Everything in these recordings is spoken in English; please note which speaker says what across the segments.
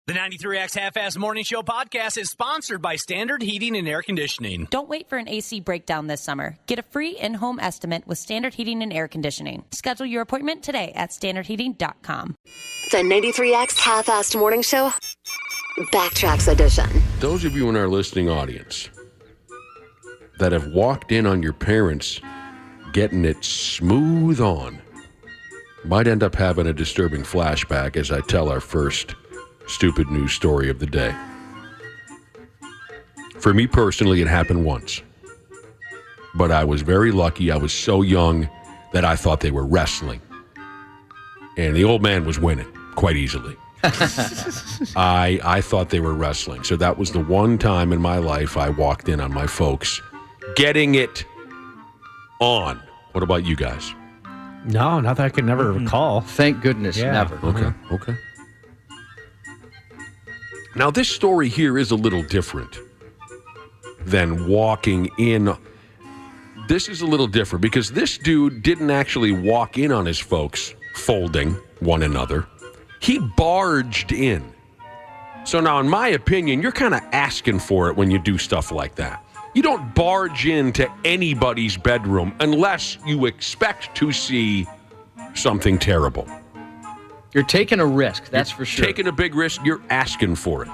Speaker 1: The 93X Half-Ass Morning Show podcast is sponsored by Standard Heating and Air Conditioning.
Speaker 2: Don't wait for an AC breakdown this summer. Get a free in-home estimate with Standard Heating and Air Conditioning. Schedule your appointment today at standardheating.com.
Speaker 3: The 93X Half-Assed Morning Show Backtracks Edition.
Speaker 4: Those of you in our listening audience that have walked in on your parents getting it smooth on might end up having a disturbing flashback as I tell our first stupid news story of the day. For me personally, it happened once. But I was very lucky. I was so young that I thought they were wrestling. And the old man was winning quite easily. I thought they were wrestling. So that was the one time in my life I walked in on my folks getting it on. What about you guys?
Speaker 5: No, not that I could never recall.
Speaker 6: Thank goodness, never.
Speaker 4: Okay. Now, this story here is a little different than walking in. This is a little different because this dude didn't actually walk in on his folks folding one another. He barged in. So now, in my opinion, you're kind of asking for it when you do stuff like that. You don't barge into anybody's bedroom unless you expect to see something terrible.
Speaker 6: You're taking a risk, that's for sure.
Speaker 4: Taking a big risk, you're asking for it.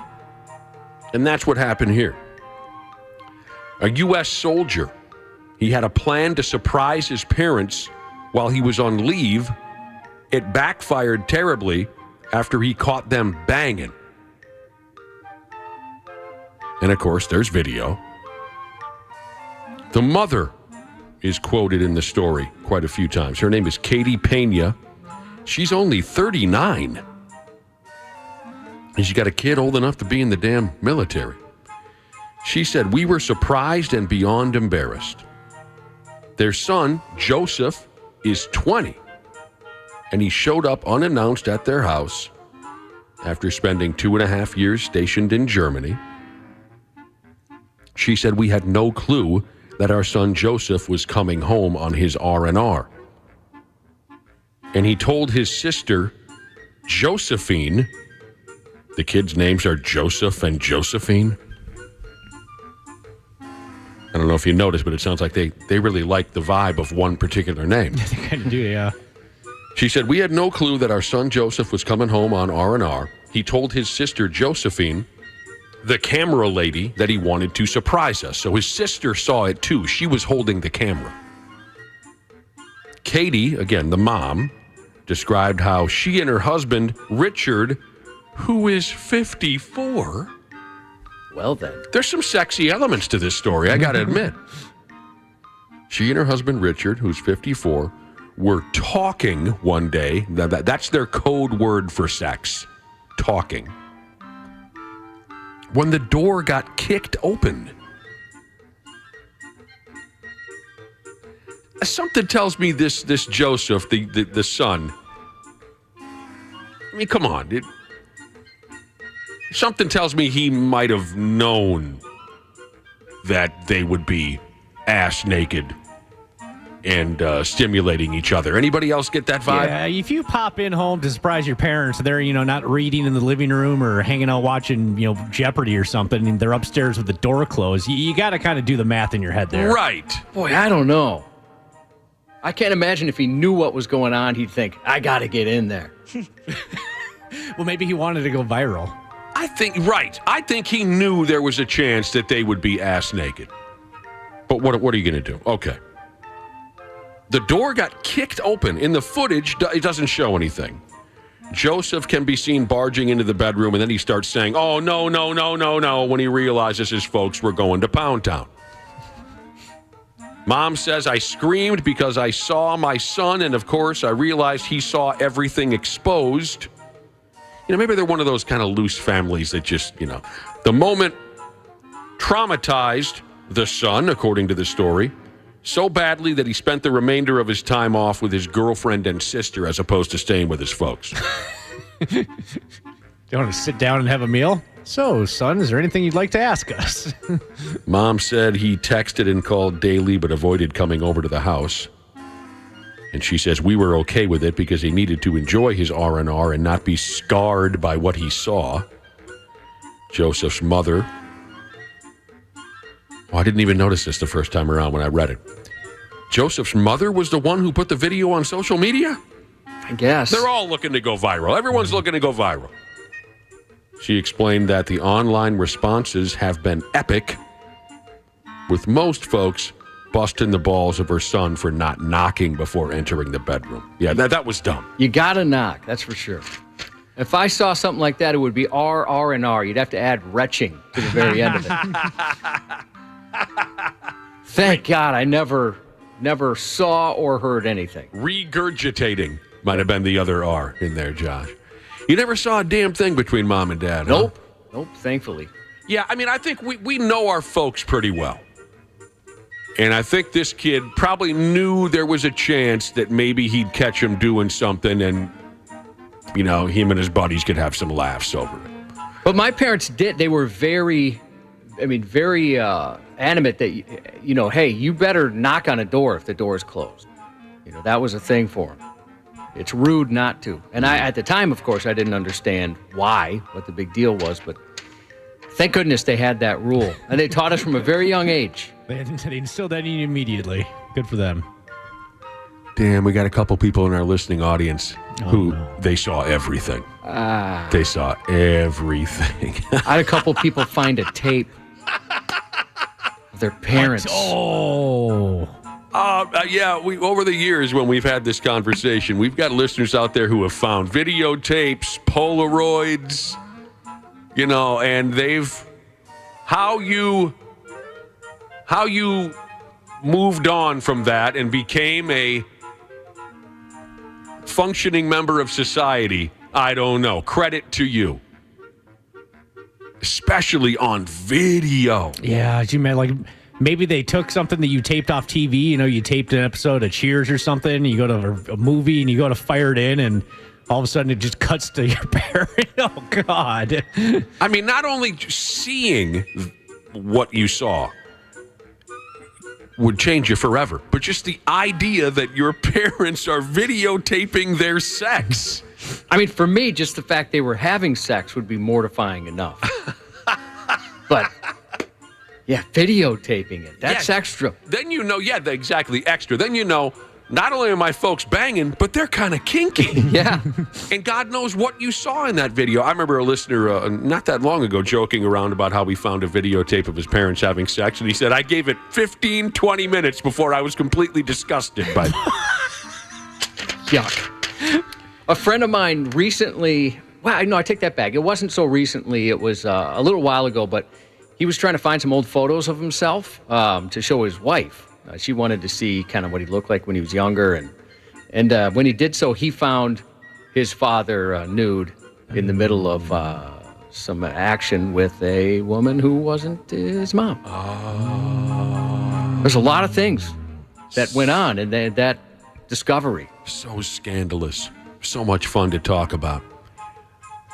Speaker 4: And that's what happened here. A U.S. soldier, he had a plan to surprise his parents while he was on leave. It backfired terribly after he caught them banging. And, of course, there's video. The mother is quoted in the story quite a few times. Her name is Katie Pena. She's only 39. And she's got a kid old enough to be in the damn military. She said, "We were surprised and beyond embarrassed. Their son, Joseph, is 20. And he showed up unannounced at their house after spending 2.5 years stationed in Germany. She said, we had no clue that our son Joseph was coming home on his R&R. And he told his sister, Josephine," the kids' names are Joseph and Josephine. I don't know if you noticed, but it sounds like they really like the vibe of one particular name.
Speaker 5: They kind of do, yeah.
Speaker 4: She said, "We had no clue that our son Joseph was coming home on R&R. He told his sister Josephine, the camera lady, that he wanted to surprise us. So his sister saw it too. She was holding the camera." Katie, again, the mom, described how she and her husband, Richard, who is 54.
Speaker 6: Well, then.
Speaker 4: There's some sexy elements to this story, I got to admit. She and her husband, Richard, who's 54, were talking one day. That's their code word for sex. Talking. When the door got kicked open. Something tells me this Joseph, the son, I mean, come on. Something tells me he might have known that they would be ass naked and stimulating each other. Anybody else get that vibe?
Speaker 5: Yeah, if you pop in home to surprise your parents, they're, not reading in the living room or hanging out watching, Jeopardy or something, and they're upstairs with the door closed, you got to kind of do the math in your head there.
Speaker 4: Right.
Speaker 6: Boy, I don't know. I can't imagine if he knew what was going on, he'd think, I got to get in there.
Speaker 5: Well, maybe he wanted to go viral.
Speaker 4: I think he knew there was a chance that they would be ass naked. But what are you going to do? Okay. The door got kicked open. In the footage, it doesn't show anything. Joseph can be seen barging into the bedroom, and then he starts saying, "Oh, no," when he realizes his folks were going to Pound Town. Mom says, "I screamed because I saw my son, and of course, I realized he saw everything exposed." Maybe they're one of those kind of loose families that just, the moment traumatized the son, according to the story, so badly that he spent the remainder of his time off with his girlfriend and sister as opposed to staying with his folks.
Speaker 5: You want to sit down and have a meal? So, son, is there anything you'd like to ask us?
Speaker 4: Mom said he texted and called daily but avoided coming over to the house. And she says we were okay with it because he needed to enjoy his R&R and not be scarred by what he saw. Joseph's mother. Oh, I didn't even notice this the first time around when I read it. Joseph's mother was the one who put the video on social media?
Speaker 6: I guess.
Speaker 4: They're all looking to go viral. Everyone's looking to go viral. She explained that the online responses have been epic, with most folks busting the balls of her son for not knocking before entering the bedroom. Yeah, that was dumb.
Speaker 6: You got to knock, that's for sure. If I saw something like that, it would be R, R, and R. You'd have to add retching to the very end of it. Thank God I never saw or heard anything.
Speaker 4: Regurgitating might have been the other R in there, Josh. You never saw a damn thing between mom and dad, huh?
Speaker 6: Nope, thankfully.
Speaker 4: Yeah, I mean, I think we know our folks pretty well. And I think this kid probably knew there was a chance that maybe he'd catch him doing something and, you know, him and his buddies could have some laughs over it.
Speaker 6: But my parents did. They were very animate that, you know, hey, you better knock on a door if the door is closed. You know, that was a thing for them. It's rude not to. And at the time, of course, I didn't understand what the big deal was, but thank goodness they had that rule. And they taught us from a very young age.
Speaker 5: They instilled that in you immediately. Good for them.
Speaker 4: Damn, we got a couple people in our listening audience who they saw everything. They saw everything.
Speaker 6: I had a couple people find a tape of their parents.
Speaker 4: Yeah, over the years when we've had this conversation, we've got listeners out there who have found videotapes, Polaroids, you know, and how you moved on from that and became a functioning member of society, I don't know. Credit to you. Especially on video.
Speaker 5: Yeah, you meant like maybe they took something that you taped off TV. You know, you taped an episode of Cheers or something. And you go to a movie and you go to fire it in, and all of a sudden it just cuts to your parent. Oh, God.
Speaker 4: I mean, not only seeing what you saw would change you forever, but just the idea that your parents are videotaping their sex.
Speaker 6: I mean, for me, just the fact they were having sex would be mortifying enough. But, yeah, videotaping it, that's extra.
Speaker 4: Then you know, exactly, extra. Then you know, not only are my folks banging, but they're kind of kinky.
Speaker 6: Yeah.
Speaker 4: And God knows what you saw in that video. I remember a listener not that long ago joking around about how he found a videotape of his parents having sex, and he said, I gave it 15, 20 minutes before I was completely disgusted by it.
Speaker 6: Yuck. A friend of mine recently, no, I take that back. It wasn't so recently. It was a little while ago, but he was trying to find some old photos of himself to show his wife. She wanted to see kind of what he looked like when he was younger. And when he did so, he found his father nude in the middle of some action with a woman who wasn't his mom. There's a lot of things that went on in that discovery.
Speaker 4: So scandalous. So much fun to talk about.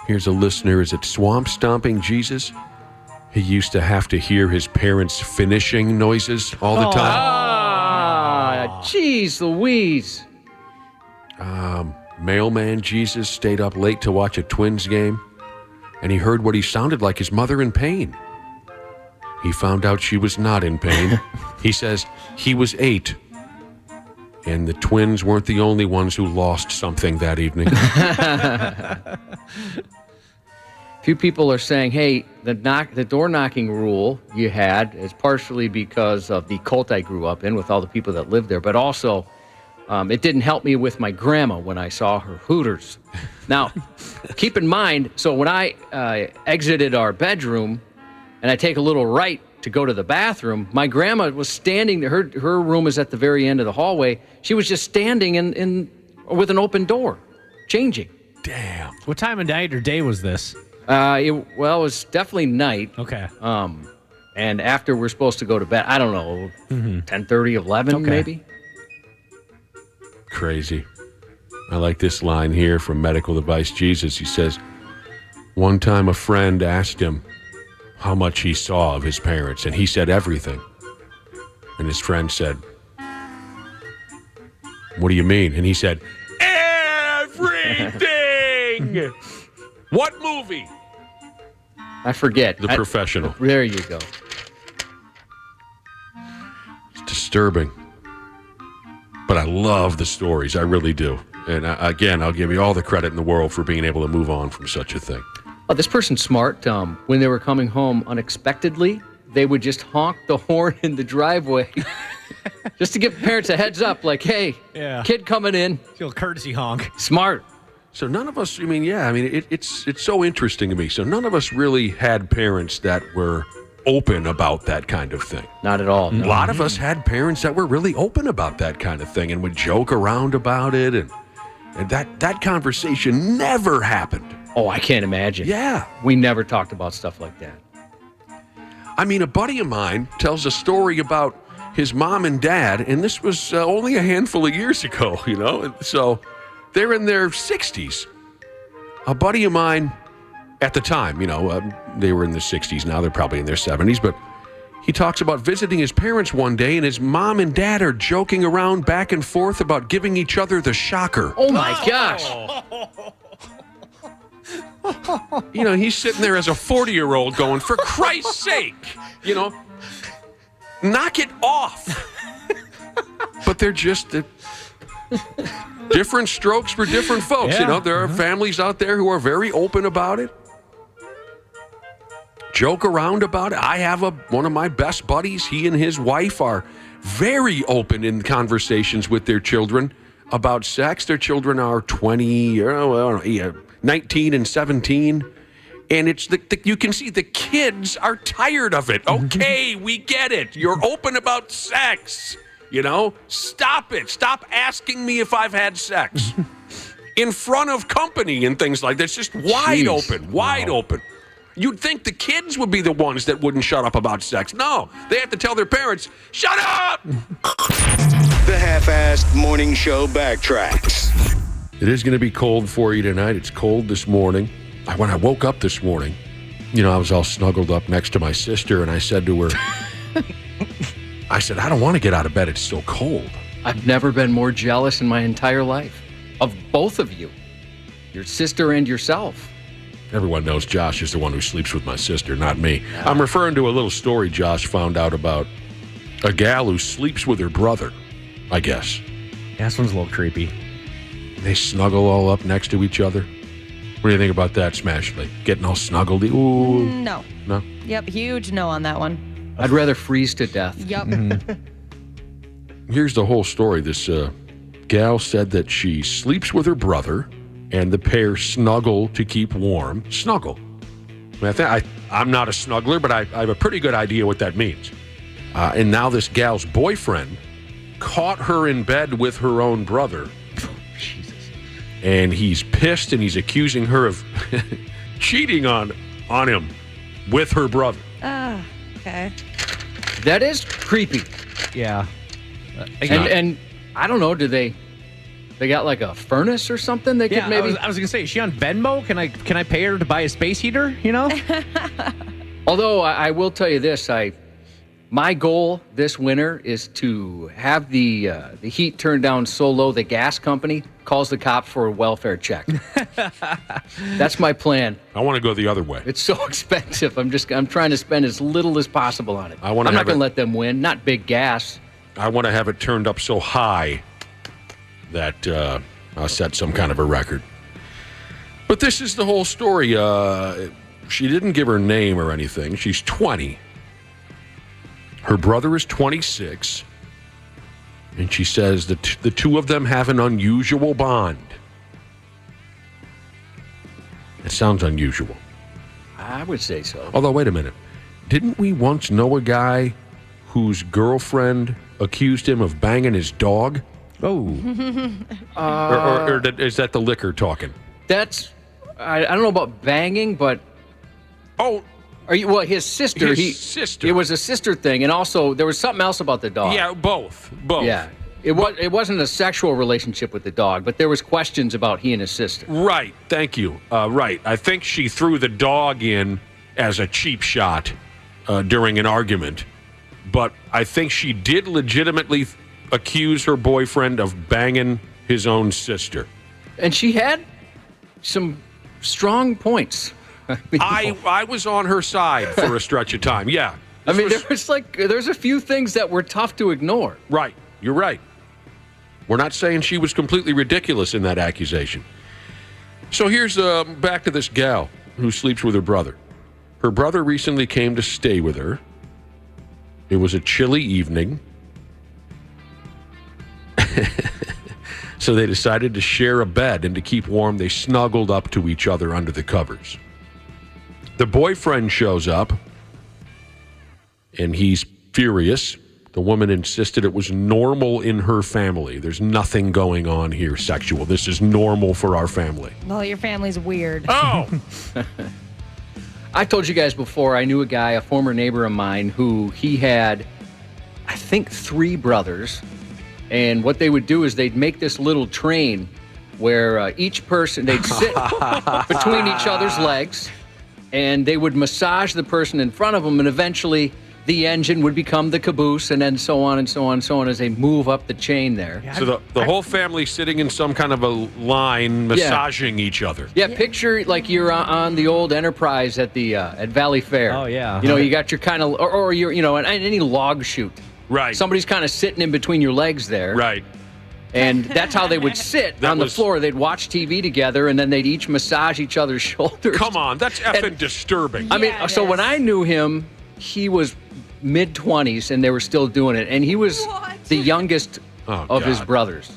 Speaker 4: Here's a listener. Is it Swamp Stomping Jesus? He used to have to hear his parents' finishing noises all the time.
Speaker 6: Jeez Louise.
Speaker 4: Mailman Jesus stayed up late to watch a Twins game, and he heard what he sounded like his mother in pain. He found out she was not in pain. He says he was 8, and the Twins weren't the only ones who lost something that evening.
Speaker 6: Few people are saying, hey, the door knocking rule you had is partially because of the cult I grew up in with all the people that lived there, but also it didn't help me with my grandma when I saw her Hooters. Now, keep in mind, so when I exited our bedroom and I take a little right to go to the bathroom, my grandma was standing there. Her room is at the very end of the hallway. She was just standing in with an open door, changing.
Speaker 4: Damn.
Speaker 5: What time of night or day was this?
Speaker 6: It was definitely night.
Speaker 5: Okay.
Speaker 6: And after we're supposed to go to bed, I don't know, 10:30, 11 maybe.
Speaker 4: Crazy. I like this line here from Medical Device Jesus. He says, one time a friend asked him how much he saw of his parents, and he said everything. And his friend said, what do you mean? And he said, everything! What movie?
Speaker 6: I forget.
Speaker 4: The professional.
Speaker 6: There you go.
Speaker 4: It's disturbing. But I love the stories. I really do. And again, I'll give you all the credit in the world for being able to move on from such a thing.
Speaker 6: Oh, this person's smart. When they were coming home unexpectedly, they would just honk the horn in the driveway just to give parents a heads up, like, hey, kid coming in.
Speaker 5: Little courtesy honk.
Speaker 6: Smart.
Speaker 4: So none of us, it's so interesting to me. So none of us really had parents that were open about that kind of thing.
Speaker 6: Not at all. No.
Speaker 4: A lot of us had parents that were really open about that kind of thing and would joke around about it. And that conversation never happened.
Speaker 6: Oh, I can't imagine.
Speaker 4: Yeah.
Speaker 6: We never talked about stuff like that.
Speaker 4: I mean, a buddy of mine tells a story about his mom and dad, and this was only a handful of years ago, And so they're in their 60s. A buddy of mine at the time, they were in their 60s. Now they're probably in their 70s, but he talks about visiting his parents one day, and his mom and dad are joking around back and forth about giving each other the shocker.
Speaker 6: Oh, my gosh.
Speaker 4: He's sitting there as a 40-year-old going, for Christ's sake, knock it off. But they're just different strokes for different folks.
Speaker 5: Yeah.
Speaker 4: There are families out there who are very open about it, joke around about it. I have one of my best buddies. He and his wife are very open in conversations with their children about sex. Their children are 19 and 17. And it's you can see the kids are tired of it. Okay, we get it. You're open about sex. Stop it. Stop asking me if I've had sex in front of company and things like that. It's just wide open. You'd think the kids would be the ones that wouldn't shut up about sex. No, they have to tell their parents, shut up!
Speaker 7: The half-assed morning show backtracks.
Speaker 4: It is going to be cold for you tonight. It's cold this morning. When I woke up this morning, I was all snuggled up next to my sister, and I said to her, I don't want to get out of bed. It's so cold.
Speaker 6: I've never been more jealous in my entire life of both of you, your sister and yourself.
Speaker 4: Everyone knows Josh is the one who sleeps with my sister, not me. I'm referring to a little story Josh found out about a gal who sleeps with her brother, I guess.
Speaker 5: Yeah, this one's a little creepy.
Speaker 4: They snuggle all up next to each other. What do you think about that, Smashley? Getting all snuggled? Ooh.
Speaker 2: No.
Speaker 4: No?
Speaker 2: Yep, huge no on that one.
Speaker 6: I'd rather freeze to death.
Speaker 2: Yep.
Speaker 4: Here's the whole story. This gal said that she sleeps with her brother, and the pair snuggle to keep warm. Snuggle. I'm not a snuggler, but I have a pretty good idea what that means. And now this gal's boyfriend caught her in bed with her own brother.
Speaker 5: Jesus.
Speaker 4: And he's pissed, and he's accusing her of cheating on him with her brother.
Speaker 2: Okay.
Speaker 6: That is creepy.
Speaker 5: Yeah.
Speaker 6: And I don't know, do they got like a furnace or something they could maybe...
Speaker 5: I was going to say, is she on Venmo? Can I pay her to buy a space heater,
Speaker 6: Although I will tell you this, my goal this winter is to have the heat turned down so low the gas company calls the cops for a welfare check. That's my plan.
Speaker 4: I want to go the other way.
Speaker 6: It's so expensive. I'm trying to spend as little as possible on it.
Speaker 4: I'm
Speaker 6: not going to let them win. Not big gas.
Speaker 4: I want to have it turned up so high that I'll set some kind of a record. But this is the whole story. She didn't give her name or anything. She's 20. Her brother is 26. And she says that the two of them have an unusual bond. It sounds unusual.
Speaker 6: I would say so.
Speaker 4: Although, wait a minute. Didn't we once know a guy whose girlfriend accused him of banging his dog?
Speaker 5: Oh.
Speaker 4: Or is that the liquor talking?
Speaker 6: That's... I don't know about banging, but...
Speaker 4: Oh...
Speaker 6: his sister.
Speaker 4: His sister.
Speaker 6: It was a sister thing, and also there was something else about the dog.
Speaker 4: Yeah, both.
Speaker 6: Yeah, it wasn't a sexual relationship with the dog, but there was questions about he and his sister.
Speaker 4: Right. Thank you. Right. I think she threw the dog in as a cheap shot during an argument, but I think she did legitimately accuse her boyfriend of banging his own sister.
Speaker 6: And she had some strong points.
Speaker 4: I was on her side for a stretch of time. Yeah.
Speaker 6: I mean, there's a few things that were tough to ignore.
Speaker 4: Right. You're right. We're not saying she was completely ridiculous in that accusation. So here's back to this gal who sleeps with her brother. Her brother recently came to stay with her. It was a chilly evening. So they decided to share a bed, and to keep warm, they snuggled up to each other under the covers. The boyfriend shows up, and he's furious. The woman insisted it was normal in her family. There's nothing going on here sexual. This is normal for our family.
Speaker 2: Well, your family's weird.
Speaker 4: Oh!
Speaker 6: I told you guys before, I knew a guy, a former neighbor of mine, who he had, I think, 3 brothers. And what they would do is they'd make this little train where each person, they'd sit between each other's legs, and they would massage the person in front of them, and eventually the engine would become the caboose, and then so on and so on and so on as they move up the chain there.
Speaker 4: So the whole family sitting in some kind of a line, massaging each other.
Speaker 6: Yeah, picture like you're on the old Enterprise at the at Valley Fair.
Speaker 5: Oh, yeah.
Speaker 6: You know, you got your kind of, or you're, you know, any log chute.
Speaker 4: Right.
Speaker 6: Somebody's kind of sitting in between your legs there.
Speaker 4: Right.
Speaker 6: And that's how they would sit on the floor. They'd watch TV together, and then they'd each massage each other's shoulders.
Speaker 4: Come on, that's effing disturbing.
Speaker 6: I mean, so when I knew him, he was mid-20s, and they were still doing it. And he was the youngest of his brothers.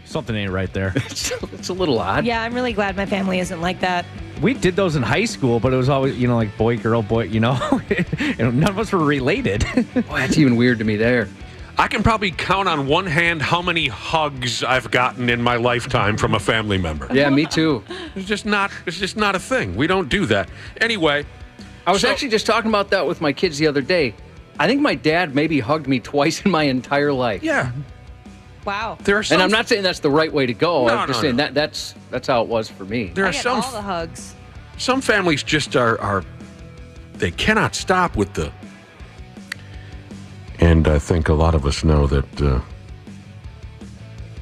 Speaker 5: Something ain't right there.
Speaker 6: It's a little odd.
Speaker 2: Yeah, I'm really glad my family isn't like that.
Speaker 5: We did those in high school, but it was always, you know, like boy, girl, boy, you know. And none of us were related.
Speaker 6: Boy, that's even weird to me there.
Speaker 4: I can probably count on one hand how many hugs I've gotten in my lifetime from a family member.
Speaker 6: Yeah, me too.
Speaker 4: It's just not a thing. We don't do that. Anyway.
Speaker 6: I was actually just talking about that with my kids the other day. I think my dad maybe hugged me twice in my entire life.
Speaker 4: Yeah.
Speaker 2: Wow.
Speaker 4: There are some,
Speaker 6: and I'm not saying that's the right way to go.
Speaker 4: No,
Speaker 6: I'm just saying that's how it was for me.
Speaker 4: There
Speaker 2: I
Speaker 4: are
Speaker 2: get
Speaker 4: some
Speaker 2: all the hugs.
Speaker 4: Some families just are they cannot stop with the. And I think a lot of us know that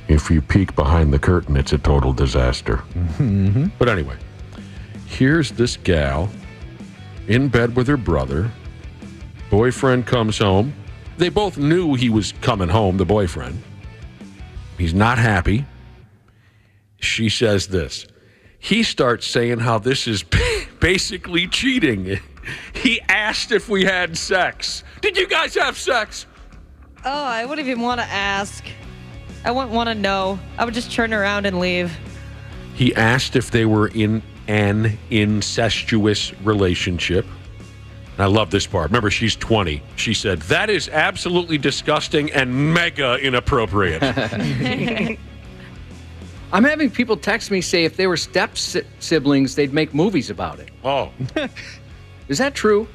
Speaker 4: if you peek behind the curtain, it's a total disaster. Mm-hmm. But anyway, here's this gal in bed with her brother. Boyfriend comes home. They both knew he was coming home, the boyfriend. He's not happy. She says this. He starts saying how this is basically cheating. He asked if we had sex. Did you guys have sex?
Speaker 2: Oh, I wouldn't even want to ask. I wouldn't want to know. I would just turn around and leave.
Speaker 4: He asked if they were in an incestuous relationship. And I love this part. Remember, she's 20. She said, that is absolutely disgusting and mega inappropriate.
Speaker 6: I'm having people text me, say if they were siblings, they'd make movies about it.
Speaker 4: Oh.
Speaker 6: Is that true?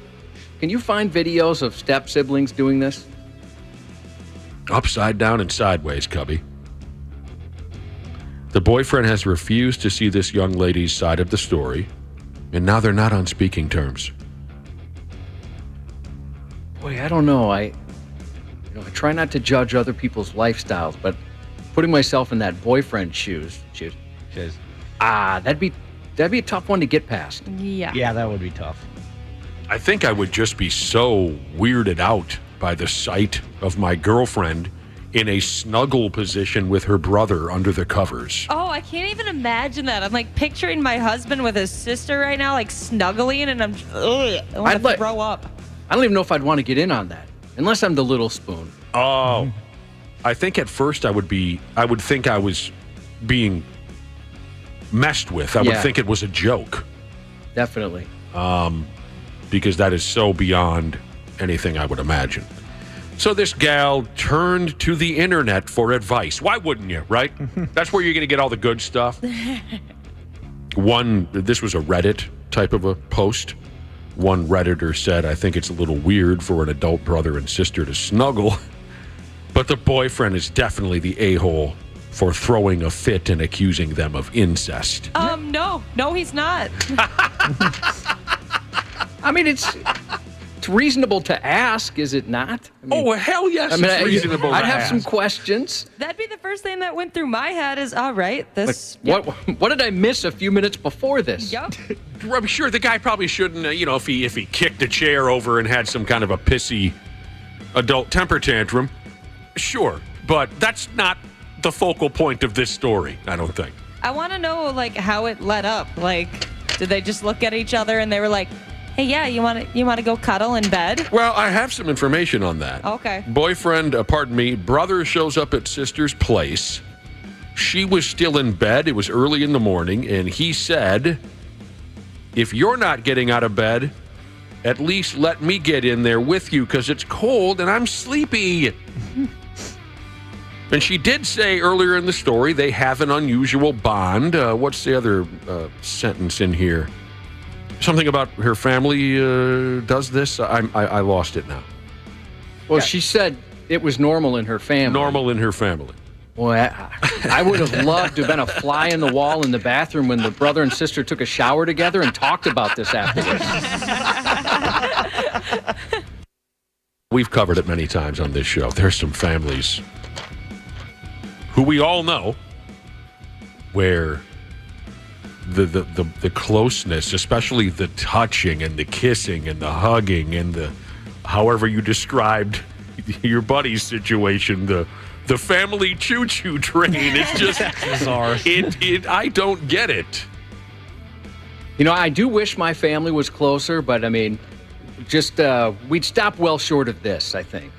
Speaker 6: Can you find videos of step siblings doing this?
Speaker 4: Upside down and sideways, Cubby. The boyfriend has refused to see this young lady's side of the story, and now they're not on speaking terms.
Speaker 6: Boy, I don't know. I try not to judge other people's lifestyles, but putting myself in that boyfriend's shoes, that'd be a tough one to get past.
Speaker 2: Yeah.
Speaker 5: Yeah, that would be tough.
Speaker 4: I think I would just be so weirded out by the sight of my girlfriend in a snuggle position with her brother under the covers.
Speaker 2: Oh, I can't even imagine that. I'm like picturing my husband with his sister right now, like snuggling, and I'm I want to throw up.
Speaker 6: I don't even know if I'd want to get in on that, unless I'm the little spoon.
Speaker 4: Oh, I think at first I would think I was being messed with. I would think it was a joke.
Speaker 6: Definitely.
Speaker 4: Because that is so beyond anything I would imagine. So this gal turned to the internet for advice. Why wouldn't you, right? That's where you're going to get all the good stuff. This was a Reddit type of a post. One Redditor said, I think it's a little weird for an adult brother and sister to snuggle, but the boyfriend is definitely the a-hole for throwing a fit and accusing them of incest.
Speaker 2: No, he's not.
Speaker 6: I mean, it's it's reasonable to ask, is it not? I mean,
Speaker 4: Oh, hell yes, it's reasonable
Speaker 6: I'd
Speaker 4: to
Speaker 6: have some
Speaker 4: ask.
Speaker 6: questions.
Speaker 2: That'd be the first thing that went through my head is, all right, this.
Speaker 6: What did I miss a few minutes before this?
Speaker 2: Yep.
Speaker 4: I'm sure the guy probably shouldn't, if he kicked a chair over and had some kind of a pissy adult temper tantrum, sure. But that's not the focal point of this story, I don't think.
Speaker 2: I want to know, like, how it led up. Like, did they just look at each other and they were like, hey, yeah, you want to go cuddle in bed?
Speaker 4: Well, I have some information on that.
Speaker 2: Okay.
Speaker 4: Brother shows up at sister's place. She was still in bed. It was early in the morning, and he said, if you're not getting out of bed, at least let me get in there with you because it's cold and I'm sleepy. And she did say earlier in the story they have an unusual bond. What's the other sentence in here? Something about her family does this? I lost it now.
Speaker 6: Well, she said it was normal in her family.
Speaker 4: Normal in her family.
Speaker 6: Boy, I would have loved to have been a fly in the wall in the bathroom when the brother and sister took a shower together and talked about this afterwards.
Speaker 4: We've covered it many times on this show. There's some families who we all know where the closeness, especially the touching and the kissing and the hugging and the however you described your buddy's situation, the family choo-choo train. It's just
Speaker 5: bizarre.
Speaker 4: I don't get it.
Speaker 6: I do wish my family was closer, but I mean, just we'd stop well short of this, I think.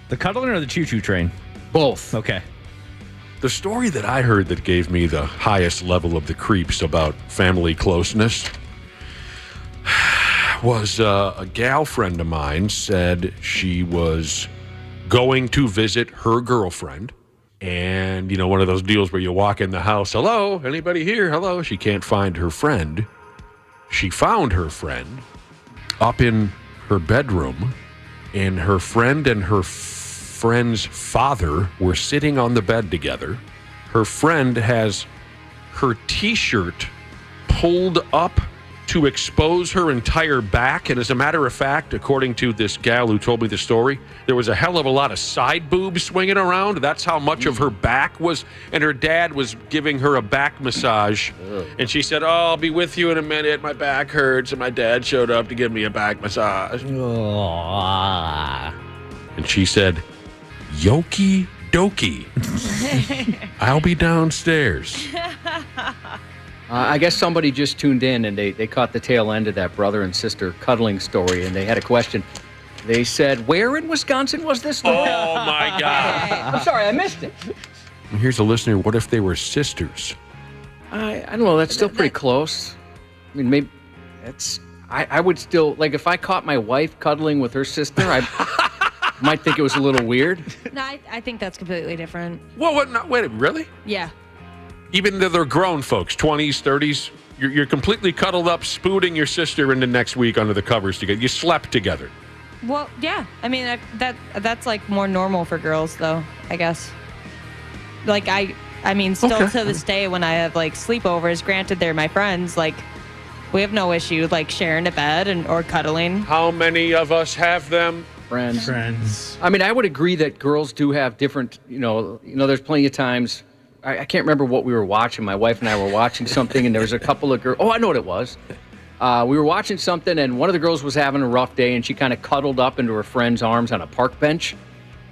Speaker 5: The cuddling or the choo-choo train?
Speaker 6: Both.
Speaker 5: Okay.
Speaker 4: The story that I heard that gave me the highest level of the creeps about family closeness was a gal friend of mine said she was going to visit her girlfriend. And, one of those deals where you walk in the house, hello, anybody here? Hello. She can't find her friend. She found her friend up in her bedroom, and her friend and her friend's father were sitting on the bed together. Her friend has her T-shirt pulled up to expose her entire back. And as a matter of fact, according to this gal who told me the story, there was a hell of a lot of side boobs swinging around. That's how much of her back was. And her dad was giving her a back massage. And she said, I'll be with you in a minute. My back hurts. And my dad showed up to give me a back massage. And she said, Yoki dokie. I'll be downstairs.
Speaker 6: I guess somebody just tuned in and they caught the tail end of that brother and sister cuddling story, and they had a question. They said, where in Wisconsin was this story?
Speaker 4: Oh, my God.
Speaker 6: I'm sorry, I missed it.
Speaker 4: And here's a listener. What if they were sisters?
Speaker 6: I don't know. That's still pretty close. I mean, maybe that's... I would still... Like, if I caught my wife cuddling with her sister, I might think it was a little weird.
Speaker 2: No, I think that's completely different.
Speaker 4: Well, what? No, wait, really?
Speaker 2: Yeah.
Speaker 4: Even though they're grown folks, 20s, 30s, you're completely cuddled up, spooning your sister into next week under the covers together. You slept together.
Speaker 2: Well, yeah. I mean, that's like more normal for girls, though, I guess. Like, I mean, still to this day when I have, like, sleepovers, granted they're my friends, like, we have no issue, like, sharing a bed or cuddling.
Speaker 4: How many of us have them?
Speaker 6: Friends. I mean, I would agree that girls do have different, there's plenty of times... I can't remember what we were watching. My wife and I were watching something, and there was a couple of girls. Oh, I know what it was. We were watching something, and one of the girls was having a rough day, and she kind of cuddled up into her friend's arms on a park bench.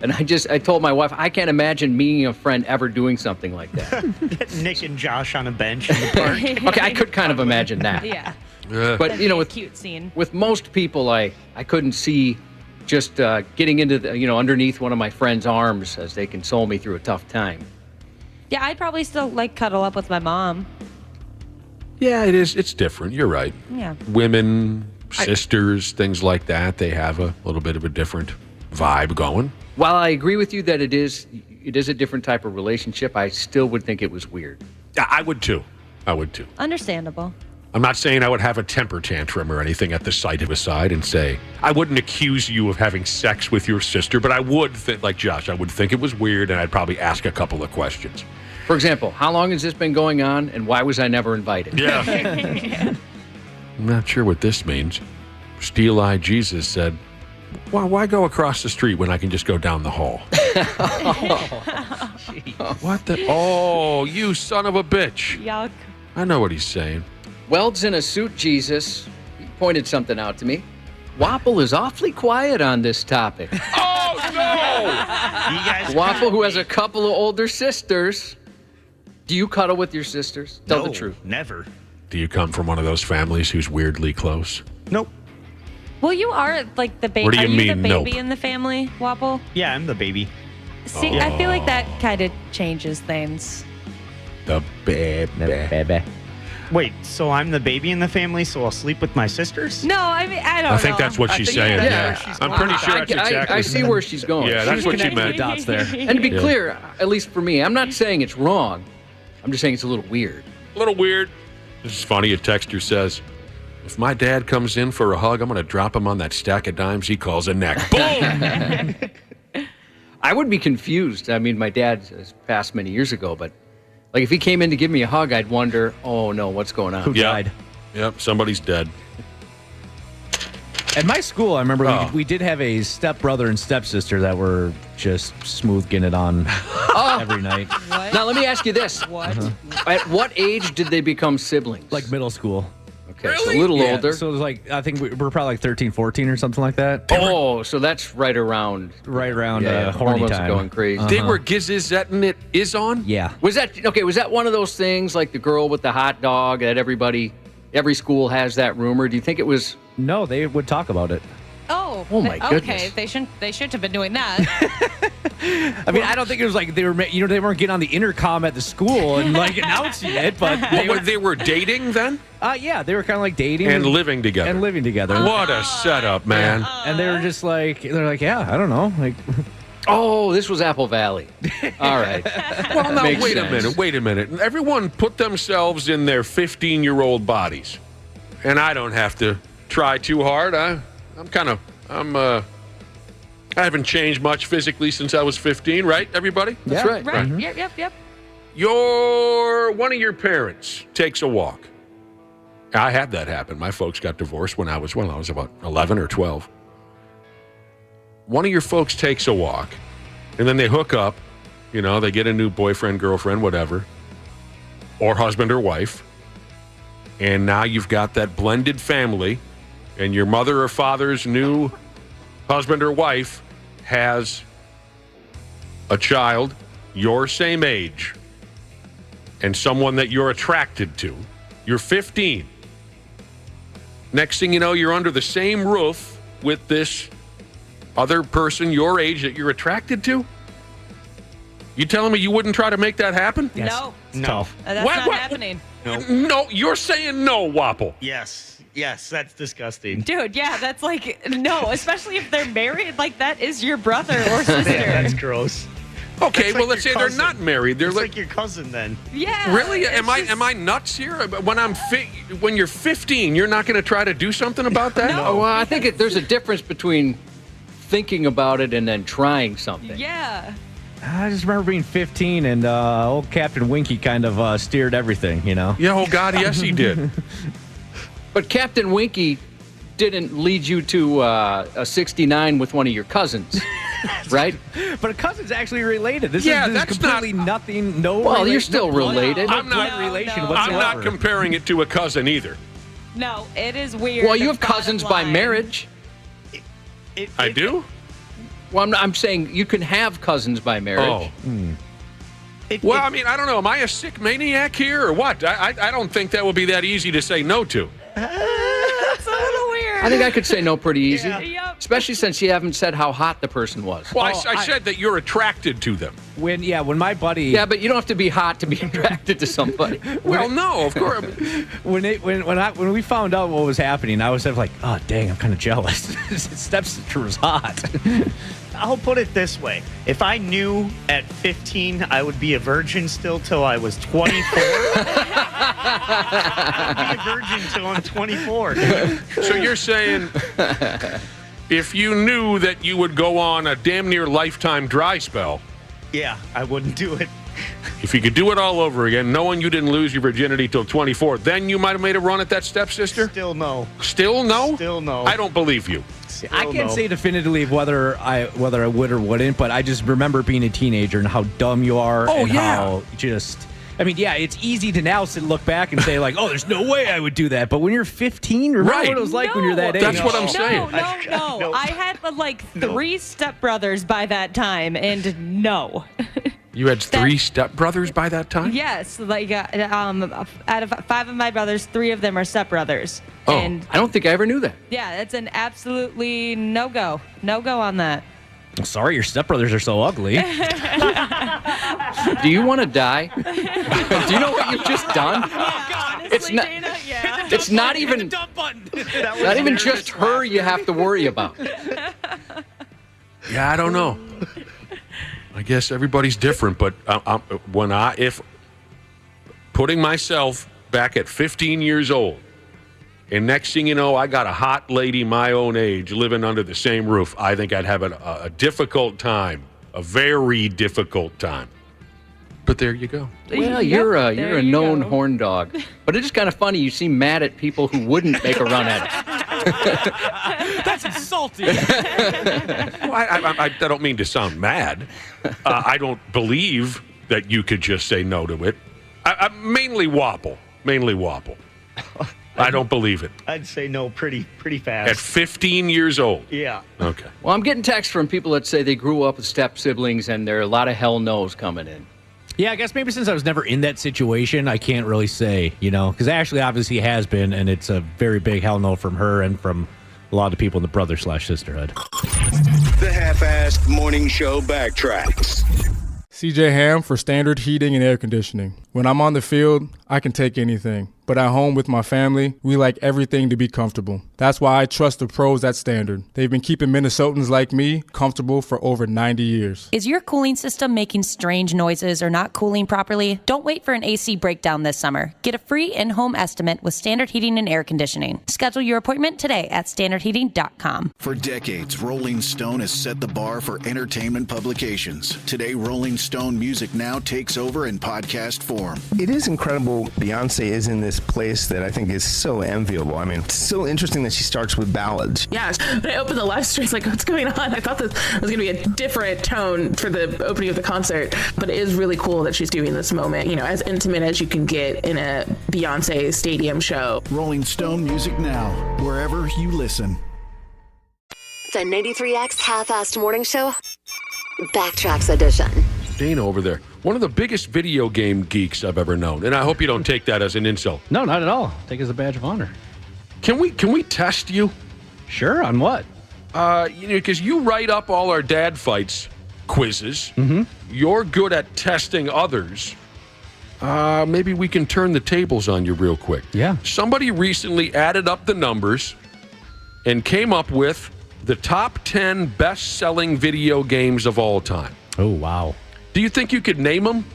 Speaker 6: And I told my wife, I can't imagine meeting a friend ever doing something like that.
Speaker 8: Nick and Josh on a bench in the park.
Speaker 6: Okay, I could kind of imagine that.
Speaker 2: Yeah.
Speaker 6: But, with
Speaker 2: cute scene.
Speaker 6: With most people, I couldn't see just getting into the, underneath one of my friend's arms as they console me through a tough time.
Speaker 2: Yeah, I'd probably still, like, cuddle up with my mom.
Speaker 4: Yeah, it is. It's different. You're right.
Speaker 2: Yeah.
Speaker 4: Women, sisters, things like that, they have a little bit of a different vibe going.
Speaker 6: While I agree with you that it is a different type of relationship, I still would think it was weird.
Speaker 4: I would too.
Speaker 2: Understandable.
Speaker 4: I'm not saying I would have a temper tantrum or anything at the sight of a side and say, I wouldn't accuse you of having sex with your sister, but I would think, like Josh, I would think it was weird, and I'd probably ask a couple of questions.
Speaker 6: For example, how long has this been going on, and why was I never invited?
Speaker 4: Yeah. I'm not sure what this means. Steel-eyed Jesus said, why go across the street when I can just go down the hall? What the? Oh, you son of a bitch.
Speaker 2: Yuck.
Speaker 4: I know what he's saying.
Speaker 6: Weld's in a suit, Jesus. He pointed something out to me. Wapple is awfully quiet on this topic.
Speaker 4: Oh, no!
Speaker 8: You guys
Speaker 6: Wapple, who has a couple of older sisters. Do you cuddle with your sisters? Tell the truth.
Speaker 8: Never.
Speaker 4: Do you come from one of those families who's weirdly close?
Speaker 8: Nope.
Speaker 2: Well, you are like the baby.
Speaker 4: What do you
Speaker 2: are you
Speaker 4: mean,
Speaker 2: the baby
Speaker 4: nope?
Speaker 2: in the family, Wapple?
Speaker 8: Yeah, I'm the baby.
Speaker 2: See, I feel like that kind of changes things.
Speaker 4: The baby.
Speaker 8: Wait, so I'm the baby in the family, so I'll sleep with my sisters?
Speaker 2: No, I mean, I don't know.
Speaker 4: I think that's what she's saying.
Speaker 6: yeah,
Speaker 4: I'm pretty sure that's exactly.
Speaker 6: I see where she's going.
Speaker 4: Yeah, that's what she
Speaker 5: Connecting
Speaker 4: meant.
Speaker 5: the dots there.
Speaker 6: And to be clear, at least for me, I'm not saying it's wrong. I'm just saying it's a little weird.
Speaker 4: A little weird. This is funny. A texter says, if my dad comes in for a hug, I'm going to drop him on that stack of dimes he calls a neck. Boom!
Speaker 6: I would be confused. I mean, my dad has passed many years ago, but like if he came in to give me a hug, I'd wonder, oh no, what's going on?
Speaker 5: Who died?
Speaker 4: Yep, somebody's dead.
Speaker 5: At my school, I remember
Speaker 4: Oh.
Speaker 5: we did have a stepbrother and stepsister that were just smooth getting it on every night.
Speaker 2: What?
Speaker 6: Now let me ask you this:
Speaker 2: What?
Speaker 6: At what age did they become siblings?
Speaker 5: Like middle school.
Speaker 6: okay, so a little
Speaker 5: Yeah,
Speaker 6: older.
Speaker 5: So it was like, I think we're probably like 13, 14 or something like that.
Speaker 6: Oh, so that's right around
Speaker 5: Around
Speaker 6: yeah,
Speaker 5: horny
Speaker 6: hormones
Speaker 5: time.
Speaker 6: going crazy.
Speaker 4: They were gizzetting it is on?
Speaker 5: Yeah.
Speaker 6: Was that okay? Was that one of those things like the girl with the hot dog that every school has that rumor? Do you think it was?
Speaker 5: No, they would talk about it.
Speaker 2: Oh,
Speaker 6: Oh, my
Speaker 2: okay.
Speaker 6: goodness.
Speaker 2: They shouldn't have been doing that.
Speaker 5: I mean, I don't think it was like they were, they weren't getting on the intercom at the school and like announcing it, but
Speaker 4: They were dating then?
Speaker 5: yeah, they were kind of like dating
Speaker 4: And living together.
Speaker 5: and living together.
Speaker 4: What a setup, man.
Speaker 5: And they were just like, yeah, I don't know, like.
Speaker 6: Oh, this was Apple Valley. All right.
Speaker 4: Well, now,
Speaker 6: Makes
Speaker 4: wait a
Speaker 6: sense.
Speaker 4: minute. Everyone put themselves in their 15-year-old bodies. And I don't have to try too hard. I haven't changed much physically since I was 15, right, everybody?
Speaker 6: That's right.
Speaker 2: Right. Yep.
Speaker 4: One of your parents takes a walk. I had that happen. My folks got divorced when I was about 11 or 12. One of your folks takes a walk, and then they hook up. They get a new boyfriend, girlfriend, whatever, or husband or wife. And now you've got that blended family, and your mother or father's new husband or wife has a child your same age and someone that you're attracted to. You're 15. Next thing you know, you're under the same roof with this other person your age that you're attracted to? You telling me you wouldn't try to make that happen?
Speaker 5: Yes.
Speaker 2: No.
Speaker 5: It's tough.
Speaker 2: That's
Speaker 4: What-
Speaker 2: not
Speaker 4: what-
Speaker 2: happening.
Speaker 4: No, you're saying no, Wapple.
Speaker 8: Yes, that's disgusting.
Speaker 2: Dude, yeah, that's like, no, especially if they're married. Like, that is your brother or sister.
Speaker 8: Yeah, that's gross.
Speaker 4: Okay,
Speaker 8: That's
Speaker 4: well,
Speaker 8: like
Speaker 4: let's say
Speaker 8: your
Speaker 4: they're
Speaker 8: cousin.
Speaker 4: not married. They're
Speaker 8: It's like your cousin then.
Speaker 2: Yeah.
Speaker 4: really?
Speaker 2: it's
Speaker 4: Am
Speaker 2: just-
Speaker 4: I nuts here? When you're 15, you're not going to try to do something about that?
Speaker 6: Oh, well, I think there's a difference between thinking about it and then trying something.
Speaker 2: Yeah.
Speaker 5: I just remember being 15 and old Captain Winky kind of steered everything,
Speaker 4: Yeah, oh God, yes, he did.
Speaker 6: But Captain Winky didn't lead you to a 69 with one of your cousins, right?
Speaker 5: But a cousin's actually related. This
Speaker 4: Yeah,
Speaker 5: is
Speaker 4: that's
Speaker 5: completely nothing. No.
Speaker 6: Well, you're
Speaker 5: rela-
Speaker 6: still
Speaker 5: no blood-
Speaker 6: related.
Speaker 5: No
Speaker 4: I'm not-
Speaker 5: blood relation
Speaker 2: no.
Speaker 5: whatsoever.
Speaker 4: I'm not comparing it to a cousin either.
Speaker 2: No, it is weird.
Speaker 6: Well, you
Speaker 2: the
Speaker 6: have cousins
Speaker 2: bottom
Speaker 6: by
Speaker 2: line.
Speaker 6: marriage.
Speaker 4: I do?
Speaker 6: Well, I'm saying you can have cousins by marriage.
Speaker 4: Oh. Well, I mean, I don't know. Am I a sick maniac here or what? I don't think that would be that easy to say no to.
Speaker 2: That's a little weird.
Speaker 6: I think I could say no pretty easy,
Speaker 2: Yep.
Speaker 6: especially since you haven't said how hot the person was.
Speaker 4: Well, I said that you're attracted to them.
Speaker 5: When my buddy
Speaker 6: Yeah, but you don't have to be hot to be attracted to somebody.
Speaker 4: Well, no, of course.
Speaker 5: when we found out what was happening, I was like, oh dang, I'm kind of jealous. His stepsister was hot.
Speaker 8: I'll put it this way. If I knew at 15 I would be a virgin still till I was 24, I'd be a virgin till I'm 24.
Speaker 4: So you're saying if you knew that you would go on a damn near lifetime dry spell,
Speaker 8: Yeah, I wouldn't do it.
Speaker 4: If you could do it all over again, knowing you didn't lose your virginity till 24, then you might have made a run at that stepsister?
Speaker 8: Still no.
Speaker 4: Still no?
Speaker 8: Still no.
Speaker 4: I don't believe you.
Speaker 5: I can't say definitively whether I would or wouldn't, but I just remember being a teenager and how dumb you are.
Speaker 4: Oh,
Speaker 5: and
Speaker 4: yeah.
Speaker 5: How just, I mean, yeah, it's easy to now look back and say, like, oh, there's no way I would do that. But when you're 15, remember
Speaker 4: Right.
Speaker 5: what it was like when you're that age?
Speaker 4: That's what I'm saying.
Speaker 2: No. I had like 3 stepbrothers by that time, and no.
Speaker 4: You had 3 stepbrothers by that time?
Speaker 2: Yes, like out of 5 of my brothers, 3 of them are stepbrothers.
Speaker 4: Oh.
Speaker 2: And
Speaker 6: I don't think I ever knew that.
Speaker 2: yeah, it's an absolutely no-go. No-go on that.
Speaker 5: Sorry, your stepbrothers are so ugly.
Speaker 6: Do you want to die? Do you know what you've just done? It's not. It's not even. Not even just her you have to worry about.
Speaker 4: Yeah, I don't know. I guess everybody's different, but if putting myself back at 15 years old, and next thing you know, I got a hot lady my own age living under the same roof, I think I'd have a difficult time, a very difficult time. But there you go.
Speaker 6: Well, you're a known horn dog, but it is kind of funny. You seem mad at people who wouldn't make a run at it.
Speaker 5: That's insulting.
Speaker 4: Well, I don't mean to sound mad. I don't believe that you could just say no to it. I mainly wobble. I don't believe it.
Speaker 8: I'd say no pretty fast.
Speaker 4: At 15 years old.
Speaker 8: Yeah.
Speaker 4: Okay.
Speaker 6: Well, I'm getting texts from people that say they grew up with step siblings, and there are a lot of hell no's coming in.
Speaker 5: Yeah, I guess maybe since I was never in that situation, I can't really say, because Ashley obviously has been, and it's a very big hell no from her and from a lot of people in the brother/sisterhood.
Speaker 7: The half-assed morning show backtracks.
Speaker 9: CJ Ham for Standard Heating and Air Conditioning. When I'm on the field, I can take anything. But at home with my family, we like everything to be comfortable. That's why I trust the pros at Standard. They've been keeping Minnesotans like me comfortable for over 90 years.
Speaker 10: Is your cooling system making strange noises or not cooling properly? Don't wait for an AC breakdown this summer. Get a free in-home estimate with Standard Heating and Air Conditioning. Schedule your appointment today at standardheating.com.
Speaker 11: For decades, Rolling Stone has set the bar for entertainment publications. Today, Rolling Stone Music Now takes over in podcast form.
Speaker 12: It is incredible Beyonce is in this place that I think is so enviable. I mean, it's so interesting that she starts with ballads.
Speaker 13: Yeah, when I opened the live stream, it's like, what's going on? I thought this was going to be a different tone for the opening of the concert, but it is really cool that she's doing this moment, as intimate as you can get in a Beyonce stadium show.
Speaker 11: Rolling Stone Music Now, wherever you listen.
Speaker 3: The 93X Half-Assed Morning Show Backtracks Edition.
Speaker 4: Dana over there, one of the biggest video game geeks I've ever known, and I hope you don't take that as an insult.
Speaker 5: No, not at all. Take it as a badge of honor.
Speaker 4: Can we test you?
Speaker 5: Sure. On what?
Speaker 4: Because you write up all our dad fights quizzes. Mm-hmm. You're good at testing others. Maybe we can turn the tables on you real quick.
Speaker 5: Yeah.
Speaker 4: Somebody recently added up the numbers and came up with the top 10 best-selling video games of all time.
Speaker 5: Oh, wow.
Speaker 4: Do you think you could name them?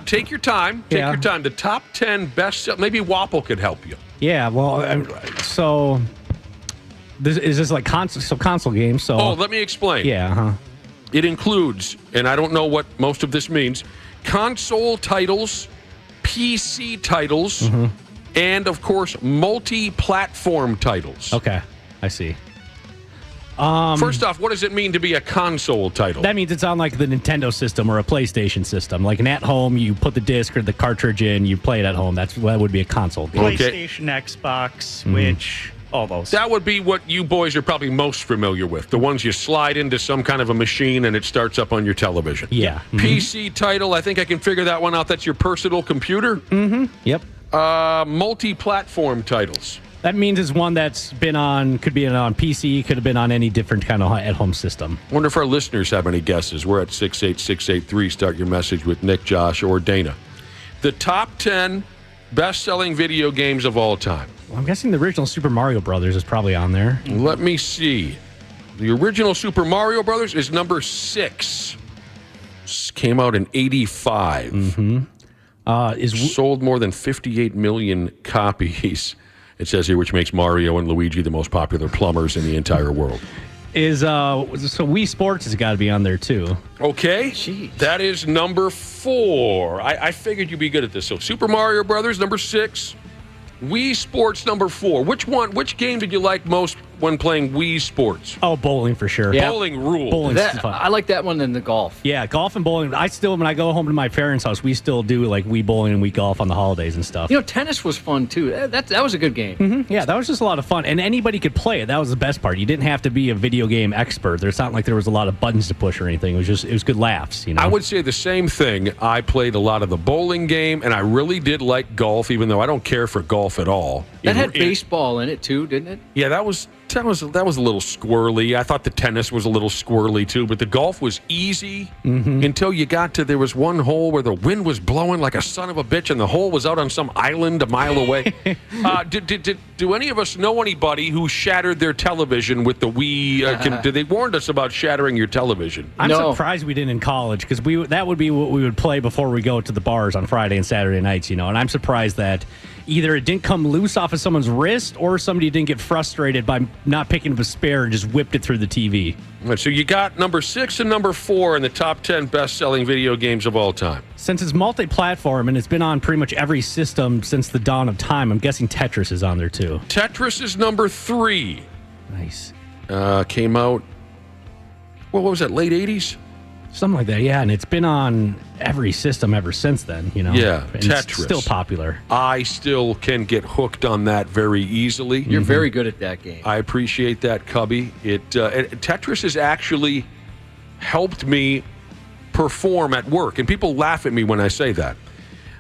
Speaker 4: Take your time. Take your time. The top 10 best. Maybe Wapple could help you.
Speaker 5: Yeah. Well, is this like console games? So.
Speaker 4: Oh, let me explain.
Speaker 5: Yeah. Uh-huh.
Speaker 4: It includes, and I don't know what most of this means, console titles, PC titles, and of course multi-platform titles.
Speaker 5: Okay, I see.
Speaker 4: First off, what does it mean to be a console title?
Speaker 5: That means it's on like the Nintendo system or a PlayStation system. Like at home, you put the disc or the cartridge in, you play it at home. That would be a console game.
Speaker 8: PlayStation, Xbox, Switch, all those.
Speaker 4: That would be what you boys are probably most familiar with. The ones you slide into some kind of a machine and it starts up on your television.
Speaker 5: Yeah.
Speaker 4: PC title, I think I can figure that one out. That's your personal computer?
Speaker 5: Yep.
Speaker 4: Multi-platform titles.
Speaker 5: That means it's one that's could be on PC, could have been on any different kind of at-home system.
Speaker 4: Wonder if our listeners have any guesses. We're at 68683. Start your message with Nick, Josh, or Dana. The top 10 best-selling video games of all time.
Speaker 5: Well, I'm guessing the original Super Mario Brothers is probably on there.
Speaker 4: Let me see. The original Super Mario Brothers is number 6. Came out in 85. Sold more than 58 million copies. It says here, which makes Mario and Luigi the most popular plumbers in the entire world.
Speaker 5: is so Wii Sports has got to be on there too.
Speaker 4: Okay.
Speaker 6: Jeez.
Speaker 4: That is number 4. I figured you'd be good at this. So Super Mario Brothers, number 6. Wii Sports, number 4. Which game did you like most when playing Wii Sports?
Speaker 5: Oh, bowling for sure.
Speaker 6: Yeah.
Speaker 4: Bowling rule.
Speaker 5: Bowling's fun.
Speaker 6: I like that one than the golf.
Speaker 5: Yeah, golf and bowling. When I go home to my parents' house, we still do like Wii bowling and Wii golf on the holidays and stuff.
Speaker 6: You know, tennis was fun too. That was a good game.
Speaker 5: Mm-hmm. Yeah, that was just a lot of fun, and anybody could play it. That was the best part. You didn't have to be a video game expert. It's not like there was a lot of buttons to push or anything. It was good laughs. You know,
Speaker 4: I would say the same thing. I played a lot of the bowling game, and I really did like golf, even though I don't care for golf at all.
Speaker 6: That had baseball in it too, didn't it?
Speaker 4: Yeah, that was a little squirrely. I thought the tennis was a little squirrely too, but the golf was easy until you got to, there was one hole where the wind was blowing like a son of a bitch, and the hole was out on some island a mile away. Do any of us know anybody who shattered their television with the Wii? They warned us about shattering your television.
Speaker 5: I'm surprised we didn't in college, because that would be what we would play before we go to the bars on Friday and Saturday nights, you know. And I'm surprised that either it didn't come loose off of someone's wrist or somebody didn't get frustrated by not picking up a spare and just whipped it through the TV.
Speaker 4: All right, so you got number 6 and number 4 in the top 10 best-selling video games of all time.
Speaker 5: Since it's multi-platform and it's been on pretty much every system since the dawn of time, I'm guessing Tetris is on there too.
Speaker 4: Tetris is number 3.
Speaker 5: Nice.
Speaker 4: Came out, what was that, late 80s?
Speaker 5: Something like that, yeah. And it's been on every system ever since then, you know.
Speaker 4: Yeah,
Speaker 5: and
Speaker 4: Tetris.
Speaker 5: It's still popular.
Speaker 4: I still can get hooked on that very easily.
Speaker 6: You're very good at that game.
Speaker 4: I appreciate that, Cubby. Tetris has actually helped me perform at work, and people laugh at me when I say that.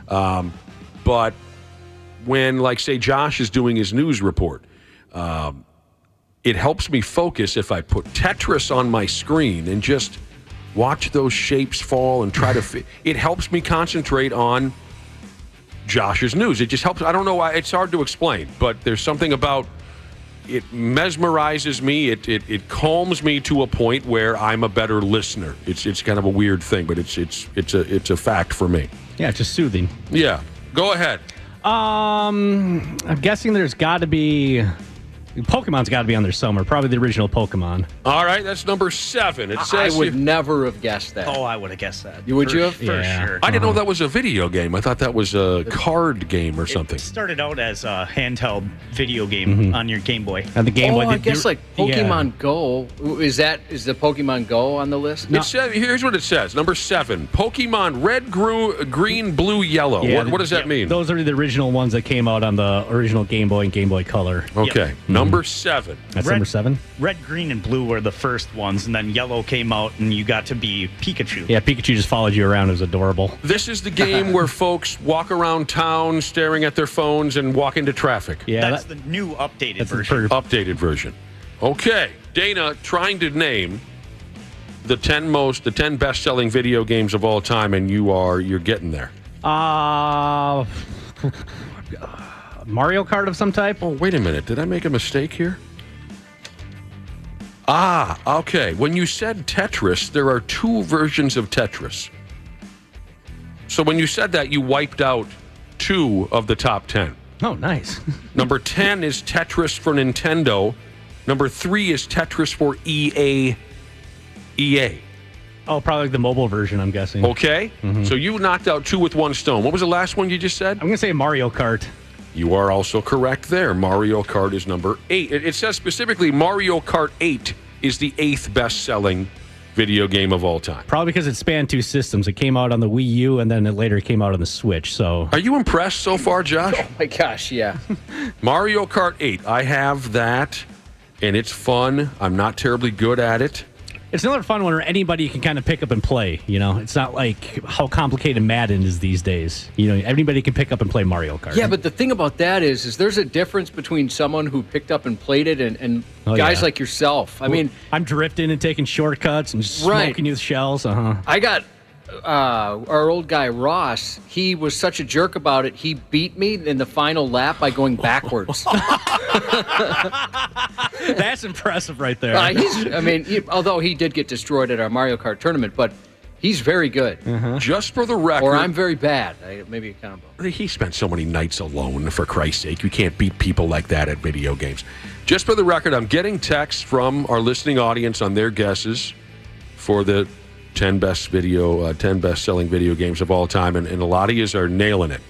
Speaker 4: But when, like, say, Josh is doing his news report, it helps me focus if I put Tetris on my screen and just watch those shapes fall and try to it helps me concentrate on Josh's news. It just helps. I don't know why. It's hard to explain, but there's something about it mesmerizes me. It calms me to a point where I'm a better listener. It's kind of a weird thing, but it's a fact for me.
Speaker 5: Yeah, it's just soothing.
Speaker 4: Yeah. Go ahead.
Speaker 5: I'm guessing there's got to be Pokemon's got to be on there somewhere. Probably the original Pokemon.
Speaker 4: All right, that's number 7. It says
Speaker 6: I would never have guessed that.
Speaker 8: Oh, I would have guessed that.
Speaker 6: Would you have?
Speaker 8: For sure.
Speaker 4: I didn't know that was a video game. I thought that was a card game or something.
Speaker 8: It started out as a handheld video game on your Game Boy.
Speaker 5: And the Game Boy.
Speaker 6: I guess like Pokemon Go. Is the Pokemon Go on the list?
Speaker 4: No. It says, here's what it says. Number 7, Pokemon Red, Green, Blue, Yellow.
Speaker 5: Yeah,
Speaker 4: what does that mean?
Speaker 5: Those are the original ones that came out on the original Game Boy and Game Boy Color.
Speaker 4: Okay.
Speaker 8: Yep.
Speaker 4: Number 7.
Speaker 5: That's number 7?
Speaker 8: Red, Green, and Blue were the first ones, and then Yellow came out, and you got to be Pikachu.
Speaker 5: Yeah, Pikachu just followed you around. It was adorable.
Speaker 4: This is the game where folks walk around town staring at their phones and walk into traffic.
Speaker 5: Yeah,
Speaker 8: That's the new updated version.
Speaker 4: Updated version. Okay. Dana, trying to name the 10 best-selling video games of all time, and you're getting there.
Speaker 5: Mario Kart of some type?
Speaker 4: Oh, wait a minute. Did I make a mistake here? Okay. When you said Tetris, there are 2 versions of Tetris. So when you said that, you wiped out 2 of the top 10.
Speaker 5: Oh, nice.
Speaker 4: Number 10 is Tetris for Nintendo. Number 3 is Tetris for EA.
Speaker 5: Oh, probably the mobile version, I'm guessing.
Speaker 4: Okay. So you knocked out 2 with 1 stone. What was the last one you just said?
Speaker 5: I'm going to say Mario Kart.
Speaker 4: You are also correct there. Mario Kart is number 8. It says specifically Mario Kart 8 is the 8th best-selling video game of all time.
Speaker 5: Probably because it spanned 2 systems. It came out on the Wii U, and then it later came out on the Switch. So,
Speaker 4: are you impressed so far, Josh?
Speaker 6: Oh my gosh, yeah.
Speaker 4: Mario Kart 8. I have that, and it's fun. I'm not terribly good at it.
Speaker 5: It's another fun one where anybody can kind of pick up and play. You know, it's not like how complicated Madden is these days. You know, anybody can pick up and play Mario Kart.
Speaker 6: Yeah, but the thing about that is there's a difference between someone who picked up and played it and guys like yourself. I mean,
Speaker 5: I'm drifting and taking shortcuts and smoking you with shells.
Speaker 6: I got our old guy Ross. He was such a jerk about it. He beat me in the final lap by going backwards.
Speaker 5: That's impressive right there.
Speaker 6: Although he did get destroyed at our Mario Kart tournament, but he's very good.
Speaker 4: Just for the record.
Speaker 6: Or I'm very bad. Maybe a combo.
Speaker 4: He spent so many nights alone, for Christ's sake. You can't beat people like that at video games. Just for the record, I'm getting texts from our listening audience on their guesses for the 10 best-selling video games of all time, and a lot of you are nailing it.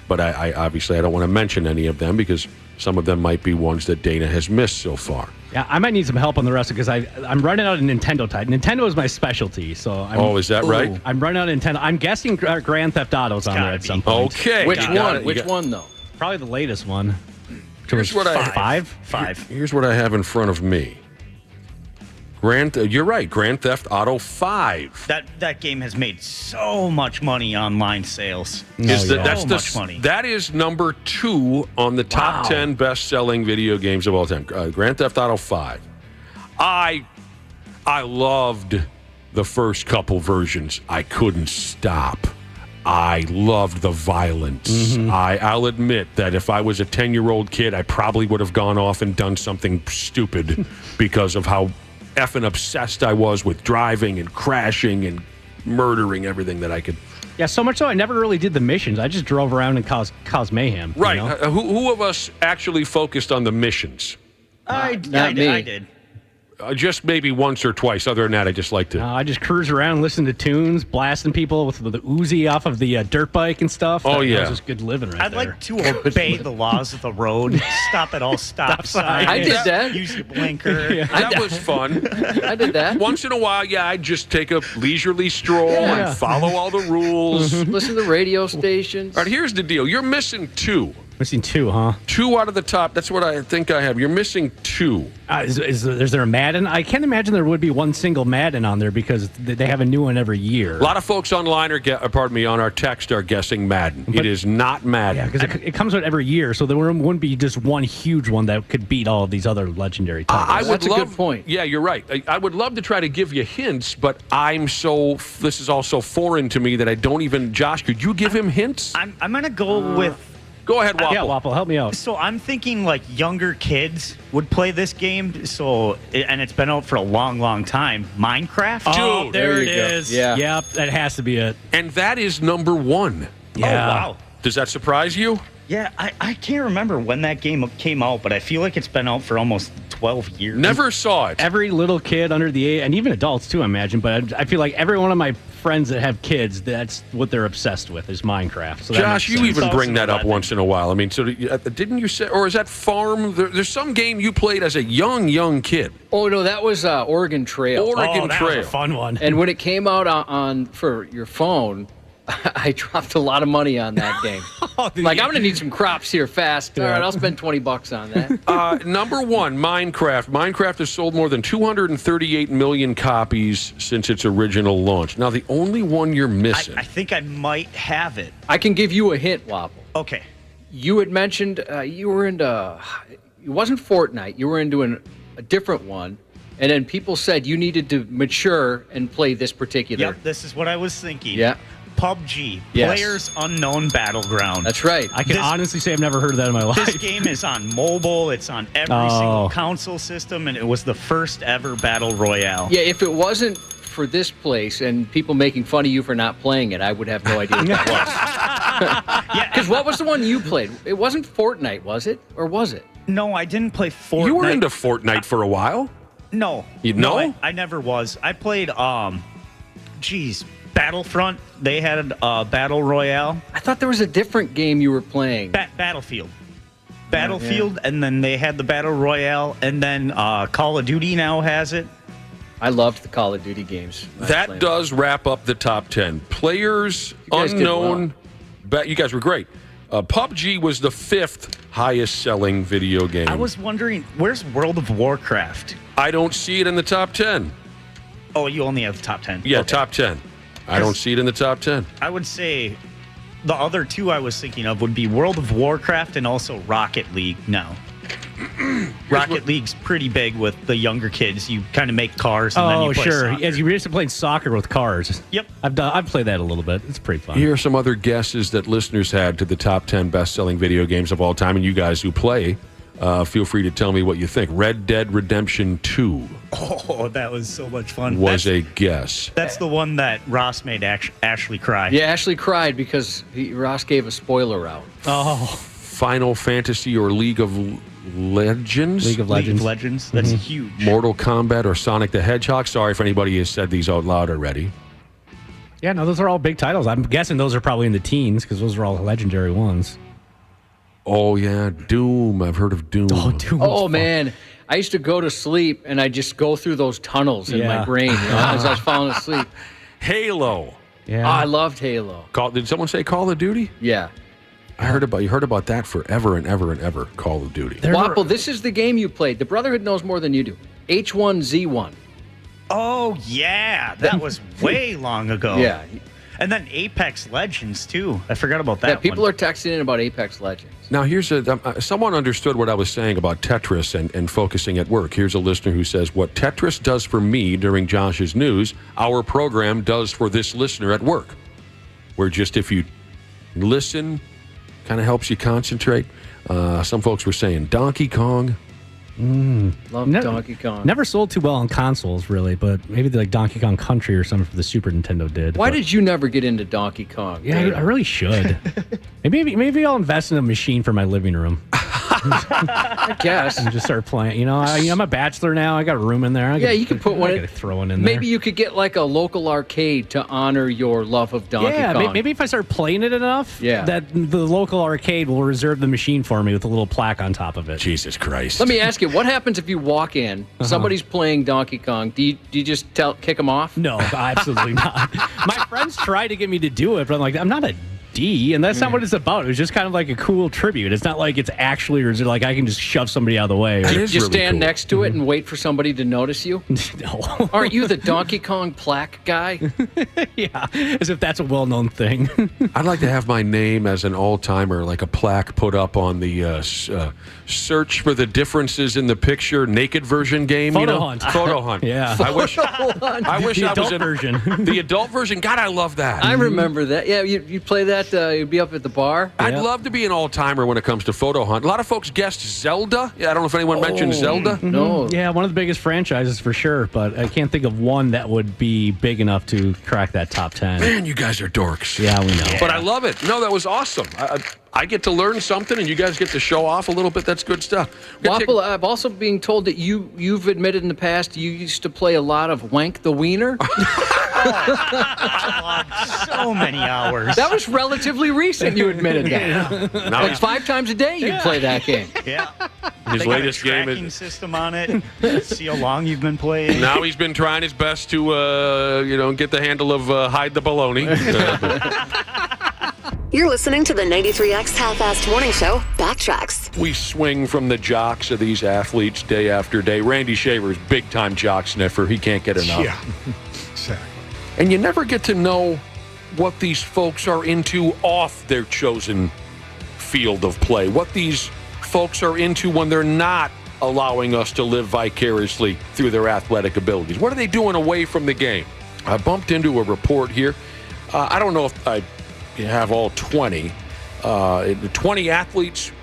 Speaker 4: But I obviously I don't want to mention any of them because some of them might be ones that Dana has missed so far.
Speaker 5: Yeah, I might need some help on the rest because I'm running out of Nintendo title. Nintendo is my specialty, so
Speaker 4: is that right?
Speaker 5: I'm running out of Nintendo. I'm guessing Grand Theft Auto's on there at some point.
Speaker 4: Okay.
Speaker 6: Which one? Which one, though?
Speaker 5: Probably the latest one.
Speaker 4: Here's what
Speaker 8: Five.
Speaker 4: Here's what I have in front of me. You're right. Grand Theft Auto 5.
Speaker 8: That game has made so much money online sales.
Speaker 4: That's money. That is number 2 on the top 10 best-selling video games of all time. Grand Theft Auto 5. I loved the first couple versions. I couldn't stop. I loved the violence.
Speaker 5: Mm-hmm.
Speaker 4: I'll admit that if I was a 10-year-old kid, I probably would have gone off and done something stupid because of how effing obsessed I was with driving and crashing and murdering everything that I could.
Speaker 5: Yeah, so much so I never really did the missions. I just drove around and caused mayhem.
Speaker 4: Right.
Speaker 5: You know?
Speaker 4: Who of us actually focused on the missions?
Speaker 8: I did.
Speaker 4: Just maybe once or twice. Other than that, I just like to.
Speaker 5: I just cruise around, listen to tunes, blasting people with the Uzi off of the dirt bike and stuff. That was just good living right
Speaker 8: I'd
Speaker 5: there.
Speaker 8: like to obey the laws of the road. Stop at all stop signs.
Speaker 6: I did that.
Speaker 8: Use your blinker.
Speaker 4: That was fun.
Speaker 6: I did that.
Speaker 4: Once in a while, I'd just take a leisurely stroll and follow all the rules.
Speaker 6: Listen to radio stations.
Speaker 4: All right, here's the deal. You're missing 2.
Speaker 5: Missing 2, huh?
Speaker 4: 2 out of the top. That's what I think I have. You're missing 2.
Speaker 5: Is there a Madden? I can't imagine there would be one single Madden on there because they have a new one every year.
Speaker 4: A lot of folks online on our text are guessing Madden. It is not Madden.
Speaker 5: Yeah, because it comes out every year, so there wouldn't be just one huge one that could beat all of these other legendary titles.
Speaker 6: That's a good point.
Speaker 4: Yeah, you're right. I would love to try to give you hints, but this is all so foreign to me that I don't even. Josh, could you give him hints?
Speaker 8: I'm going to go with.
Speaker 4: Go ahead, Waffle.
Speaker 5: Yeah, Waffle, help me out.
Speaker 8: So I'm thinking like younger kids would play this game. And it's been out for a long, long time. Minecraft.
Speaker 5: Oh, there it is.
Speaker 6: Yeah.
Speaker 5: Yep, that has to be it.
Speaker 4: And that is number 1.
Speaker 5: Yeah.
Speaker 8: Oh, wow.
Speaker 4: Does that surprise you?
Speaker 8: Yeah, I can't remember when that game came out, but I feel like it's been out for almost 12 years.
Speaker 4: Never saw it.
Speaker 5: Every little kid under the age, and even adults too, I imagine, but I feel like every one of my friends that have kids, that's what they're obsessed with is Minecraft. So
Speaker 4: Josh, you even bring that up once in a while. I mean, so didn't you say, or is that Farm? There's some game you played as a young kid.
Speaker 6: Oh, no, that was Oregon Trail.
Speaker 4: Oregon Trail.
Speaker 5: Was a fun one.
Speaker 6: And when it came out for your phone, I dropped a lot of money on that game. I'm going to need some crops here fast. All right, I'll spend $20 on that.
Speaker 4: Number 1, Minecraft. Minecraft has sold more than 238 million copies since its original launch. Now, the only one you're missing.
Speaker 8: I think I might have it.
Speaker 6: I can give you a hint, Wapple.
Speaker 8: Okay.
Speaker 6: You had mentioned you were into, it wasn't Fortnite. You were into a different one. And then people said you needed to mature and play this particular.
Speaker 8: Yep, this is what I was thinking.
Speaker 6: Yeah.
Speaker 8: PUBG,
Speaker 6: Yes.
Speaker 8: Players Unknown Battleground.
Speaker 6: That's right.
Speaker 5: I can honestly say I've never heard of that in my life.
Speaker 8: This game is on mobile. It's on every single console system, and it was the first ever Battle Royale.
Speaker 6: Yeah, if it wasn't for this place and people making fun of you for not playing it, I would have no idea what that was.
Speaker 8: Yeah,
Speaker 6: because what was the one you played? It wasn't Fortnite, was it? Or was it?
Speaker 8: No, I didn't play Fortnite.
Speaker 4: You were into Fortnite for a while.
Speaker 8: No.
Speaker 4: You know?
Speaker 8: No, I never was. I played, Battlefront. They had a Battle Royale.
Speaker 6: I thought there was a different game you were playing.
Speaker 8: Battlefield. And then they had the Battle Royale, and then Call of Duty now has it.
Speaker 6: I loved the Call of Duty games.
Speaker 4: That does wrap up the top 10. Players Unknown. You guys were great. PUBG was the 5th highest selling video game.
Speaker 8: I was wondering, where's World of Warcraft?
Speaker 4: I don't see it in the top 10.
Speaker 8: Oh, you only have the top 10.
Speaker 4: Yeah,
Speaker 8: Okay.
Speaker 4: top 10. I don't see it in the top 10.
Speaker 8: I would say the other two I was thinking of would be World of Warcraft and also Rocket League now. Rocket League's pretty big with the younger kids. You kind of make cars and then you play
Speaker 5: sure.
Speaker 8: soccer.
Speaker 5: As you used to play soccer with cars.
Speaker 8: Yep.
Speaker 5: I've played that a little bit. It's pretty fun.
Speaker 4: Here are some other guesses that listeners had to the top 10 best-selling video games of all time, and you guys who play, feel free to tell me what you think. Red Dead Redemption 2
Speaker 8: Oh, that was so much fun.
Speaker 4: was a guess.
Speaker 8: That's the one that Ross made Ashley cry.
Speaker 6: Yeah, Ashley cried because Ross gave a spoiler out.
Speaker 5: Oh.
Speaker 4: Final Fantasy or League of Legends?
Speaker 5: League of Legends.
Speaker 8: That's huge.
Speaker 4: Mortal Kombat or Sonic the Hedgehog. Sorry if anybody has said these out loud already.
Speaker 5: Yeah, no, those are all big titles. I'm guessing those are probably in the teens because those are all legendary ones.
Speaker 4: Oh, yeah. Doom. I've heard of Doom.
Speaker 5: Oh, Doom.
Speaker 6: Oh, man. I used to go to sleep, and I just go through those tunnels in my brain as I was falling asleep.
Speaker 4: Halo.
Speaker 6: Yeah. Oh, I loved Halo.
Speaker 4: Did someone say Call of Duty?
Speaker 6: Yeah.
Speaker 4: You heard about that forever and ever and ever, Call of Duty.
Speaker 6: Wapple, this is the game you played. The Brotherhood knows more than you do. H1Z1.
Speaker 8: Oh, yeah. That was way long ago.
Speaker 6: Yeah.
Speaker 8: And then Apex Legends, too. I forgot about that
Speaker 6: Yeah, people
Speaker 8: one.
Speaker 6: are texting in about Apex Legends.
Speaker 4: Now, here's someone understood what I was saying about Tetris and focusing at work. Here's a listener who says, what Tetris does for me during Josh's news, our program does for this listener at work. Where just if you listen, kind of helps you concentrate. Some folks were saying Donkey Kong.
Speaker 6: Love Donkey Kong.
Speaker 5: Never sold too well on consoles, really, but maybe like Donkey Kong Country or something for the Super Nintendo did.
Speaker 6: Why did you never get into Donkey Kong?
Speaker 5: Yeah, I really should. maybe I'll invest in a machine for my living room.
Speaker 6: I guess.
Speaker 5: And just start playing. You know, I'm a bachelor now. I got a room in there.
Speaker 6: You can put one
Speaker 5: I
Speaker 6: in.
Speaker 5: gotta throw one in there.
Speaker 6: Maybe you could get like a local arcade to honor your love of Donkey Kong.
Speaker 5: Maybe if I start playing it enough, that the local arcade will reserve the machine for me with a little plaque on top of it.
Speaker 4: Jesus Christ.
Speaker 6: Let me ask you, what happens if you walk in, somebody's playing Donkey Kong, do you just kick them off?
Speaker 5: No, absolutely not. My friends try to get me to do it, but I'm like, I'm not a D, and that's not what it's about. It was just kind of like a cool tribute. It's not like it's actually, or is it like I can just shove somebody out of the way?
Speaker 6: You stand next to it and wait for somebody to notice you?
Speaker 5: No.
Speaker 6: Aren't you the Donkey Kong plaque guy?
Speaker 5: Yeah, as if that's a well-known thing.
Speaker 4: I'd like to have my name as an all-timer, like a plaque put up on the search for the differences in the picture naked version game.
Speaker 5: Photo hunt.
Speaker 4: Photo hunt.
Speaker 5: Yeah.
Speaker 4: I wish
Speaker 5: The
Speaker 4: I was
Speaker 5: adult
Speaker 4: in
Speaker 5: version.
Speaker 4: The adult version. God, I love that.
Speaker 6: I remember that. Yeah, you play that, you'd be up at the bar.
Speaker 4: I'd love to be an all-timer when it comes to photo hunt. A lot of folks guessed Zelda. Yeah, I don't know if anyone mentioned Zelda.
Speaker 6: No.
Speaker 5: Yeah, one of the biggest franchises for sure, but I can't think of one that would be big enough to crack that top 10.
Speaker 4: Man, you guys are dorks.
Speaker 5: Yeah, we know.
Speaker 4: But I love it. No, that was awesome. I get to learn something, and you guys get to show off a little bit. That's good stuff.
Speaker 6: Wapple, I'm also being told that you've admitted in the past you used to play a lot of Wank the Wiener.
Speaker 8: I logged so many hours.
Speaker 6: That was relatively recent, you admitted that.
Speaker 4: Now
Speaker 6: Like 5 times a day you'd play that game.
Speaker 8: Yeah.
Speaker 4: His
Speaker 8: They
Speaker 4: latest
Speaker 8: got a
Speaker 4: game
Speaker 8: tracking
Speaker 4: is.
Speaker 8: system on it. See how long you've been playing.
Speaker 4: Now he's been trying his best to, get the handle of hide the baloney.
Speaker 3: You're listening to the 93X Half-Assed Morning Show, Backtracks.
Speaker 4: We swing from the jocks of these athletes day after day. Randy Shaver's big-time jock sniffer. He can't get enough.
Speaker 14: Yeah, exactly.
Speaker 4: And you never get to know what these folks are into off their chosen field of play, what these folks are into when they're not allowing us to live vicariously through their athletic abilities. What are they doing away from the game? I bumped into a report here. I don't know if I have all 20. 20 athletes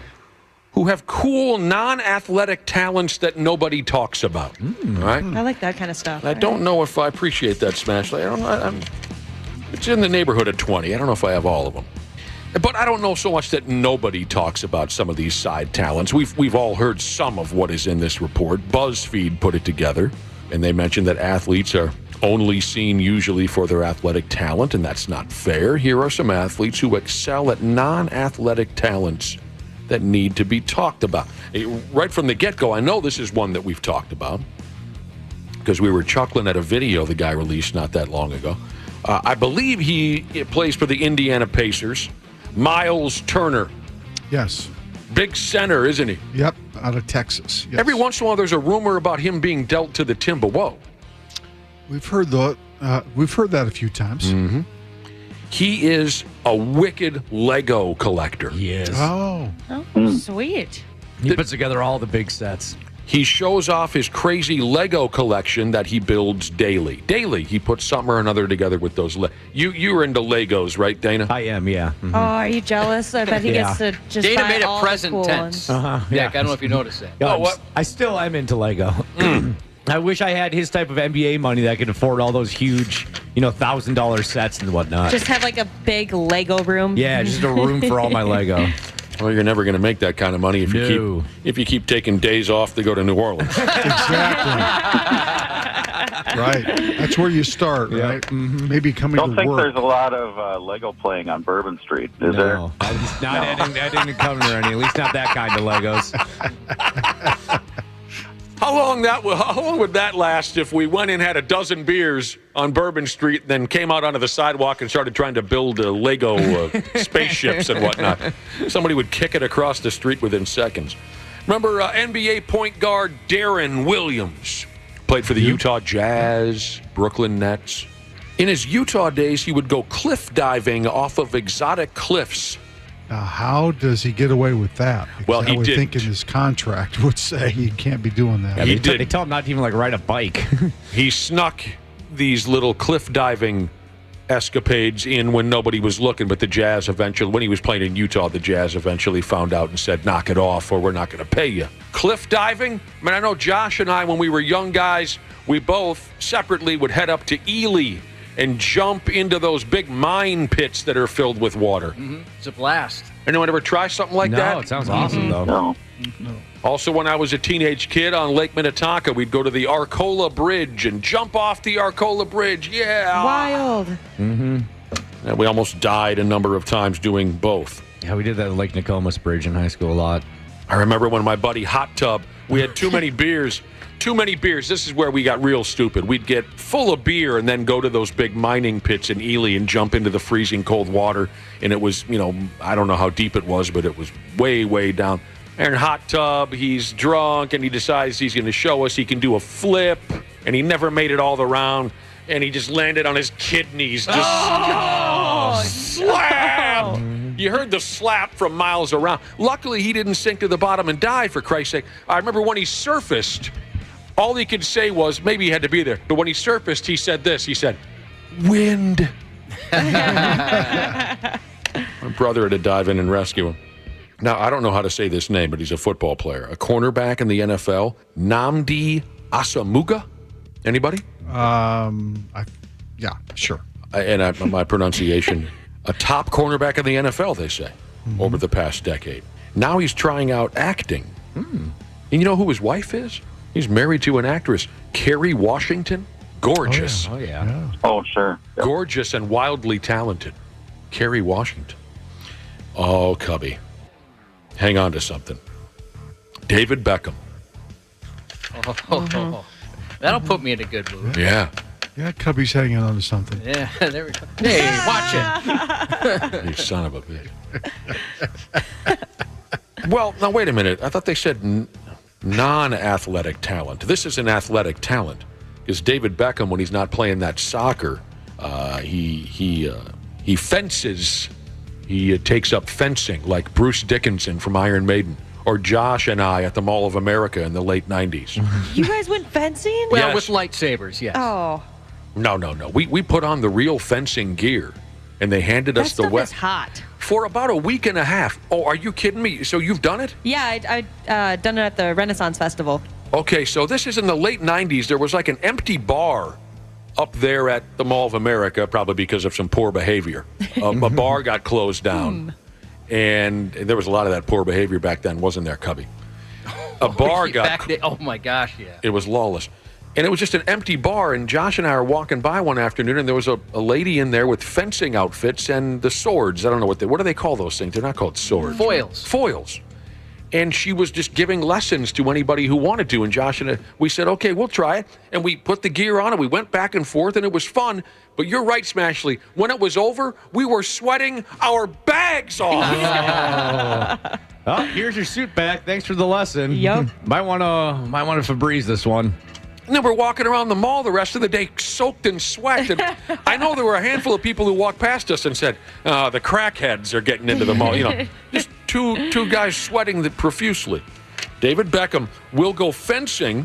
Speaker 4: who have cool, non-athletic talents that nobody talks about. Right?
Speaker 2: I like that kind of stuff.
Speaker 4: I don't know if I appreciate that, Smash. It's in the neighborhood of 20. I don't know if I have all of them. But I don't know so much that nobody talks about some of these side talents. We've all heard some of what is in this report. BuzzFeed put it together, and they mentioned that athletes are only seen usually for their athletic talent, and that's not fair. Here are some athletes who excel at non-athletic talents that need to be talked about. Right from the get-go, I know this is one that we've talked about because we were chuckling at a video the guy released not that long ago. I believe he plays for the Indiana Pacers. Miles Turner.
Speaker 14: Yes.
Speaker 4: Big center, isn't he?
Speaker 14: Yep, out of Texas. Yes.
Speaker 4: Every once in a while, there's a rumor about him being dealt to the Timberwolves.
Speaker 14: We've heard that a few times.
Speaker 4: Mm-hmm. He is a wicked Lego collector.
Speaker 5: He is.
Speaker 14: Oh.
Speaker 2: Sweet.
Speaker 5: He puts together all the big sets.
Speaker 4: He shows off his crazy Lego collection that he builds daily. Daily, he puts something or another together with those. You're into Legos, right, Dana?
Speaker 5: I am, yeah.
Speaker 2: Oh, are you jealous? I bet he gets to just
Speaker 6: Dana
Speaker 2: buy
Speaker 6: made
Speaker 2: all
Speaker 6: a
Speaker 2: the
Speaker 6: present
Speaker 2: cool
Speaker 6: tense.
Speaker 2: ones.
Speaker 6: Yeah, I don't know if you noticed that.
Speaker 5: Oh, what? I still am into Lego. I wish I had his type of NBA money that could afford all those huge, $1,000 sets and whatnot.
Speaker 2: Just have like a big Lego room.
Speaker 5: Yeah, just a room for all my Lego.
Speaker 4: Well, you're never going to make that kind of money if you keep taking days off to go to New Orleans.
Speaker 14: Exactly. Right. That's where you start, right? Mm-hmm. Maybe coming
Speaker 15: Don't
Speaker 14: to
Speaker 15: think
Speaker 14: work.
Speaker 15: there's a lot of Lego playing on Bourbon Street, is there?
Speaker 16: I didn't come there any. At least not that kind of Legos.
Speaker 4: How long would that last if we went and had a dozen beers on Bourbon Street, then came out onto the sidewalk and started trying to build Lego spaceships and whatnot? Somebody would kick it across the street within seconds. Remember NBA point guard Darren Williams? Played for the Utah Jazz, Brooklyn Nets. In his Utah days, he would go cliff diving off of exotic cliffs.
Speaker 14: Now, how does he get away with that? Because
Speaker 4: Well, he
Speaker 14: I would
Speaker 4: didn't.
Speaker 14: think in his contract would say he can't be doing that.
Speaker 5: Yeah, they tell him not to even ride a bike.
Speaker 4: He snuck these little cliff diving escapades in when nobody was looking, but the Jazz eventually, when he was playing in Utah, the Jazz eventually found out and said, knock it off or we're not going to pay you. Cliff diving? I mean, I know Josh and I, when we were young guys, we both separately would head up to Ely and jump into those big mine pits that are filled with water.
Speaker 6: Mm-hmm. It's a blast.
Speaker 4: Anyone ever try something like that?
Speaker 16: No, it sounds awesome, though.
Speaker 15: No.
Speaker 4: Also, when I was a teenage kid on Lake Minnetonka, we'd go to the Arcola Bridge and jump off the Arcola Bridge. Yeah.
Speaker 2: Wild.
Speaker 4: Mm-hmm. And we almost died a number of times doing both.
Speaker 16: Yeah, we did that at Lake Nokomis Bridge in high school a lot.
Speaker 4: I remember when my buddy Hot Tub, we had too many beers. This is where we got real stupid. We'd get full of beer and then go to those big mining pits in Ely and jump into the freezing cold water. And it was, I don't know how deep it was, but it was way, way down. And Hot Tub, he's drunk and he decides he's going to show us he can do a flip. And he never made it all the round. And he just landed on his kidneys. Slap! You heard the slap from miles around. Luckily, he didn't sink to the bottom and die, for Christ's sake. I remember when he surfaced, all he could say was, maybe he had to be there, but when he surfaced, he said this. He said, wind. My brother had to dive in and rescue him. Now, I don't know how to say this name, but he's a football player. A cornerback in the NFL, Nnamdi Asomugha. Anybody?
Speaker 14: Yeah, sure.
Speaker 4: My pronunciation, a top cornerback in the NFL, they say, over the past decade. Now he's trying out acting. And you know who his wife is? He's married to an actress, Kerry Washington. Gorgeous.
Speaker 16: Oh, yeah.
Speaker 15: Oh, sure. Yep.
Speaker 4: Gorgeous and wildly talented. Kerry Washington. Oh, Cubby. Hang on to something. David Beckham.
Speaker 6: That'll put me in a good mood.
Speaker 4: Yeah.
Speaker 14: Yeah, Cubby's hanging on to something.
Speaker 6: Yeah, there we go. Hey, watch it.
Speaker 4: You son of a bitch. Well, now wait a minute. I thought they said non-athletic talent. This is an athletic talent. Because David Beckham, when he's not playing that soccer, he fences. He takes up fencing like Bruce Dickinson from Iron Maiden. Or Josh and I at the Mall of America in the late 90s.
Speaker 2: You guys went fencing?
Speaker 6: Well,
Speaker 4: Yes.
Speaker 6: with lightsabers, yes.
Speaker 2: Oh.
Speaker 4: No. We put on the real fencing gear, and they handed us the
Speaker 2: That stuff
Speaker 4: weapon
Speaker 2: is hot.
Speaker 4: for about a week and a half. Oh, are you kidding me? So you've done it?
Speaker 2: Yeah, I done it at the Renaissance Festival.
Speaker 4: Okay, so this is in the late 90s. There was like an empty bar up there at the Mall of America, probably because of some poor behavior. A bar got closed down, and there was a lot of that poor behavior back then, wasn't there, Cubby? A bar got...
Speaker 6: Oh, my gosh, yeah.
Speaker 4: It was lawless. And it was just an empty bar, and Josh and I are walking by one afternoon, and there was a lady in there with fencing outfits and the swords. I don't know what do they call those things? They're not called swords. Foils. And she was just giving lessons to anybody who wanted to. And Josh and we said, okay, we'll try it. And we put the gear on, and we went back and forth, and it was fun. But you're right, Smashley. When it was over, we were sweating our bags off.
Speaker 16: Oh, here's your suit back. Thanks for the lesson.
Speaker 2: Yep.
Speaker 16: Might want to Febreze this one.
Speaker 4: And then we're walking around the mall the rest of the day soaked in sweat. And I know there were a handful of people who walked past us and said, the crackheads are getting into the mall. Just two guys sweating profusely. David Beckham will go fencing,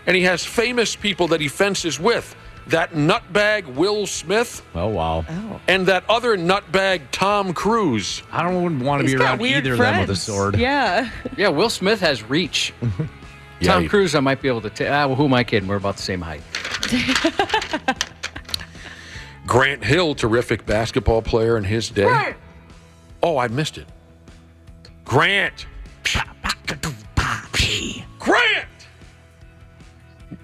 Speaker 4: and he has famous people that he fences with. That nutbag Will Smith.
Speaker 16: Oh, wow.
Speaker 4: And that other nutbag Tom Cruise.
Speaker 16: I don't want to be around either of them with a sword.
Speaker 2: Yeah.
Speaker 6: Yeah, Will Smith has reach.
Speaker 4: Yeah,
Speaker 6: Tom Cruise, I might be able to take. Well, who am I kidding? We're about the same height.
Speaker 4: Grant Hill, terrific basketball player in his day. Oh, I missed it. Grant. Grant.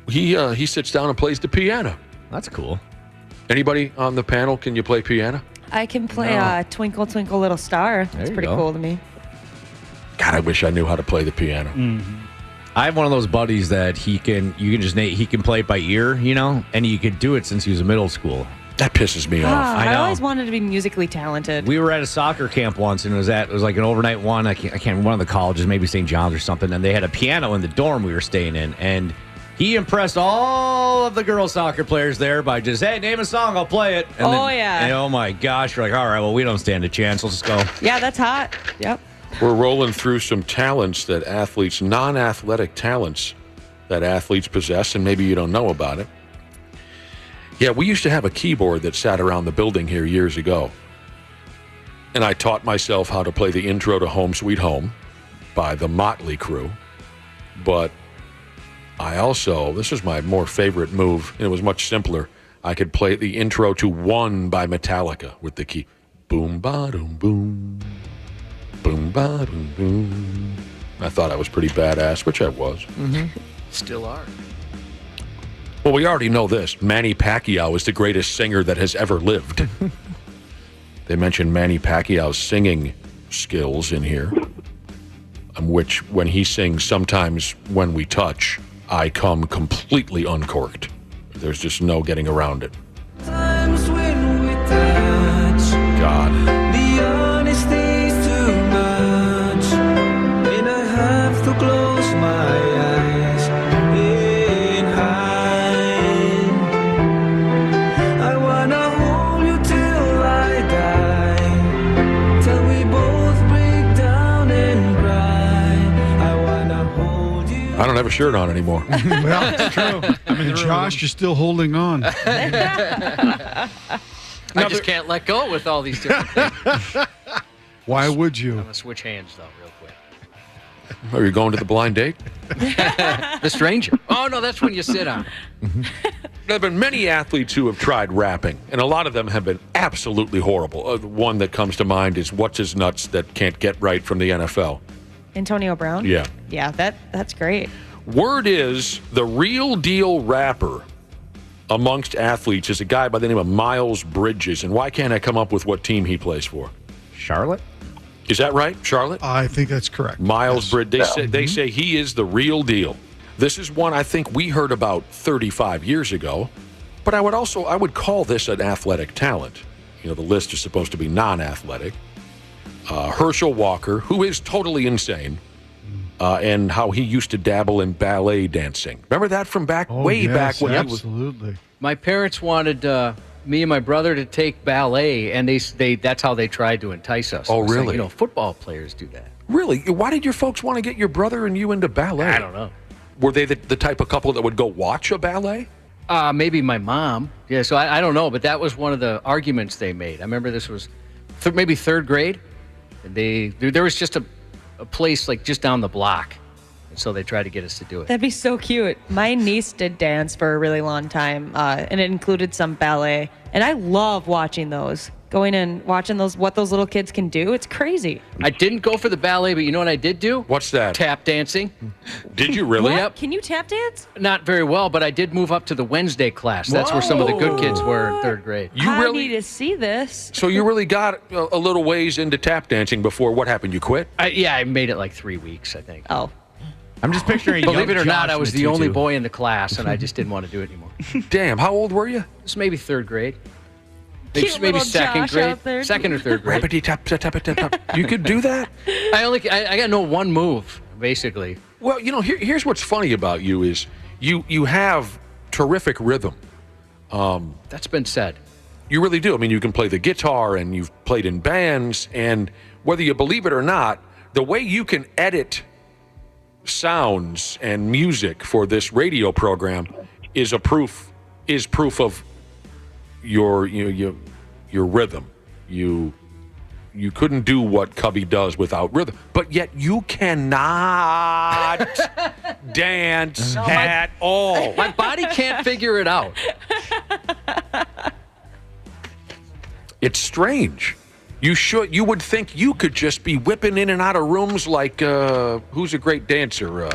Speaker 4: He sits down and plays the piano.
Speaker 5: That's cool.
Speaker 4: Anybody on the panel, can you play piano?
Speaker 2: I can play Twinkle, Twinkle, Little Star. That's pretty cool to me.
Speaker 4: God, I wish I knew how to play the piano.
Speaker 5: Mm-hmm. I have one of those buddies that he can play it by ear, and he could do it since he was in middle school.
Speaker 4: That pisses me off.
Speaker 2: I
Speaker 5: know.
Speaker 2: always wanted to be musically talented.
Speaker 5: We were at a soccer camp once, and it was like an overnight one. I can't one of the colleges, maybe St. John's or something, and they had a piano in the dorm we were staying in, and he impressed all of the girl soccer players there by just, hey, name a song, I'll play it. And and oh my gosh, you're like, all right, well, we don't stand a chance. Let's go.
Speaker 2: Yeah, that's hot. Yep.
Speaker 4: We're rolling through some talents that athletes, non-athletic talents that athletes possess, and maybe you don't know about it. Yeah, we used to have a keyboard that sat around the building here years ago. And I taught myself how to play the intro to Home Sweet Home by the Motley Crue. But I also, this is my more favorite move, and it was much simpler. I could play the intro to One by Metallica with the key. Boom, ba, doom, boom. Boom, ba, doom, boom. I thought I was pretty badass, which I was.
Speaker 6: Mm-hmm. Still are.
Speaker 4: Well, we already know this. Manny Pacquiao is the greatest singer that has ever lived. They mentioned Manny Pacquiao's singing skills in here, which when he sings, sometimes when we touch, I come completely uncorked. There's just no getting around it.
Speaker 17: Times when we touch,
Speaker 4: God.
Speaker 17: the honesty's too much, and I have to close my eyes and hide. I wanna hold you till I die, till we both break down and cry. I wanna hold you.
Speaker 4: I don't have a shirt on anymore.
Speaker 14: Well, it's true. And Josh, you're still holding on.
Speaker 6: I just can't let go with all these different things.
Speaker 14: Why would you?
Speaker 6: I'm going to switch hands, though, real quick.
Speaker 4: Are you going to the blind date?
Speaker 6: The stranger. Oh, no, that's when you sit on it.
Speaker 4: There have been many athletes who have tried rapping, and a lot of them have been absolutely horrible. One that comes to mind is What's-His-Nuts that can't get right from the NFL.
Speaker 2: Antonio Brown?
Speaker 4: Yeah.
Speaker 2: Yeah, that's great.
Speaker 4: Word is the real deal rapper amongst athletes is a guy by the name of Miles Bridges. And why can't I come up with what team he plays for?
Speaker 5: Charlotte?
Speaker 4: Is that right? Charlotte?
Speaker 14: I think that's correct.
Speaker 4: Miles Bridges. They say he is the real deal. This is one I think we heard about 35 years ago. But I would call this an athletic talent. The list is supposed to be non-athletic. Herschel Walker, who is totally insane. And how he used to dabble in ballet dancing. Remember that from back back when he was.
Speaker 14: Absolutely.
Speaker 6: My parents wanted me and my brother to take ballet, and they that's how they tried to entice us.
Speaker 4: Oh, really?
Speaker 6: Saying, football players do that.
Speaker 4: Really? Why did your folks want to get your brother and you into ballet?
Speaker 6: I don't know.
Speaker 4: Were they the type of couple that would go watch a ballet?
Speaker 6: Maybe my mom. Yeah, so I don't know, but that was one of the arguments they made. I remember this was maybe third grade. And there was just a place like just down the block, and so they tried to get us to do it.
Speaker 2: That'd be so cute. My niece did dance for a really long time, and it included some ballet, and I love watching those. Going and watching what those little kids can do. It's crazy.
Speaker 6: I didn't go for the ballet, but you know what I did do?
Speaker 4: What's that?
Speaker 6: Tap dancing.
Speaker 4: Did you really?
Speaker 2: What?
Speaker 6: Yep.
Speaker 2: Can you tap dance?
Speaker 6: Not very well, but I did move up to the Wednesday class. That's where some of the good kids were in third grade.
Speaker 2: I need to see this.
Speaker 4: So you really got a little ways into tap dancing before what happened? You quit?
Speaker 6: I made it like 3 weeks, I think.
Speaker 2: Oh.
Speaker 5: I'm just picturing.
Speaker 6: Believe it or not,
Speaker 5: Josh
Speaker 6: I was
Speaker 5: in a
Speaker 6: the only
Speaker 5: tutu.
Speaker 6: boy in the class, and I just didn't want to do it anymore.
Speaker 4: Damn, how old were you?
Speaker 6: It was maybe third grade.
Speaker 2: Cute
Speaker 6: Maybe
Speaker 2: little
Speaker 6: second
Speaker 2: Josh
Speaker 6: grade,
Speaker 2: out there.
Speaker 6: second or third grade.
Speaker 4: Rappity tap tap tap tap tap. You could do that?
Speaker 6: I got to know one move, basically.
Speaker 4: Well, here's what's funny about you is you have terrific rhythm.
Speaker 6: That's been said.
Speaker 4: You really do. I mean, you can play the guitar, and you've played in bands, and whether you believe it or not, the way you can edit sounds and music for this radio program is proof of your rhythm. You couldn't do what Cubby does without rhythm, but yet you cannot dance at all.
Speaker 6: My body can't figure it out.
Speaker 4: It's strange. You would think you could just be whipping in and out of rooms like who's a great dancer?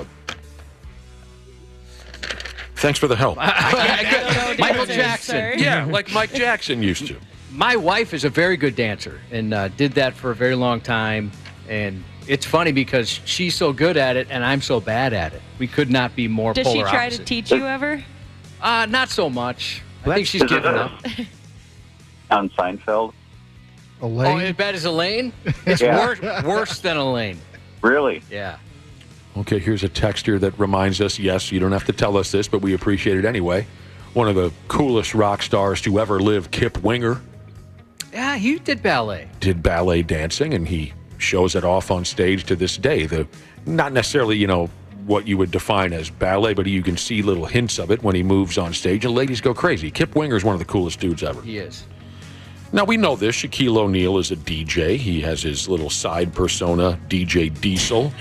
Speaker 4: Thanks for the help.
Speaker 6: Michael Jackson.
Speaker 4: Yeah, like Mike Jackson used to.
Speaker 6: My wife is a very good dancer and did that for a very long time. And it's funny because she's so good at it and I'm so bad at it. We could not be more
Speaker 2: Does
Speaker 6: polar
Speaker 2: she try
Speaker 6: opposite.
Speaker 2: to teach you ever?
Speaker 6: Not so much. I think she's given up.
Speaker 15: On Seinfeld?
Speaker 6: Oh, as bad as Elaine? It's worse than Elaine.
Speaker 15: Really?
Speaker 6: Yeah.
Speaker 4: Okay, here's a text here that reminds us, yes, you don't have to tell us this, but we appreciate it anyway. One of the coolest rock stars to ever live, Kip Winger,
Speaker 6: Yeah, he did ballet.
Speaker 4: did ballet dancing, and he shows it off on stage to this day. Not necessarily, what you would define as ballet, but you can see little hints of it when he moves on stage, and ladies go crazy. Kip Winger is one of the coolest dudes ever.
Speaker 6: He is.
Speaker 4: Now, we know this. Shaquille O'Neal is a DJ. He has his little side persona, DJ Diesel.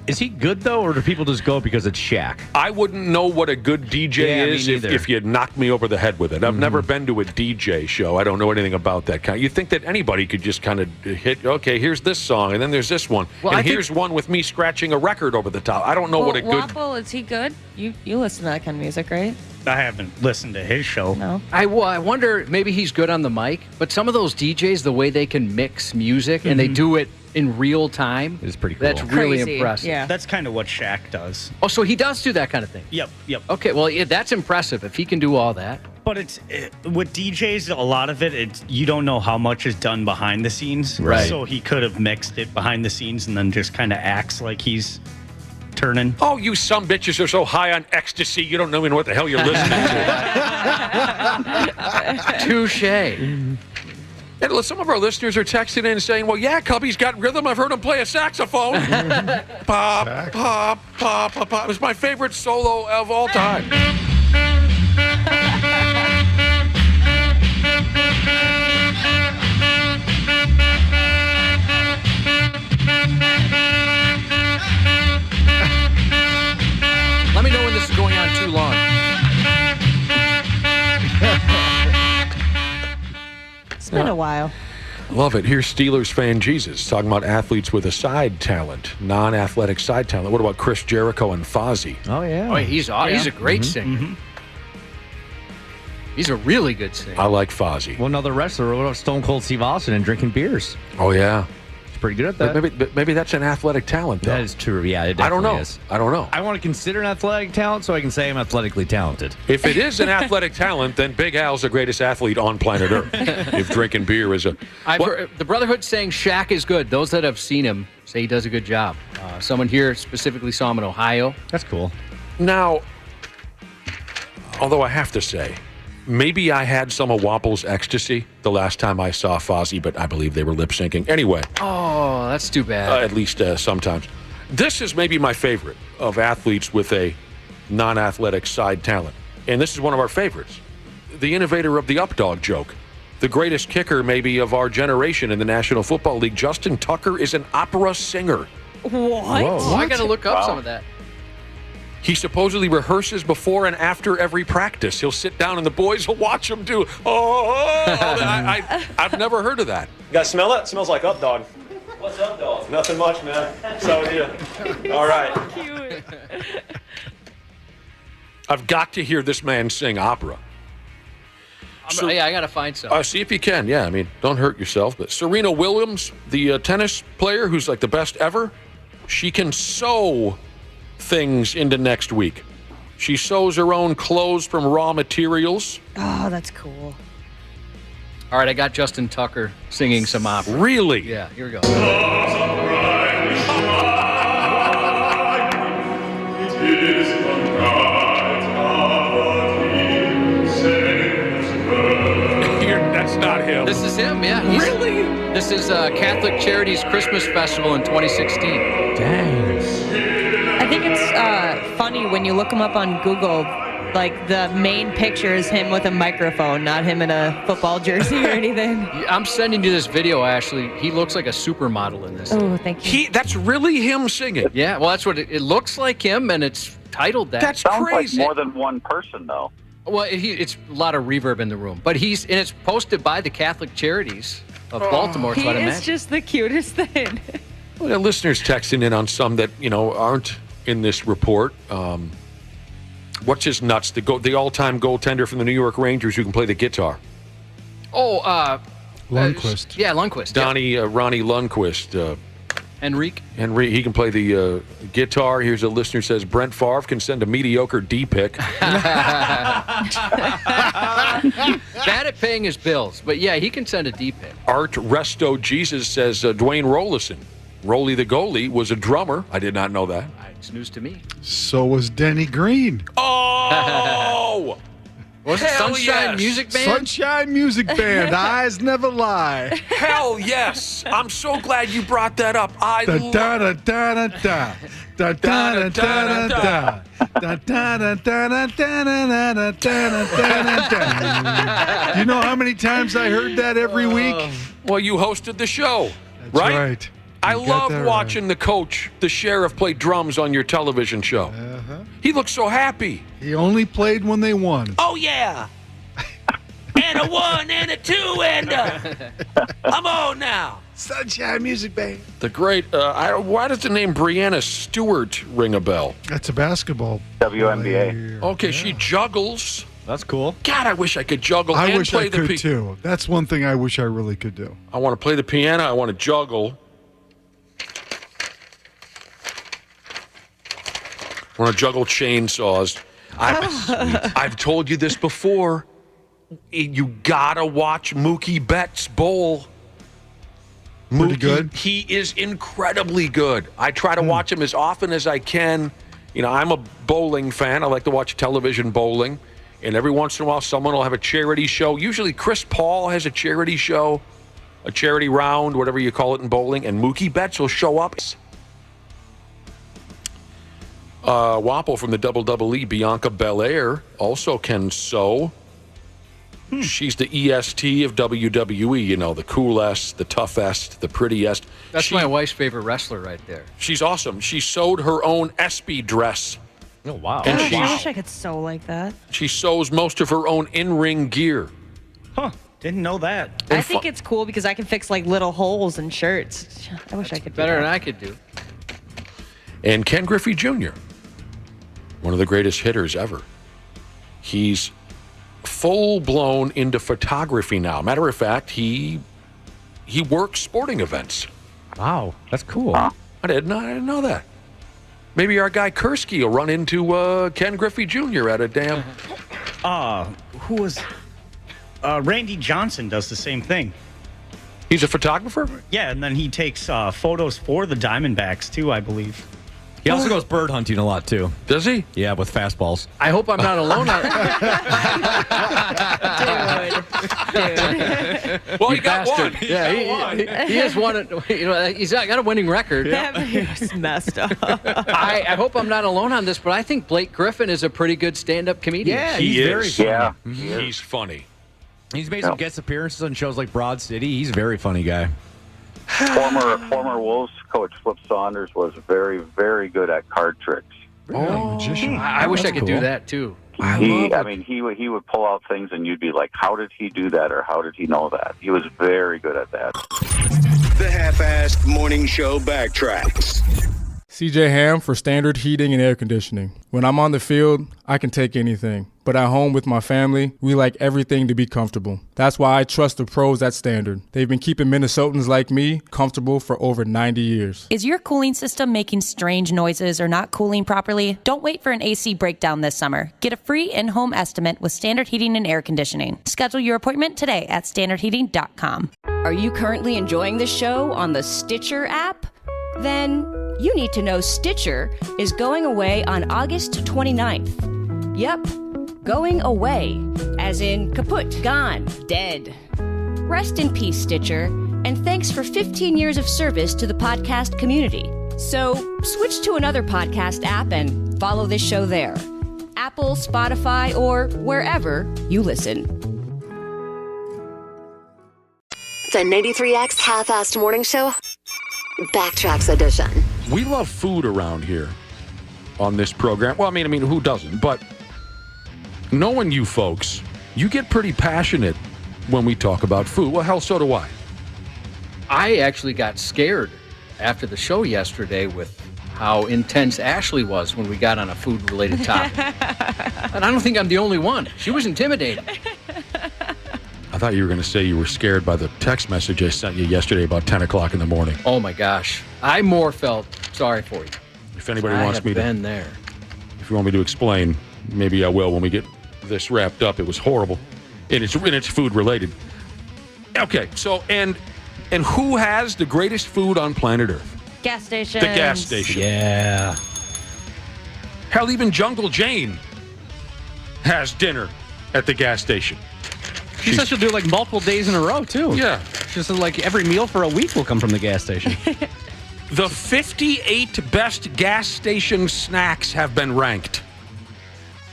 Speaker 5: Is he good, though, or do people just go because it's Shaq?
Speaker 4: I wouldn't know what a good DJ
Speaker 5: Yeah, me
Speaker 4: is
Speaker 5: neither.
Speaker 4: if you knocked me over the head with it. I've never been to a DJ show. I don't know anything about that kind. You'd think that anybody could just kind of hit, okay, here's this song, and then there's this one.
Speaker 6: Well,
Speaker 4: and here's one with me scratching a record over the top. I don't know what a good...
Speaker 2: Waffle, is he good? You listen to that kind of music, right?
Speaker 8: I haven't listened to his show.
Speaker 2: No.
Speaker 6: I wonder, maybe he's good on the mic, but some of those DJs, the way they can mix music and they do it in real time
Speaker 5: is pretty cool.
Speaker 6: That's really
Speaker 2: Crazy.
Speaker 6: impressive.
Speaker 2: Yeah.
Speaker 8: That's kind of what Shaq does.
Speaker 6: Oh, so he does do that kind of thing?
Speaker 8: Yep.
Speaker 6: Okay, well, yeah, that's impressive if he can do all that.
Speaker 8: But with DJs, a lot of it, you don't know how much is done behind the scenes.
Speaker 6: Right.
Speaker 8: So he could have mixed it behind the scenes and then just kind of acts like he's turning.
Speaker 4: Oh, you some bitches are so high on ecstasy, you don't know even what the hell you're listening to.
Speaker 6: Touche.
Speaker 4: And some of our listeners are texting in saying, well, yeah, Cubby's got rhythm. I've heard him play a saxophone. Pop, pop, pop, pop, pop. It's my favorite solo of all time.
Speaker 6: Let me know when this is going on too long.
Speaker 2: It's been a while.
Speaker 4: Love it. Here's Steelers fan Jesus talking about athletes with a side talent, non-athletic side talent. What about Chris Jericho and Fozzy?
Speaker 5: Oh, yeah.
Speaker 6: Oh, he's a great singer. He's a really good singer.
Speaker 4: I like Fozzy.
Speaker 5: Well, another wrestler. What about Stone Cold Steve Austin and drinking beers?
Speaker 4: Oh, yeah.
Speaker 5: He's pretty good at that.
Speaker 4: But maybe that's an athletic talent, though.
Speaker 5: That is true. Yeah, it
Speaker 4: I don't
Speaker 5: definitely
Speaker 4: know.
Speaker 5: is.
Speaker 4: I don't know.
Speaker 5: I want to consider an athletic talent so I can say I'm athletically talented.
Speaker 4: If it is an athletic talent, then Big Al's the greatest athlete on planet Earth. If drinking beer is a...
Speaker 6: I've heard, the Brotherhood saying Shaq is good. Those that have seen him say he does a good job. Someone here specifically saw him in Ohio.
Speaker 5: That's cool.
Speaker 4: Now, although I have to say, maybe I had some of Wapple's ecstasy the last time I saw Fozzy, but I believe they were lip syncing. Anyway.
Speaker 6: Oh, that's too bad.
Speaker 4: At least sometimes. This is maybe my favorite of athletes with a non-athletic side talent. And this is one of our favorites. The innovator of the up dog joke. The greatest kicker maybe of our generation in the National Football League. Justin Tucker is an opera singer.
Speaker 2: What?
Speaker 6: Oh, I got to look up some of that.
Speaker 4: He supposedly rehearses before and after every practice. He'll sit down and the boys will watch him do, I've never heard of that.
Speaker 18: You guys smell it? It smells like up dog. What's up, dog? Nothing much, man. So do you. All right.
Speaker 2: Cute.
Speaker 4: I've got to hear this man sing opera.
Speaker 6: Yeah, I got to find some.
Speaker 4: See if you can. Yeah, I mean, don't hurt yourself. But Serena Williams, the tennis player who's like the best ever, she can sew things into next week. She sews her own clothes from raw materials.
Speaker 2: Oh, that's cool.
Speaker 6: All right, I got Justin Tucker singing some opera.
Speaker 4: Really?
Speaker 6: Yeah, here we go.
Speaker 4: That's not him.
Speaker 6: This is him, yeah.
Speaker 4: Really?
Speaker 6: This is Catholic Charities Christmas Festival in 2016.
Speaker 5: Dang.
Speaker 2: I think it's funny when you look him up on Google. Like the main picture is him with a microphone, not him in a football jersey or anything.
Speaker 6: I'm sending you this video, Ashley. He looks like a supermodel in this.
Speaker 2: Oh, thank you.
Speaker 4: That's really him singing.
Speaker 6: Yeah, well, that's what it looks like him, and it's titled that.
Speaker 4: That's
Speaker 15: Sounds
Speaker 4: crazy.
Speaker 15: like more than one person, though.
Speaker 6: Well, it's a lot of reverb in the room, but and it's posted by the Catholic Charities. Baltimore. That's what I
Speaker 2: He
Speaker 6: meant.
Speaker 2: is just the cutest thing.
Speaker 4: We got listeners texting in on some that aren't in this report. What's his nuts? The all-time goaltender from the New York Rangers who can play the guitar.
Speaker 6: Oh,
Speaker 14: Lundqvist.
Speaker 6: Yeah, Lundqvist.
Speaker 4: Ronnie Lundqvist.
Speaker 6: Enrique.
Speaker 4: He can play the guitar. Here's a listener says Brent Favre can send a mediocre D-pick.
Speaker 6: Bad at paying his bills, but yeah, he can send a D-pick.
Speaker 4: Art Resto Jesus says Dwayne Rollison, Rolly the goalie, was a drummer. I did not know that.
Speaker 6: It's news to me.
Speaker 14: So was Denny Green.
Speaker 4: Oh!
Speaker 6: Was it Sunshine Music Band?
Speaker 14: Sunshine Music Band. Eyes never lie.
Speaker 4: Hell yes! I'm so glad you brought that up.
Speaker 14: Da da da da da da da da da da da da da da. You know how many times I heard that every week?
Speaker 4: Well, you hosted the show,
Speaker 14: That's
Speaker 4: right?
Speaker 14: right.
Speaker 4: I
Speaker 14: You got
Speaker 4: love
Speaker 14: that
Speaker 4: watching the coach, the sheriff, play drums on your television show. He looks so happy.
Speaker 14: He only played when they won.
Speaker 1: Oh, yeah. And a 1 and a 2 and I'm on now.
Speaker 14: Sunshine Music Band.
Speaker 4: The great, why does the name Brianna Stewart ring a bell?
Speaker 14: That's a basketball.
Speaker 15: WNBA.
Speaker 4: Okay, she juggles.
Speaker 5: That's cool.
Speaker 4: God, I wish I could juggle
Speaker 14: I
Speaker 4: and
Speaker 14: wish
Speaker 4: play
Speaker 14: I
Speaker 4: the
Speaker 14: could too. That's one thing I wish I really could do.
Speaker 4: I want to play the piano. I want to juggle. I want to juggle chainsaws. I've told you this before. You gotta watch Mookie Betts bowl.
Speaker 14: Pretty good.
Speaker 4: He is incredibly good. I try to watch him as often as I can. I'm a bowling fan. I like to watch television bowling. And every once in a while, someone will have a charity show. Usually Chris Paul has a charity show, a charity round, whatever you call it in bowling. And Mookie Betts will show up. Wapple from the WWE, Bianca Belair, also can sew. She's the EST of WWE, the coolest, the toughest, the prettiest.
Speaker 6: That's my wife's favorite wrestler right there.
Speaker 4: She's awesome. She sewed her own ESPY dress.
Speaker 5: Oh, wow.
Speaker 4: And
Speaker 2: I wish I could sew like that.
Speaker 4: she sews most of her own in-ring gear.
Speaker 8: Huh. Didn't know that.
Speaker 2: I think it's cool because I can fix like little holes in shirts. I wish I could do
Speaker 6: Better
Speaker 2: that.
Speaker 6: than I could do.
Speaker 4: And Ken Griffey Jr., one of the greatest hitters ever. He's full-blown into photography now. Matter of fact, he works sporting events.
Speaker 5: Wow, that's cool.
Speaker 4: I didn't know that. Maybe our guy Kursky will run into Ken Griffey Jr. at a damn...
Speaker 8: Who was... Randy Johnson does the same thing.
Speaker 4: He's a photographer?
Speaker 8: Yeah, and then he takes photos for the Diamondbacks, too, I believe.
Speaker 5: He also goes bird hunting a lot, too.
Speaker 4: Does he?
Speaker 5: Yeah, with fastballs.
Speaker 6: I hope I'm not alone on
Speaker 2: Dude.
Speaker 4: Well, he got one.
Speaker 6: Yeah, he has won. He's got a winning record.
Speaker 2: That was messed up.
Speaker 6: I hope I'm not alone on this, but I think Blake Griffin is a pretty good stand-up comedian.
Speaker 5: Yeah,
Speaker 4: He
Speaker 5: he's very
Speaker 4: is.
Speaker 5: funny.
Speaker 15: Yeah.
Speaker 4: He's funny.
Speaker 5: He's made some guest appearances on shows like Broad City. He's a very funny guy.
Speaker 15: Former Wolves coach Flip Saunders was very, very good at card tricks.
Speaker 14: Magician.
Speaker 6: I wish I
Speaker 5: That's
Speaker 6: could do
Speaker 5: cool.
Speaker 6: that too.
Speaker 15: He would pull out things and you'd be like, how did he do that or how did he know that? He was very good at that.
Speaker 7: The Half-Assed Morning Show backtracks.
Speaker 9: CJ Ham for Standard Heating and Air Conditioning. When I'm on the field, I can take anything. But at home with my family, we like everything to be comfortable. That's why I trust the pros at Standard. They've been keeping Minnesotans like me comfortable for over 90 years.
Speaker 10: Is your cooling system making strange noises or not cooling properly? Don't wait for an AC breakdown this summer. Get a free in-home estimate with Standard Heating and Air Conditioning. Schedule your appointment today at standardheating.com.
Speaker 19: Are you currently enjoying the show on the Stitcher app? Then you need to know Stitcher is going away on August 29th. Yep, going away, as in kaput, gone, dead. Rest in peace, Stitcher, and thanks for 15 years of service to the podcast community. So switch to another podcast app and follow this show there. Apple, Spotify, or wherever you listen.
Speaker 3: The 93X Half-Assed Morning Show Backtracks Edition.
Speaker 4: We love food around here on this program. Well, I mean, who doesn't? But knowing you folks, you get pretty passionate when we talk about food. Well, hell, so do I.
Speaker 6: I actually got scared after the show yesterday with how intense Ashley was when we got on a food-related topic. And I don't think I'm the only one. She was intimidating.
Speaker 4: I thought you were going to say you were scared by the text message I sent you yesterday about 10 o'clock in the morning.
Speaker 6: Oh, my gosh. I more felt sorry for you.
Speaker 4: If anybody
Speaker 6: I
Speaker 4: wants
Speaker 6: have
Speaker 4: me
Speaker 6: been
Speaker 4: to,
Speaker 6: there.
Speaker 4: if you want me to explain, maybe I will when we get this wrapped up. It was horrible, and it's food related. Okay, so and who has the greatest food on planet Earth?
Speaker 2: Gas station.
Speaker 4: The gas station.
Speaker 5: Yeah.
Speaker 4: Hell, even Jungle Jane has dinner at the gas station.
Speaker 5: She says she'll do it like multiple days in a row, too.
Speaker 4: Yeah.
Speaker 5: She says like every meal for a week will come from the gas station.
Speaker 4: The 58 best gas station snacks have been ranked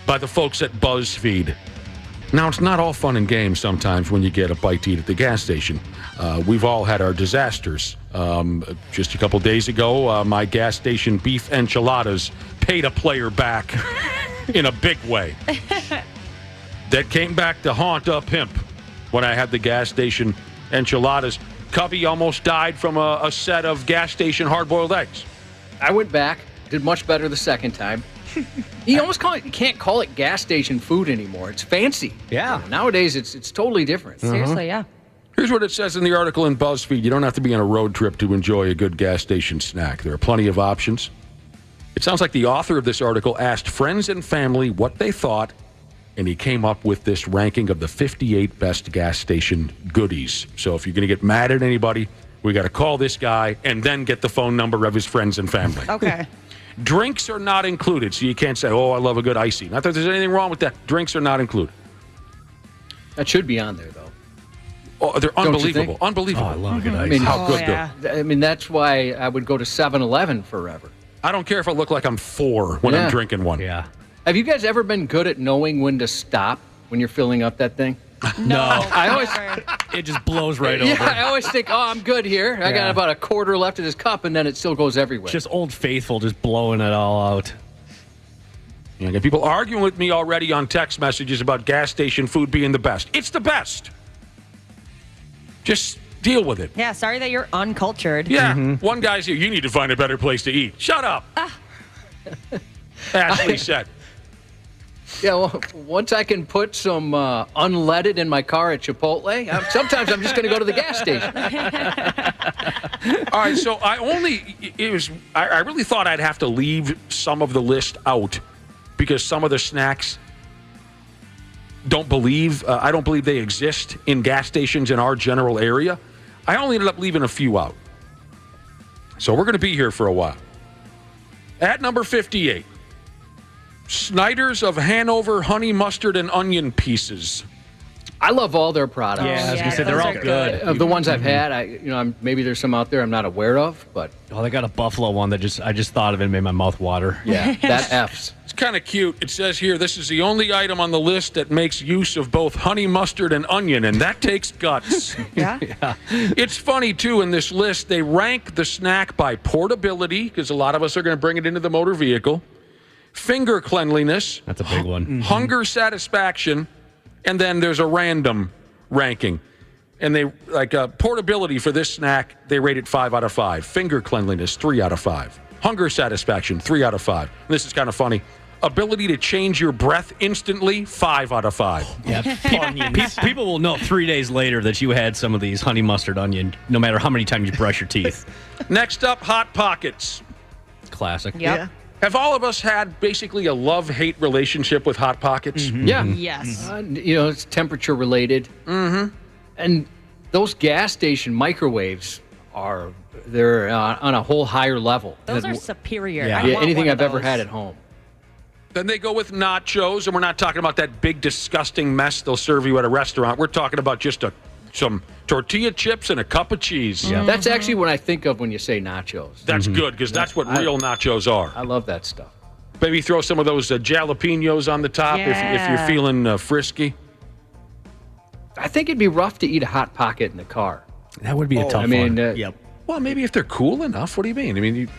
Speaker 4: by the folks at BuzzFeed. Now, it's not all fun and games sometimes when you get a bite to eat at the gas station. We've all had our disasters. Just a couple days ago, my gas station beef enchiladas paid a player back in a big way. That came back to haunt a pimp when I had the gas station enchiladas. Cubby almost died from a set of gas station hard-boiled eggs.
Speaker 6: I went back, did much better the second time. You can't call it gas station food anymore. It's fancy.
Speaker 5: Yeah.
Speaker 6: Nowadays, it's totally different.
Speaker 2: Seriously, yeah.
Speaker 4: Here's what it says in the article in BuzzFeed. You don't have to be on a road trip to enjoy a good gas station snack. There are plenty of options. It sounds like the author of this article asked friends and family what they thought, and he came up with this ranking of the 58 best gas station goodies. So if you're going to get mad at anybody, we got to call this guy and then get the phone number of his friends and family.
Speaker 2: Okay.
Speaker 4: Drinks are not included, so you can't say, oh, I love a good icy. Not that there's anything wrong with that. Drinks are not included.
Speaker 6: That should be on there, though.
Speaker 4: Oh, they're
Speaker 6: Don't you
Speaker 4: unbelievable.
Speaker 6: think?
Speaker 4: Unbelievable.
Speaker 5: Oh, I love good
Speaker 6: I
Speaker 5: ice.
Speaker 6: mean,
Speaker 4: how good
Speaker 2: yeah.
Speaker 6: I mean, that's why I would go to 7-Eleven forever.
Speaker 4: I don't care if I look like I'm 4 when I'm
Speaker 6: Yeah.
Speaker 4: drinking one.
Speaker 5: Yeah.
Speaker 6: Have you guys ever been good at knowing when to stop when you're filling up that thing?
Speaker 5: No.
Speaker 6: I always,
Speaker 5: It just blows right
Speaker 6: yeah,
Speaker 5: over.
Speaker 6: I always think, oh, I'm good here. I got
Speaker 5: Yeah.
Speaker 6: about a quarter left of this cup, and then it still goes everywhere.
Speaker 5: Just Old Faithful just blowing it all out.
Speaker 4: You know, I got people arguing with me already on text messages about gas station food being the best. It's the best. Just deal with it.
Speaker 2: Yeah, sorry that you're uncultured.
Speaker 4: Yeah. One guy's here. You need to find a better place to eat. Shut up. Ashley said.
Speaker 6: Yeah, well, once I can put some unleaded in my car at Chipotle, sometimes I'm just going to go to the gas station.
Speaker 4: All right, so I really thought I'd have to leave some of the list out because some of the snacks I don't believe they exist in gas stations in our general area. I only ended up leaving a few out. So we're going to be here for a while. At number 58, Snyder's of Hanover honey mustard and onion pieces.
Speaker 6: I love all their products.
Speaker 5: Yeah, I was gonna say they're all good.
Speaker 6: Of the ones I've had, maybe there's some out there I'm not aware of, but
Speaker 5: Oh, they got a buffalo one that I just thought of it and made my mouth water.
Speaker 6: yeah, that F's.
Speaker 4: It's kind of cute. It says here, this is the only item on the list that makes use of both honey mustard and onion, and that takes guts.
Speaker 2: Yeah?
Speaker 4: It's funny, too, in this list, they rank the snack by portability, because a lot of us are going to bring it into the motor vehicle, finger cleanliness,
Speaker 5: That's a big one.
Speaker 4: hunger satisfaction, and then there's a random ranking. And they, portability for this snack, they rate it 5 out of 5. Finger cleanliness, 3 out of 5. Hunger satisfaction, 3 out of 5. And this is kind of funny. Ability to change your breath instantly, 5 out of 5.
Speaker 5: Yeah. People will know 3 days later that you had some of these honey mustard onion, no matter how many times you brush your teeth.
Speaker 4: Next up, Hot Pockets.
Speaker 5: Classic.
Speaker 2: Yep.
Speaker 8: Yeah.
Speaker 4: Have all of us had basically a love-hate relationship with Hot Pockets?
Speaker 6: Yeah.
Speaker 2: Yes.
Speaker 6: It's temperature related. Mm-hmm. And those gas station microwaves they're on a whole higher level.
Speaker 2: Those are superior.
Speaker 5: Yeah.
Speaker 2: I want
Speaker 6: anything
Speaker 2: one
Speaker 6: I've
Speaker 2: of
Speaker 6: ever
Speaker 2: those.
Speaker 6: had at home.
Speaker 4: Then they go with nachos, and we're not talking about that big, disgusting mess they'll serve you at a restaurant. We're talking about just some tortilla chips and a cup of cheese.
Speaker 5: Yeah.
Speaker 6: That's actually what I think of when you say nachos.
Speaker 4: That's good, because that's what real nachos are.
Speaker 6: I love that stuff.
Speaker 4: Maybe throw some of those jalapenos on the top if
Speaker 2: Yeah.
Speaker 4: you're feeling frisky.
Speaker 6: I think it'd be rough to eat a Hot Pocket in the car.
Speaker 5: That would be a tough
Speaker 6: I mean,
Speaker 5: one.
Speaker 8: Yep.
Speaker 4: Well, maybe if they're cool enough. What do you mean? I mean,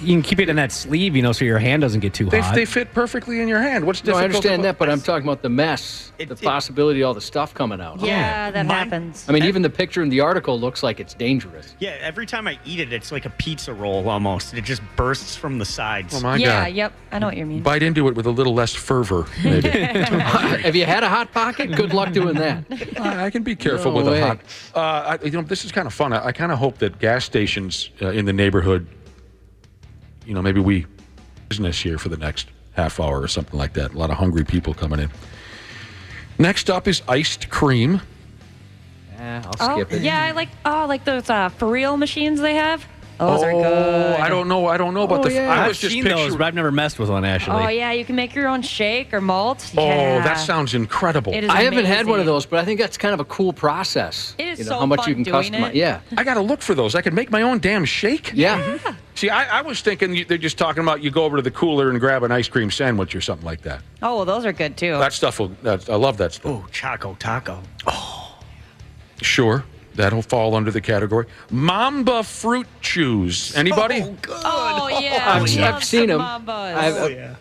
Speaker 5: You can keep it in that sleeve, so your hand doesn't get too hot.
Speaker 4: They fit perfectly in your hand. What's
Speaker 6: No,
Speaker 4: difficult?
Speaker 6: I understand
Speaker 4: about-
Speaker 6: that, but I'm talking about the mess, the possibility of all the stuff coming out.
Speaker 2: Yeah, that happens.
Speaker 6: I mean, even the picture in the article looks like it's dangerous.
Speaker 8: Yeah, every time I eat it, it's like a pizza roll almost. It just bursts from the sides.
Speaker 4: Oh, my
Speaker 2: Yeah,
Speaker 4: God.
Speaker 2: yep. I know what you mean.
Speaker 4: Bite into it with a little less fervor, maybe.
Speaker 6: Have you had a Hot Pocket? Good luck doing that.
Speaker 4: I can be careful
Speaker 6: No
Speaker 4: with
Speaker 6: way.
Speaker 4: a hot. This is kind of fun. I kind of hope that gas stations in the neighborhood, maybe we business here for the next half hour or something like that. A lot of hungry people coming in. Next up is iced cream.
Speaker 6: Yeah, I'll skip it.
Speaker 2: Yeah, I like those for real machines they have. Those are good.
Speaker 4: I don't know about the. I
Speaker 5: I've
Speaker 4: was just
Speaker 5: seen
Speaker 4: picturing.
Speaker 5: those, but I've never messed with one, actually.
Speaker 2: Oh yeah, you can make your own shake or malt.
Speaker 4: Oh,
Speaker 2: Yeah.
Speaker 4: that sounds incredible.
Speaker 2: It is
Speaker 6: I haven't had one of
Speaker 2: amazing.
Speaker 6: those, but I think that's kind of a cool process.
Speaker 2: It is so
Speaker 6: how much
Speaker 2: fun
Speaker 6: you can
Speaker 2: doing
Speaker 6: customize.
Speaker 2: it.
Speaker 6: Yeah.
Speaker 4: I got to look for those. I could make my own damn shake.
Speaker 6: Yeah.
Speaker 4: See, I was thinking they're just talking about you go over to the cooler and grab an ice cream sandwich or something like that.
Speaker 2: Oh, well, those are good too.
Speaker 4: That stuff I love that stuff.
Speaker 8: Oh, Choco Taco.
Speaker 4: Sure, that'll fall under the category. Mamba fruit chews. Anybody?
Speaker 2: Oh yeah,
Speaker 6: I've
Speaker 2: we love
Speaker 6: seen
Speaker 2: some
Speaker 6: them.
Speaker 2: Mambas.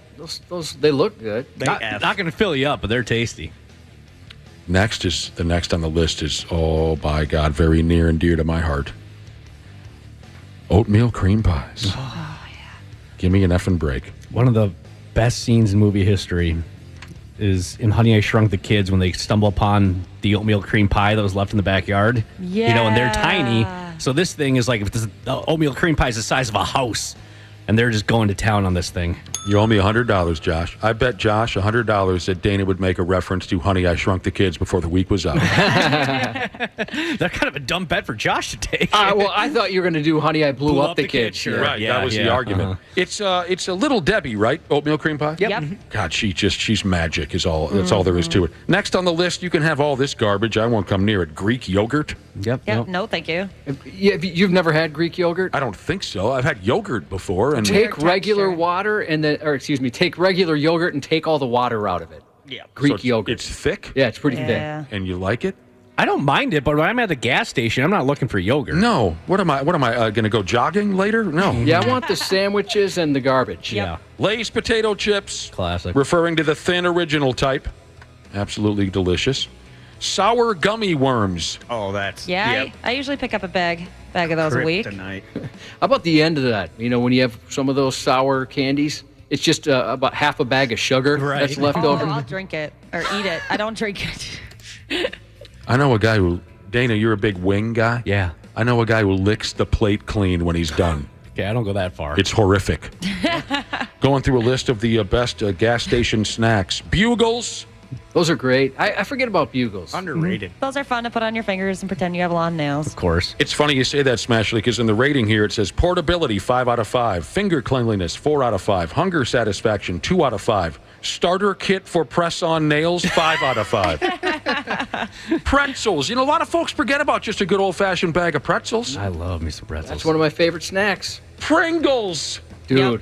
Speaker 6: Those they look good.
Speaker 5: Not going to fill you up, but they're tasty.
Speaker 4: The next on the list is, oh by God, very near and dear to my heart. Oatmeal cream pies.
Speaker 2: Oh yeah.
Speaker 4: Give me an effing break.
Speaker 5: One of the best scenes in movie history is in Honey, I Shrunk the Kids when they stumble upon the oatmeal cream pie that was left in the backyard. And they're tiny. So this thing is like, if the oatmeal cream pie is the size of a house, and they're just going to town on this thing.
Speaker 4: You owe me $100, Josh. I bet Josh $100 that Dana would make a reference to Honey, I Shrunk the Kids before the week was out.
Speaker 5: That's kind of a dumb bet for Josh to take.
Speaker 6: Well, I thought you were going to do Honey, I Blew Up the Kid.
Speaker 5: Sure.
Speaker 4: Right,
Speaker 5: Yeah,
Speaker 4: that was the
Speaker 5: yeah,
Speaker 4: argument. It's a Little Debbie, right? Oatmeal cream pie?
Speaker 2: Yep.
Speaker 4: God, she's magic is all. That's all there is to it. Next on the list, you can have all this garbage. I won't come near it. Greek yogurt.
Speaker 5: Yep.
Speaker 2: Yep. No, thank you.
Speaker 6: You've never had Greek yogurt?
Speaker 4: I don't think so. I've had yogurt before, and
Speaker 6: Take regular water take regular yogurt and take all the water out of it.
Speaker 8: Yeah.
Speaker 6: Greek
Speaker 4: So
Speaker 6: yogurt.
Speaker 4: It's thick.
Speaker 6: Yeah, it's pretty
Speaker 2: Yeah.
Speaker 6: thick.
Speaker 4: And you like it?
Speaker 5: I don't mind it, but when I'm at the gas station, I'm not looking for yogurt.
Speaker 4: No. What am I going to go jogging later? No.
Speaker 6: Yeah, I want the sandwiches and the garbage.
Speaker 5: Yeah.
Speaker 4: Lay's potato chips.
Speaker 5: Classic.
Speaker 4: Referring to the thin original type. Absolutely delicious. Sour gummy worms.
Speaker 8: Oh, that's
Speaker 2: Yeah, I usually pick up a bag of those a week.
Speaker 8: kryptonite.
Speaker 6: How about the end of that? When you have some of those sour candies, it's just about half a bag of sugar that's left
Speaker 2: Oh,
Speaker 6: over.
Speaker 2: I'll drink it or eat it. I don't drink it.
Speaker 4: I know a guy who, Dana, you're a big wing guy.
Speaker 5: Yeah.
Speaker 4: I know a guy who licks the plate clean when he's done.
Speaker 5: Okay, I don't go that far.
Speaker 4: It's horrific. Going through a list of the best gas station snacks. Bugles.
Speaker 6: Those are great. I forget about Bugles.
Speaker 8: Underrated.
Speaker 2: Those are fun to put on your fingers and pretend you have long nails.
Speaker 5: Of course.
Speaker 4: It's funny you say that, Smashley, because in the rating here it says portability 5 out of 5, finger cleanliness 4 out of 5, hunger satisfaction 2 out of 5, starter kit for press-on nails 5 out of 5. Pretzels. A lot of folks forget about just a good old-fashioned bag of pretzels.
Speaker 5: I love me some pretzels.
Speaker 6: That's one of my favorite snacks.
Speaker 4: Pringles.
Speaker 6: Dude.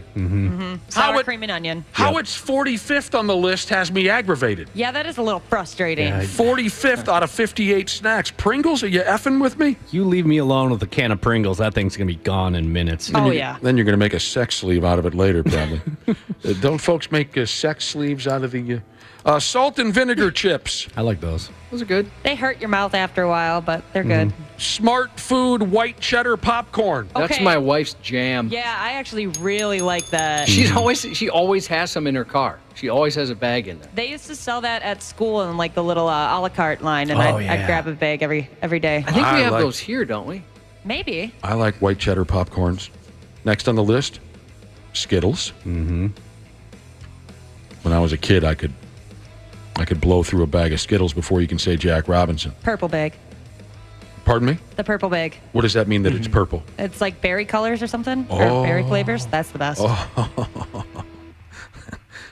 Speaker 2: Sour cream and onion.
Speaker 4: How it's 45th on the list has me aggravated.
Speaker 2: Yeah, that is a little frustrating.
Speaker 4: 45th out of 58 snacks. Pringles, are you effing with me?
Speaker 5: You leave me alone with a can of Pringles, that thing's going to be gone in minutes.
Speaker 2: Oh, yeah.
Speaker 4: Then you're going to make a sex sleeve out of it later, probably. Don't folks make sex sleeves out of the salt and vinegar chips?
Speaker 5: I like those.
Speaker 6: Those are good.
Speaker 2: They hurt your mouth after a while, but they're good.
Speaker 4: Smart Food white cheddar popcorn.
Speaker 6: That's
Speaker 2: Okay.
Speaker 6: my wife's jam.
Speaker 2: Yeah, I actually really like that.
Speaker 6: She always has some in her car. She always has a bag in there.
Speaker 2: They used to sell that at school in like the little a la carte line, and
Speaker 5: Oh,
Speaker 2: I'd
Speaker 5: yeah.
Speaker 2: grab a bag every day.
Speaker 6: I think we have
Speaker 4: like-
Speaker 6: those here, don't we?
Speaker 2: Maybe.
Speaker 4: I like white cheddar popcorns. Next on the list, Skittles. Mm-hmm. When I was a kid, I could blow through a bag of Skittles before you can say Jack Robinson.
Speaker 2: Purple bag.
Speaker 4: Pardon me?
Speaker 2: The purple bag.
Speaker 4: What does that mean that it's purple?
Speaker 2: It's like berry colors or something,
Speaker 4: Oh.
Speaker 2: or berry flavors. That's the best.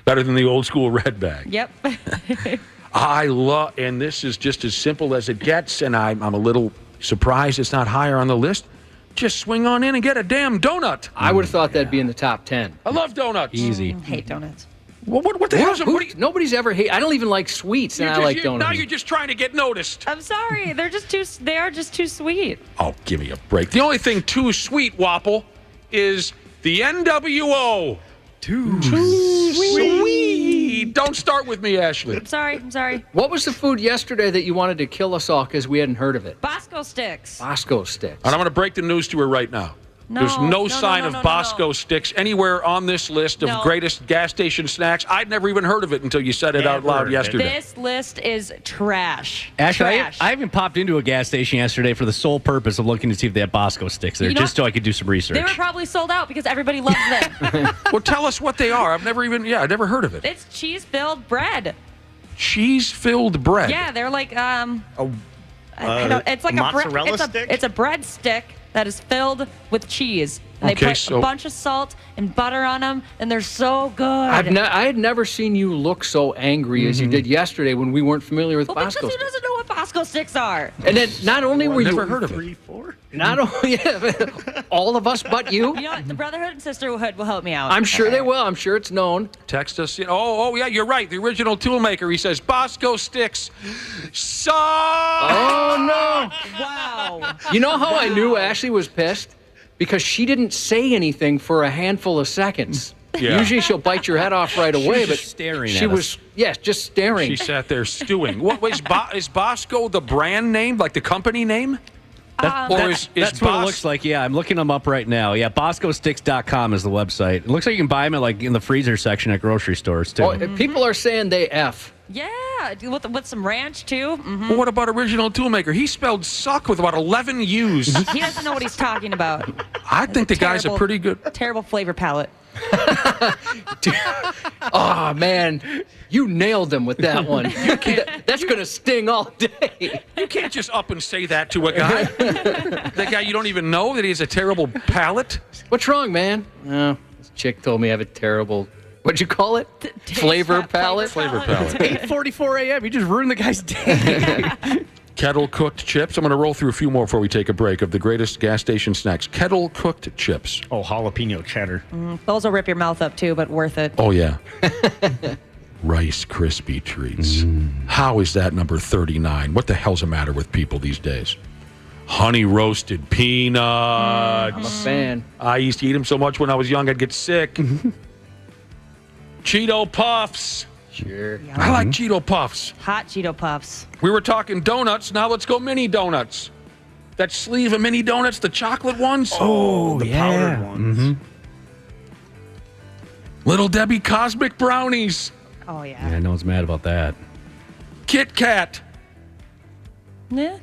Speaker 4: Better than the old school red bag.
Speaker 2: Yep.
Speaker 4: I love, and this is just as simple as it gets, and I'm a little surprised it's not higher on the list. Just swing on in and get a damn donut.
Speaker 6: I would have thought that'd be in the top 10.
Speaker 4: I love donuts.
Speaker 5: Easy.
Speaker 2: Hate donuts.
Speaker 4: Well, what the hell is it?
Speaker 6: Nobody's ever hate. I don't even like sweets, and I like donuts.
Speaker 4: Now you're just trying to get noticed.
Speaker 2: I'm sorry. They are just too sweet.
Speaker 4: Oh, give me a break. The only thing too sweet, Wapple, is The NWO. Too sweet. Don't start with me, Ashley.
Speaker 2: I'm sorry.
Speaker 6: What was the food yesterday that you wanted to kill us all because we hadn't heard of it?
Speaker 2: Bosco sticks.
Speaker 6: Bosco sticks.
Speaker 4: And I'm going to break the news to her right now. There's no sign of Bosco sticks anywhere on this list of greatest gas station snacks. I'd never even heard of it until you said it out loud yesterday.
Speaker 2: This list is trash.
Speaker 5: Actually, I even popped into a gas station yesterday for the sole purpose of looking to see if they had Bosco sticks there, just so I could do some research.
Speaker 2: They were probably sold out because everybody loves them.
Speaker 4: Well, tell us what they are. I've never heard of it.
Speaker 2: It's cheese-filled bread.
Speaker 4: Cheese-filled bread?
Speaker 2: Yeah, they're like, it's like
Speaker 8: mozzarella stick?
Speaker 2: It's a bread stick that is filled with cheese. And they put a bunch of salt and butter on them, and they're so good.
Speaker 6: I had never seen you look so angry as you did yesterday when we weren't familiar with Bosco
Speaker 2: because
Speaker 6: sticks.
Speaker 2: who doesn't know what Bosco sticks are?
Speaker 6: And then not only were you
Speaker 4: never heard of it.
Speaker 6: Not only all of us but you.
Speaker 2: You know what? The Brotherhood and Sisterhood will help me out.
Speaker 6: I'm sure they will. I'm sure it's known.
Speaker 4: Text us. Oh, yeah, you're right. The original toolmaker. He says Bosco sticks suck.
Speaker 6: Oh no!
Speaker 2: Wow.
Speaker 6: You know how I knew Ashley was pissed? Because she didn't say anything for a handful of seconds.
Speaker 4: Yeah.
Speaker 6: Usually she'll bite your head off right away, but
Speaker 5: staring
Speaker 6: she
Speaker 5: at
Speaker 6: was
Speaker 5: us.
Speaker 6: just staring.
Speaker 4: She sat there stewing. What is Bosco the brand name, like the company name?
Speaker 5: That's what it looks like. Yeah, I'm looking them up right now. Yeah, BoscoSticks.com is the website. It looks like you can buy them in the freezer section at grocery stores too.
Speaker 6: People are saying they F.
Speaker 2: Yeah, with some ranch too. Mm-hmm.
Speaker 4: Well, what about original toolmaker? He spelled suck with about 11 U's.
Speaker 2: He doesn't know what he's talking about.
Speaker 4: I think the guy's a pretty good.
Speaker 2: Terrible flavor palette.
Speaker 6: Oh man, you nailed them with that one. That's gonna sting all day.
Speaker 4: You can't just up and say that to a guy. That guy you don't even know that he has a terrible palate.
Speaker 6: What's wrong, man? Oh, this chick told me I have a terrible. What'd you call it? Flavor palette.
Speaker 4: Flavor palette.
Speaker 5: 8:44 a.m. You just ruined the guy's day.
Speaker 4: Kettle cooked chips. I'm going to roll through a few more before we take a break of the greatest gas station snacks. Kettle cooked chips.
Speaker 8: Oh, jalapeno cheddar.
Speaker 2: Those will rip your mouth up too, but worth it.
Speaker 4: Oh, yeah. Rice Krispie treats. How is that number 39? What the hell's the matter with people these days? Honey roasted peanuts.
Speaker 6: I'm a fan.
Speaker 4: I used to eat them so much when I was young I'd get sick. Cheeto Puffs.
Speaker 6: Sure.
Speaker 4: I like Cheeto Puffs.
Speaker 2: Hot Cheeto Puffs.
Speaker 4: We were talking donuts. Now let's go mini donuts. That sleeve of mini donuts, the chocolate ones.
Speaker 8: Oh, the powdered ones.
Speaker 4: Mm-hmm. Little Debbie Cosmic Brownies.
Speaker 2: Oh, yeah.
Speaker 5: Yeah, no one's mad about that.
Speaker 4: Kit Kat.
Speaker 2: Yeah.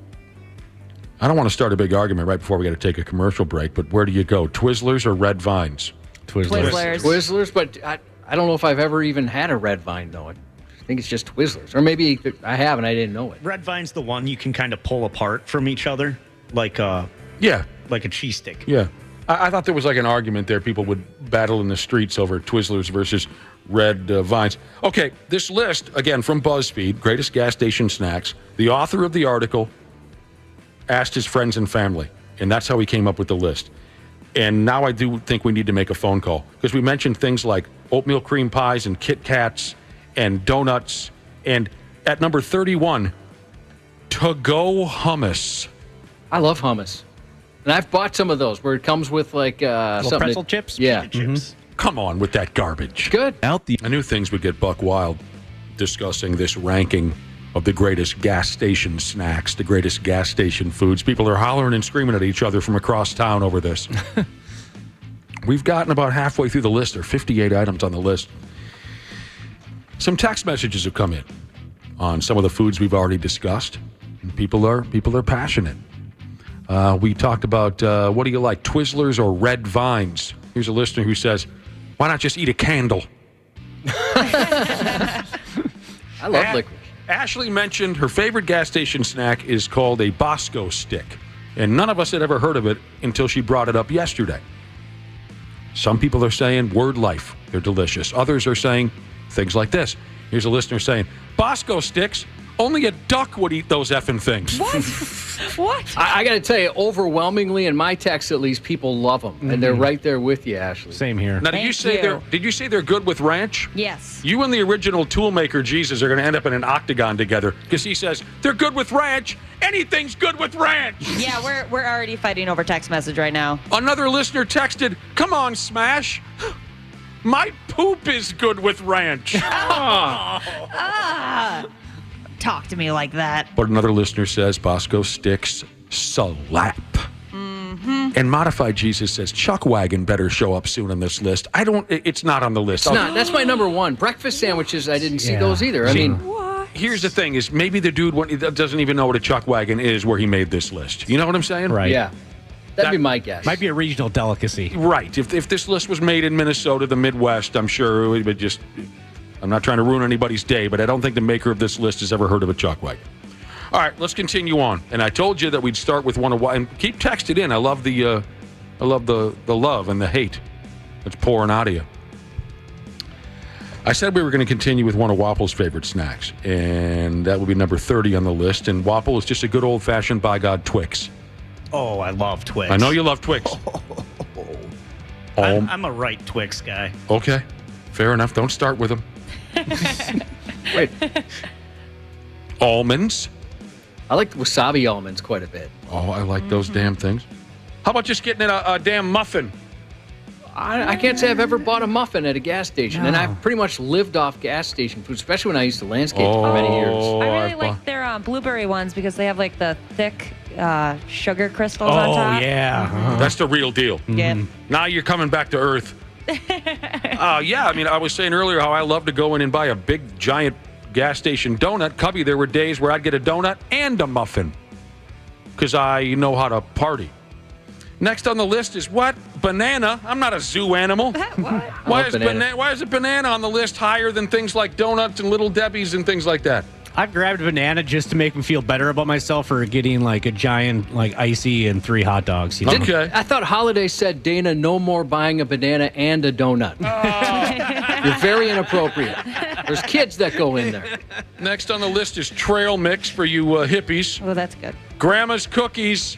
Speaker 4: I don't want to start a big argument right before we got to take a commercial break, but where do you go? Twizzlers or Red Vines?
Speaker 6: Twizzlers, but I don't know if I've ever even had a Red Vine, though. I think it's just Twizzlers. Or maybe I have and I didn't know it.
Speaker 8: Red Vine's the one you can kind of pull apart from each other, like a cheese stick.
Speaker 4: Yeah. I thought there was like an argument there. People would battle in the streets over Twizzlers versus Red Vines. Okay, this list, again, from BuzzFeed, greatest gas station snacks. The author of the article asked his friends and family, and that's how he came up with the list. And now I do think we need to make a phone call because we mentioned things like oatmeal cream pies and Kit Kats and donuts. And at number 31, to-go hummus.
Speaker 6: I love hummus. And I've bought some of those where it comes with like something.
Speaker 5: Pretzel chips?
Speaker 6: Yeah.
Speaker 8: Chips.
Speaker 4: Come on with that garbage.
Speaker 6: Good.
Speaker 4: I knew things would get buck wild discussing this ranking of the greatest gas station snacks, the greatest gas station foods. People are hollering and screaming at each other from across town over this. We've gotten about halfway through the list. There are 58 items on the list. Some text messages have come in on some of the foods we've already discussed. And people are passionate. We talked about, what do you like, Twizzlers or Red Vines? Here's a listener who says, why not just eat a candle?
Speaker 6: I love licorice.
Speaker 4: Ashley mentioned her favorite gas station snack is called a Bosco stick. And none of us had ever heard of it until she brought it up yesterday. Some people are saying Word Life. They're delicious. Others are saying things like this. Here's a listener saying, Bosco sticks Only a duck would eat those effing things.
Speaker 2: What?
Speaker 6: I got to tell you, overwhelmingly, in my text at least, people love them, and they're right there with you, Ashley.
Speaker 5: Same here.
Speaker 4: Now, did you say they're good with ranch?
Speaker 2: Yes.
Speaker 4: You and the original toolmaker Jesus are going to end up in an octagon together because he says they're good with ranch. Anything's good with ranch.
Speaker 2: Yeah, we're already fighting over text message right now.
Speaker 4: Another listener texted, "Come on, Smash. My poop is good with ranch."
Speaker 2: Talk to me like that.
Speaker 4: But another listener says Bosco sticks slap.
Speaker 2: Mm-hmm.
Speaker 4: And Modified Jesus says Chuck Wagon better show up soon on this list. It's not on the list.
Speaker 6: It's not. That's my number one. Breakfast sandwiches, I didn't see those either. I mean,
Speaker 4: here's the thing: is maybe the dude doesn't even know what a Chuck Wagon is where he made this list. You know what I'm saying?
Speaker 5: Right.
Speaker 6: Yeah. That'd be my guess.
Speaker 5: Might be a regional delicacy.
Speaker 4: Right. If this list was made in Minnesota, the Midwest, I'm sure it would be just. I'm not trying to ruin anybody's day, but I don't think the maker of this list has ever heard of a Chuck Wagon. All right, let's continue on. And I told you that we'd start with one of and keep texting in. I love the love and the hate that's pouring out of you. I said we were going to continue with one of Wapple's favorite snacks, and that would be number 30 on the list. And Wapple is just a good old-fashioned, by God, Twix.
Speaker 8: Oh, I love Twix.
Speaker 4: I know you love Twix.
Speaker 8: I'm a right Twix guy.
Speaker 4: Okay, fair enough. Don't start with them.
Speaker 6: Wait.
Speaker 4: Almonds.
Speaker 6: I like wasabi almonds quite a bit.
Speaker 4: Oh, I like those damn things. How about just getting a damn muffin?
Speaker 6: I can't say I've ever bought a muffin at a gas station, and I've pretty much lived off gas station food, especially when I used to landscape for many years.
Speaker 2: I really like their blueberry ones because they have like the thick sugar crystals on top.
Speaker 4: Oh, yeah. That's the real deal.
Speaker 2: Yeah.
Speaker 4: Now you're coming back to earth. Yeah, I mean, I was saying earlier how I love to go in and buy a big, giant gas station donut. Cubby, there were days where I'd get a donut and a muffin because I know how to party. Next on the list is what? Banana. I'm not a zoo animal. Why is a banana on the list higher than things like donuts and Little Debbie's and things like that?
Speaker 5: I've grabbed a banana just to make me feel better about myself for getting like a giant like icy and 3 hot dogs. You know?
Speaker 6: Okay. I thought Holiday said, Dana, no more buying a banana and a donut. You're very inappropriate. There's kids that go in there.
Speaker 4: Next on the list is trail mix for you hippies.
Speaker 2: Oh, that's good.
Speaker 4: Grandma's cookies.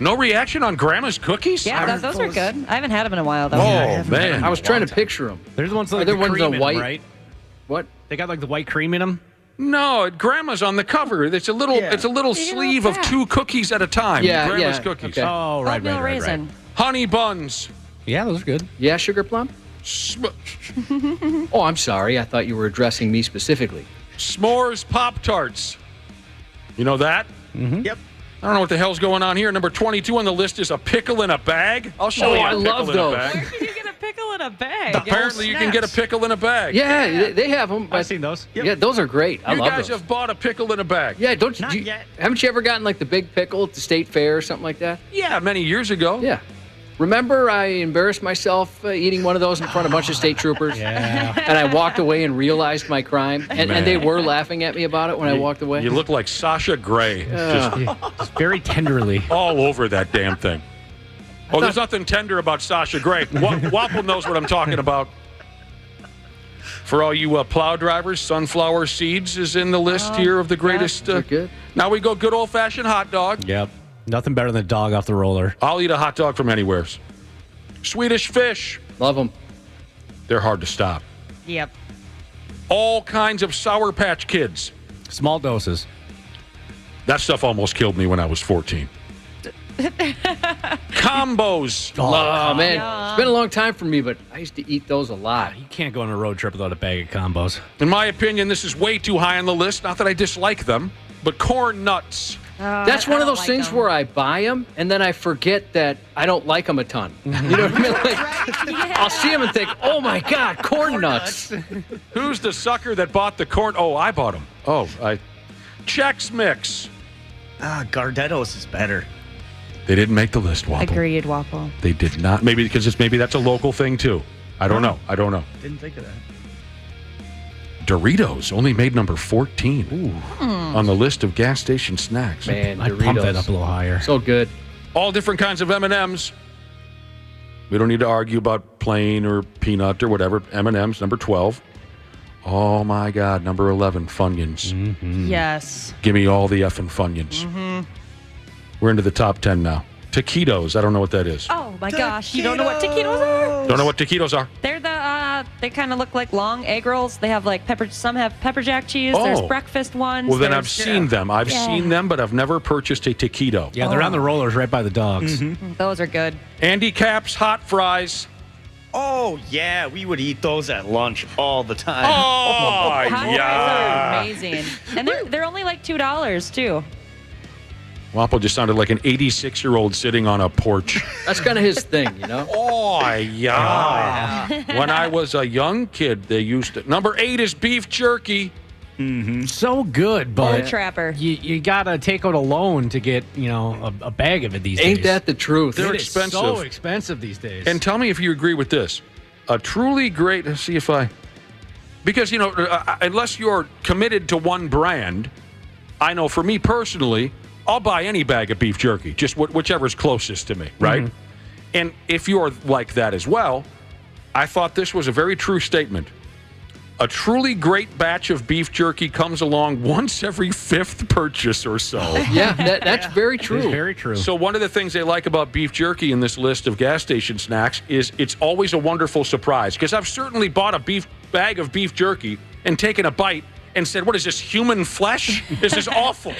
Speaker 4: No reaction on Grandma's cookies?
Speaker 2: Yeah, those are good. I haven't had them in a while, though.
Speaker 4: Oh, man.
Speaker 6: I was trying to picture them.
Speaker 5: There's the ones
Speaker 6: Are
Speaker 5: like
Speaker 6: there
Speaker 5: the
Speaker 6: ones
Speaker 5: cream
Speaker 6: that
Speaker 5: in
Speaker 6: white?
Speaker 5: them, right?
Speaker 6: What?
Speaker 5: They got like the white cream in them?
Speaker 4: No, Grandma's on the cover. It's a little sleeve of 2 cookies at a time.
Speaker 6: Yeah,
Speaker 4: Grandma's
Speaker 6: yeah,
Speaker 4: cookies.
Speaker 6: okay.
Speaker 5: Oh, right.
Speaker 4: Honey buns.
Speaker 5: Yeah, those are good.
Speaker 6: Yeah, sugar plum? Oh, I'm sorry. I thought you were addressing me specifically.
Speaker 4: S'mores Pop-Tarts. You know that?
Speaker 5: Mm-hmm.
Speaker 8: Yep.
Speaker 4: I don't know what the hell's going on here. Number 22 on the list is a pickle in a bag. I'll show you a
Speaker 6: I
Speaker 4: pickle
Speaker 6: love
Speaker 4: in
Speaker 6: those.
Speaker 4: a bag.
Speaker 2: Where can you get a pickle in a bag?
Speaker 4: Apparently, you can get a pickle in a bag.
Speaker 6: Yeah, they have them.
Speaker 5: I've seen those.
Speaker 6: Yeah, those are great. I
Speaker 4: You
Speaker 6: love
Speaker 4: guys
Speaker 6: those.
Speaker 4: have bought a pickle in a bag.
Speaker 6: Yeah, don't
Speaker 8: Not
Speaker 6: you?
Speaker 8: yet.
Speaker 6: Haven't you ever gotten like the big pickle at the state fair or something like that?
Speaker 4: Yeah, many years ago.
Speaker 6: Yeah. Remember, I embarrassed myself eating one of those in front of a bunch of state troopers?
Speaker 5: Yeah.
Speaker 6: And I walked away and realized my crime. And they were laughing at me about it when I walked away.
Speaker 4: You look like Sasha Grey.
Speaker 5: Just very tenderly.
Speaker 4: All over that damn thing. Oh, there's nothing tender about Sasha Grey. Wapple knows what I'm talking about. For all you plow drivers, sunflower seeds is in the list here of the greatest.
Speaker 6: good.
Speaker 4: Now we go good old-fashioned hot dog.
Speaker 5: Yep. Nothing better than a dog off the roller.
Speaker 4: I'll eat a hot dog from anywhere. Swedish fish.
Speaker 6: Love them.
Speaker 4: They're hard to stop.
Speaker 2: Yep.
Speaker 4: All kinds of Sour Patch Kids.
Speaker 5: Small doses.
Speaker 4: That stuff almost killed me when I was 14. Combos.
Speaker 6: Oh, man. It's been a long time for me, but I used to eat those a lot.
Speaker 5: You can't go on a road trip without a bag of combos.
Speaker 4: In my opinion, this is way too high on the list. Not that I dislike them, but corn nuts.
Speaker 6: That's one of those things where I buy them and then I forget that I don't like them a ton. You know what I mean? Like, I'll see them and think, oh my God, corn nuts.
Speaker 4: Who's the sucker that bought the corn? Oh, I bought them. Chex Mix.
Speaker 8: Gardetto's is better.
Speaker 4: They didn't make the list, Wapple.
Speaker 2: Agreed, Waffle.
Speaker 4: They did not. Maybe because maybe that's a local thing too. I don't know.
Speaker 8: Didn't think of that.
Speaker 4: Doritos only made number 14 on the list of gas station snacks.
Speaker 6: Man,
Speaker 5: I'd
Speaker 6: Doritos.
Speaker 5: pump that up a little higher.
Speaker 6: So good.
Speaker 4: All different kinds of M&Ms. We don't need to argue about plain or peanut or whatever. M&Ms, number 12. Oh, my God. Number 11, Funyuns.
Speaker 2: Yes.
Speaker 4: Give me all the effing Funyuns. We're into the top 10 now. Taquitos. I don't know what that is.
Speaker 2: Oh my gosh, you don't know what taquitos are?
Speaker 4: Don't know what taquitos are.
Speaker 2: They're they kind of look like long egg rolls. They have like some have pepper jack cheese. There's breakfast ones.
Speaker 4: Well, then I've
Speaker 2: There's-
Speaker 4: seen them. I've seen them, but I've never purchased a taquito.
Speaker 5: Yeah, they're on the rollers right by the dogs.
Speaker 2: Those are good.
Speaker 4: Andy Capp's hot fries.
Speaker 8: Oh, yeah. We would eat those at lunch all the time.
Speaker 4: Oh,
Speaker 2: Hot fries
Speaker 4: yeah.
Speaker 2: are amazing, and they're only like $2 too.
Speaker 4: Wapo just sounded like an 86-year-old sitting on a porch.
Speaker 6: That's kind of his thing, you know?
Speaker 4: Oh, yeah. When I was a young kid, they used it. Number 8 is beef jerky.
Speaker 5: So good, but
Speaker 2: Old Trapper.
Speaker 5: you gotta take out a loan to get a bag of it these days.
Speaker 6: Ain't that the truth?
Speaker 4: They're
Speaker 5: It is
Speaker 4: expensive.
Speaker 5: so expensive these days.
Speaker 4: And tell me if you agree with this. A truly great, let's see if I, because, unless you're committed to one brand, I know for me personally, I'll buy any bag of beef jerky, just whichever's closest to me, right? And if you're like that as well, I thought this was a very true statement. A truly great batch of beef jerky comes along once every 5th purchase or so.
Speaker 6: Yeah, that's very true.
Speaker 5: It's very true.
Speaker 4: So one of the things they like about beef jerky in this list of gas station snacks is it's always a wonderful surprise. Because I've certainly bought a bag of beef jerky and taken a bite and said, what is this, human flesh? This is awful.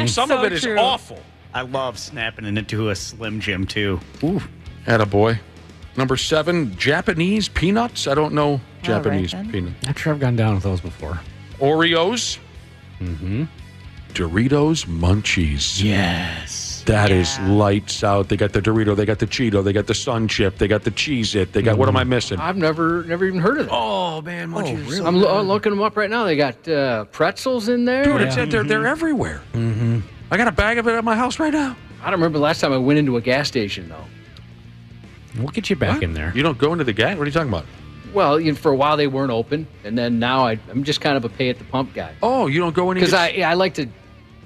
Speaker 4: Some of it is awful.
Speaker 8: I love snapping it into a Slim Jim, too.
Speaker 4: Ooh. Attaboy. Number 7, Japanese peanuts. I don't know Japanese peanuts.
Speaker 5: I'm sure I've gone down with those before.
Speaker 4: Oreos. Doritos Munchies.
Speaker 5: Yes.
Speaker 4: That is lights out. They got the Dorito, they got the Cheeto, they got the Sun Chip, they got the Cheez-It, they got, what am I missing?
Speaker 6: I've never even heard of that.
Speaker 5: Oh, man, Munchies.
Speaker 4: really?
Speaker 6: I'm looking them up right now. They got pretzels in there.
Speaker 4: Dude, it's they're everywhere. I got a bag of it at my house right now.
Speaker 6: I don't remember the last time I went into a gas station, though.
Speaker 5: We'll get you back in there.
Speaker 4: You don't go into the gas? What are you talking about?
Speaker 6: Well, for a while they weren't open, and then now I'm just kind of a pay at the pump guy.
Speaker 4: Oh, you don't go in?
Speaker 6: Because I like to,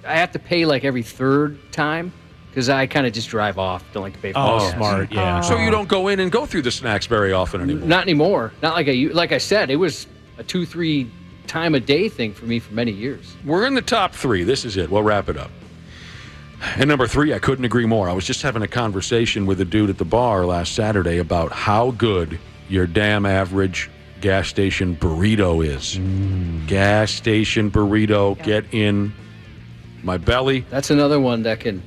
Speaker 6: I have to pay like every third time because I kind of just drive off. Don't like to pay for gas.
Speaker 5: Smart, yeah.
Speaker 4: So you don't go in and go through the snacks very often anymore?
Speaker 6: Not anymore. Not like I said, it was a 2-3 time a day thing for me for many years.
Speaker 4: We're in the top 3. This is it. We'll wrap it up. And number 3, I couldn't agree more. I was just having a conversation with a dude at the bar last Saturday about how good your damn average gas station burrito is. Gas station burrito, get in my belly.
Speaker 6: That's another one that can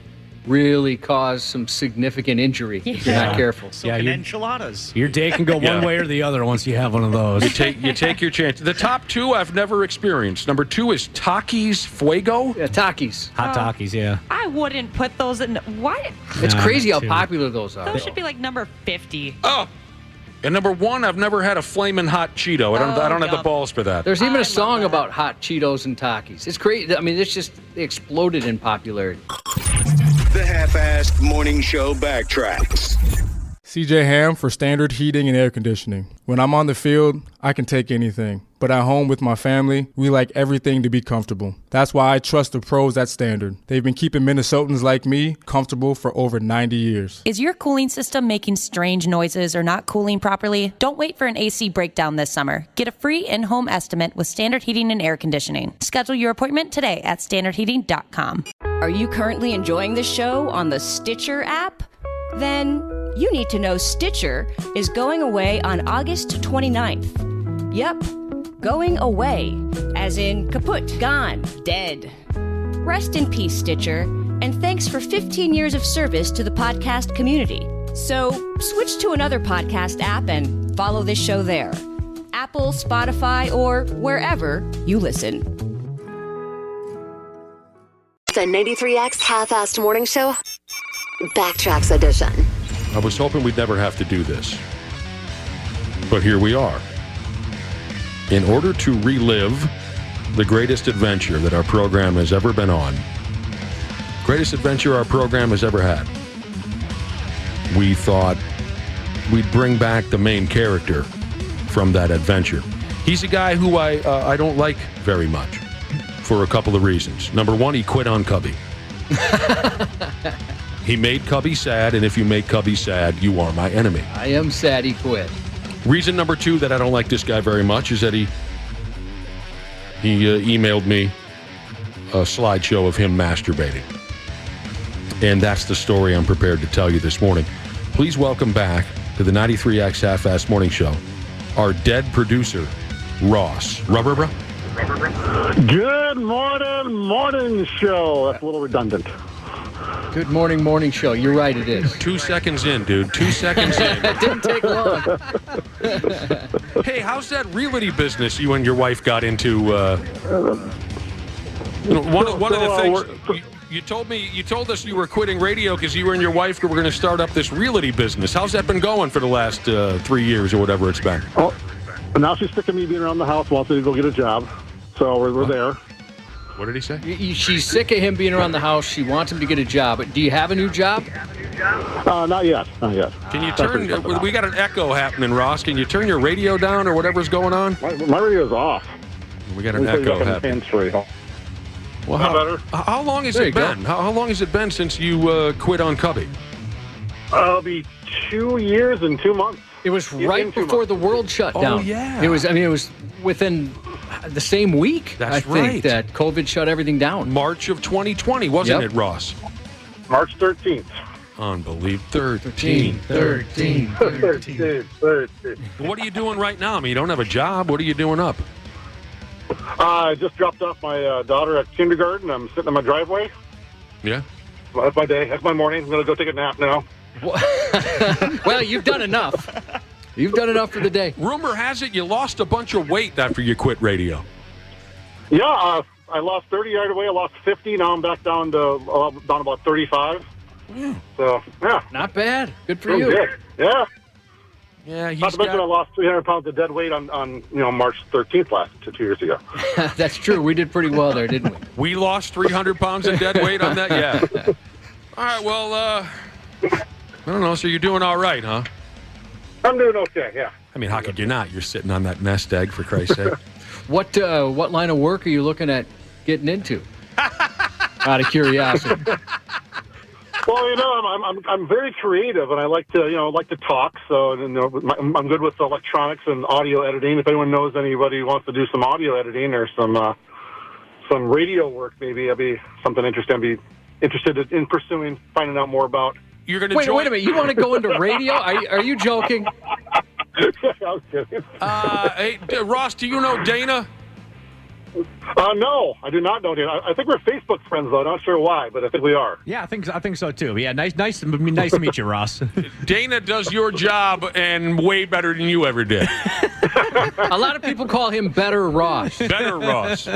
Speaker 6: really cause some significant injury if you're not careful.
Speaker 8: So can enchiladas.
Speaker 5: Your day can go one way or the other once you have one of those.
Speaker 4: You take your chance. The top 2 I've never experienced. Number 2 is Takis Fuego.
Speaker 6: Yeah, Takis.
Speaker 5: Hot Takis, yeah.
Speaker 2: I wouldn't put those in. Why?
Speaker 6: It's
Speaker 5: Nah,
Speaker 6: crazy how
Speaker 5: too.
Speaker 6: popular those are.
Speaker 2: Those should be like number 50.
Speaker 4: Oh. And number 1, I've never had a flaming hot Cheeto. I don't have the balls for that.
Speaker 6: There's even a song about hot Cheetos and Takis. It's crazy. I mean, they exploded in popularity.
Speaker 7: The half-assed morning show backtracks.
Speaker 9: CJ Ham for Standard Heating and Air Conditioning. When I'm on the field, I can take anything. But at home with my family, we like everything to be comfortable. That's why I trust the pros at Standard. They've been keeping Minnesotans like me comfortable for over 90 years.
Speaker 10: Is your cooling system making strange noises or not cooling properly? Don't wait for an AC breakdown this summer. Get a free in-home estimate with Standard Heating and Air Conditioning. Schedule your appointment today at standardheating.com.
Speaker 19: Are you currently enjoying the show on the Stitcher app? Then you need to know Stitcher is going away on August 29th. Yep, going away, as in kaput, gone, dead. Rest in peace, Stitcher, and thanks for 15 years of service to the podcast community. So switch to another podcast app and follow this show there. Apple, Spotify, or wherever you listen.
Speaker 3: The 93X Half-Assed Morning Show Backtracks Edition.
Speaker 4: I was hoping we'd never have to do this. But here we are. In order to relive the greatest adventure that our program has ever been on, greatest adventure our program has ever had, we thought we'd bring back the main character from that adventure. He's a guy who I don't like very much for a couple of reasons. Number 1, he quit on Cubby. He made Cubby sad, and if you make Cubby sad, you are my enemy.
Speaker 6: I am sad he quit.
Speaker 4: Reason number 2 that I don't like this guy very much is that he He emailed me a slideshow of him masturbating. And that's the story I'm prepared to tell you this morning. Please welcome back to the 93X Half-Ass Morning Show, our dead producer, Ross. Rubber, bro?
Speaker 20: Good morning show. That's a little redundant.
Speaker 6: Good morning show. You're right, it is.
Speaker 4: 2 seconds in, dude. 2 seconds in.
Speaker 6: It didn't take long.
Speaker 4: Hey, how's that realty business you and your wife got into? One of the things you told us you were quitting radio because you and your wife were going to start up this realty business. How's that been going for the last 3 years or whatever it's been?
Speaker 20: Well, now she's sick of me being around the house, wants me to go get a job. So we're there.
Speaker 4: What did he say?
Speaker 6: She's sick of him being around the house. She wants him to get a job. Do you have a new job?
Speaker 20: Not yet.
Speaker 4: Can you turn? We got an echo happening, Ross. Can you turn your radio down or whatever's going on?
Speaker 20: My radio's off.
Speaker 4: We got an echo happening. Well, how long has it been? How long has it been since you quit on Cubby?
Speaker 20: It'll be 2 years and 2 months.
Speaker 6: It was right before the world shut down.
Speaker 4: Oh, yeah.
Speaker 6: It was within the same week, I think, that COVID shut everything down.
Speaker 4: March of 2020, wasn't it, Ross?
Speaker 20: March 13th.
Speaker 4: Unbelievable. 13. What are you doing right now? I mean, you don't have a job. What are you doing up?
Speaker 20: I just dropped off my daughter at kindergarten. I'm sitting in my driveway.
Speaker 4: Yeah?
Speaker 20: Well, that's my day. That's my morning. I'm going to go take a nap now.
Speaker 6: Well, you've done enough. You've done enough for the day.
Speaker 4: Rumor has it you lost a bunch of weight after you quit radio.
Speaker 20: Yeah, I lost 30 right away. I lost 50. Now I'm back down to down about 35.
Speaker 4: Yeah.
Speaker 20: So, yeah.
Speaker 6: Not bad. Good for you.
Speaker 20: Good. Yeah.
Speaker 4: Yeah,
Speaker 20: Not to mention I lost 300 pounds of dead weight on March 13th 2 years ago.
Speaker 6: That's true. We did pretty well there, didn't we?
Speaker 4: We lost 300 pounds of dead weight on that? Yeah. All right, well, I don't know. So you're doing all right, huh?
Speaker 20: I'm doing okay, yeah.
Speaker 4: I mean, how could you not? You're sitting on that nest egg, for Christ's sake.
Speaker 6: What line of work are you looking at getting into? Out of curiosity.
Speaker 20: Well, I'm very creative, and I like to talk. So, I'm good with electronics and audio editing. If anyone knows anybody who wants to do some audio editing or some radio work, maybe that'd be something interesting. I'd be interested in pursuing, finding out more about.
Speaker 4: You're going to
Speaker 6: wait a minute. You want to go into radio? Are you joking?
Speaker 20: I was kidding.
Speaker 4: Hey, Ross, do you know Dana?
Speaker 20: No, I do not know Dana. I think we're Facebook friends, though. Not sure why, but I think we are.
Speaker 5: Yeah, I think so too. Yeah, nice to meet you, Ross.
Speaker 4: Dana does your job and way better than you ever did.
Speaker 6: A lot of people call him Better Ross.
Speaker 4: Better Ross.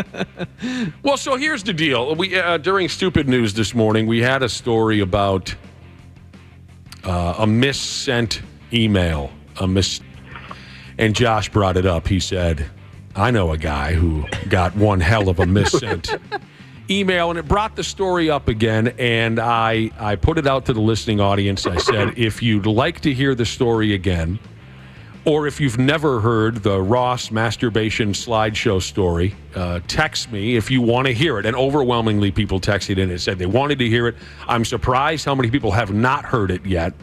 Speaker 4: Well, so here's the deal. We during Stupid News this morning, we had a story about a missent email. And Josh brought it up. He said, I know a guy who got one hell of a missent email, and it brought the story up again, and I put it out to the listening audience. I said, if you'd like to hear the story again, or if you've never heard the Ross masturbation slideshow story, text me if you want to hear it. And overwhelmingly, people texted in and said they wanted to hear it. I'm surprised how many people have not heard it yet,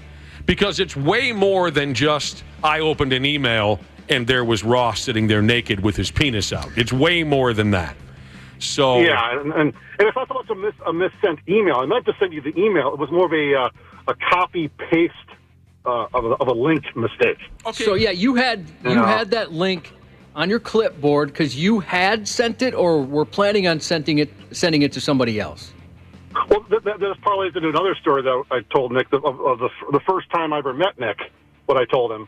Speaker 4: because it's way more than just I opened an email and there was Ross sitting there naked with his penis out. It's way more than that. So
Speaker 20: yeah, and it's not so much a missent email. I meant to send you the email. It was more of a copy paste of a link mistake.
Speaker 6: Okay. So yeah, you had that link on your clipboard because you had sent it, or were planning on sending it to somebody else.
Speaker 20: Well, that parlays into another story that I told Nick of the first time I ever met Nick. What I told him.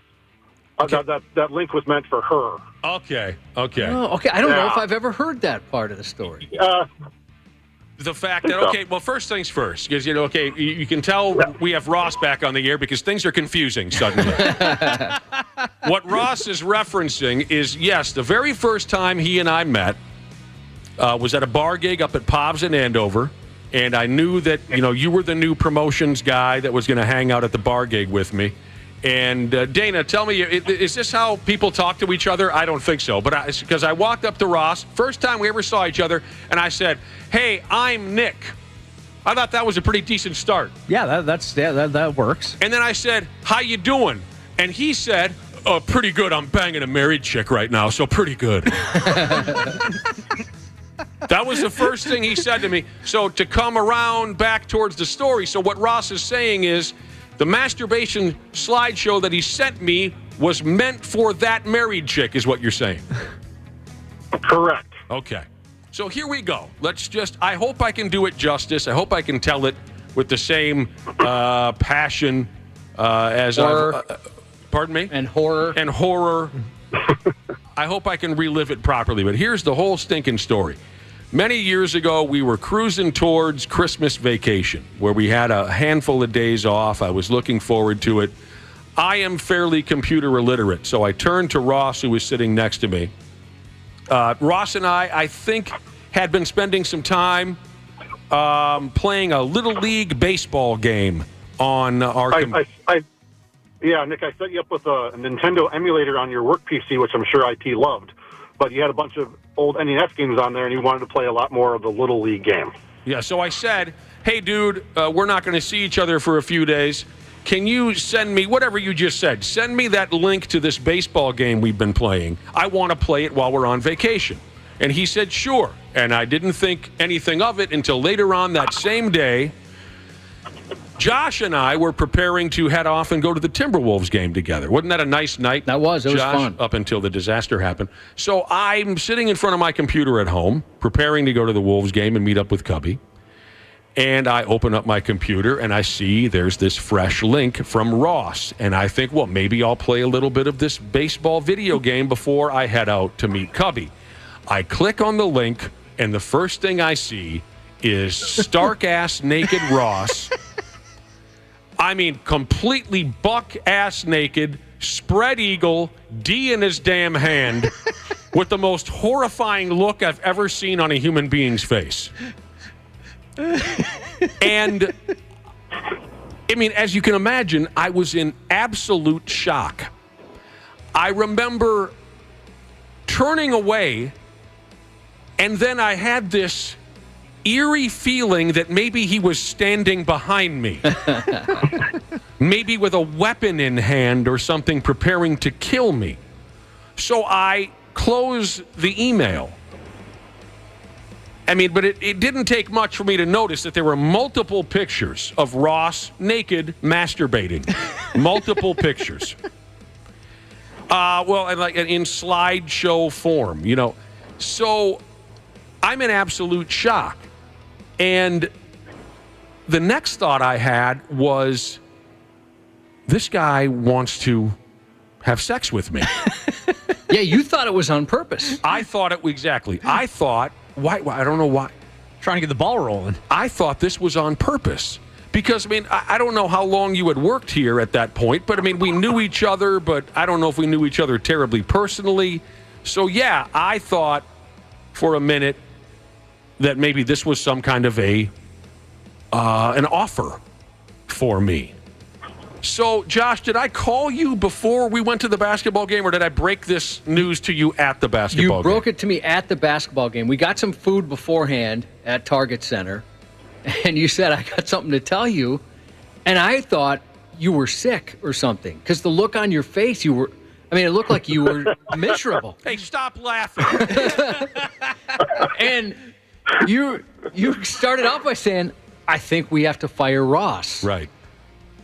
Speaker 20: Okay. That link was meant for her.
Speaker 4: Okay.
Speaker 6: Oh, okay. I don't know if I've ever heard that part of the story.
Speaker 4: The fact that, okay, well, first things first, because, you can tell we have Ross back on the air because things are confusing suddenly. What Ross is referencing is, yes, the very first time he and I met was at a bar gig up at Povs in Andover, and I knew that, you were the new promotions guy that was going to hang out at the bar gig with me. And Dana, tell me, is this how people talk to each other? I don't think so. But because I walked up to Ross, first time we ever saw each other, and I said, "Hey, I'm Nick." I thought that was a pretty decent start.
Speaker 5: Yeah, that works.
Speaker 4: And then I said, "How you doing?" And he said, "Pretty good. I'm banging a married chick right now, so pretty good." That was the first thing he said to me. So to come around back towards the story, so what Ross is saying is the masturbation slideshow that he sent me was meant for that married chick, is what you're saying.
Speaker 20: Correct.
Speaker 4: Okay. So here we go. I hope I can do it justice. I hope I can tell it with the same passion as
Speaker 6: horror.
Speaker 4: Pardon me?
Speaker 6: And horror.
Speaker 4: And horror. I hope I can relive it properly. But here's the whole stinking story. Many years ago, we were cruising towards Christmas vacation, where we had a handful of days off. I was looking forward to it. I am fairly computer illiterate, so I turned to Ross, who was sitting next to me. Ross and I think, had been spending some time playing a Little League baseball game on our computer.
Speaker 20: Yeah, Nick, I set you up with a Nintendo emulator on your work PC, which I'm sure IT loved. But you had a bunch of old NES games on there, and you wanted to play a lot more of the Little League game.
Speaker 4: Yeah, so I said, hey, dude, we're not going to see each other for a few days. Can you send me, whatever you just said, send me that link to this baseball game we've been playing. I want to play it while we're on vacation. And he said, sure. And I didn't think anything of it until later on that same day. Josh and I were preparing to head off and go to the Timberwolves game together. Wasn't that a nice night?
Speaker 6: That was. It was
Speaker 4: Josh,
Speaker 6: fun.
Speaker 4: up until the disaster happened. So I'm sitting in front of my computer at home, preparing to go to the Wolves game and meet up with Cubby. And I open up my computer, and I see there's this fresh link from Ross. And I think, well, maybe I'll play a little bit of this baseball video game before I head out to meet Cubby. I click on the link, and the first thing I see is stark-ass naked Ross. I mean, completely buck-ass naked, spread eagle, D in his damn hand, with the most horrifying look I've ever seen on a human being's face. And, I mean, as you can imagine, I was in absolute shock. I remember turning away, and then I had this eerie feeling that maybe he was standing behind me. Maybe with a weapon in hand or something, preparing to kill me. So I close the email. I mean, but it didn't take much for me to notice that there were multiple pictures of Ross naked masturbating. Multiple pictures. Well, and like in slideshow form, you know. So I'm in absolute shock. And the next thought I had was, this guy wants to have sex with me.
Speaker 6: Yeah, you thought it was on purpose.
Speaker 4: I thought it, exactly. I thought, why I don't know why.
Speaker 5: Trying to get the ball rolling.
Speaker 4: I thought this was on purpose. Because, I mean, I don't know how long you had worked here at that point, but, I mean, we knew each other, but I don't know if we knew each other terribly personally. So, yeah, I thought for a minute that maybe this was some kind of an offer for me. So, Josh, did I call you before we went to the basketball game, or did I break this news to you at the basketball game?
Speaker 6: You broke it to me at the basketball game. We got some food beforehand at Target Center, and you said, I got something to tell you. And I thought you were sick or something, because the look on your face, it looked like you were miserable.
Speaker 4: Hey, stop laughing.
Speaker 6: And you started out by saying, I think we have to fire Ross.
Speaker 4: Right.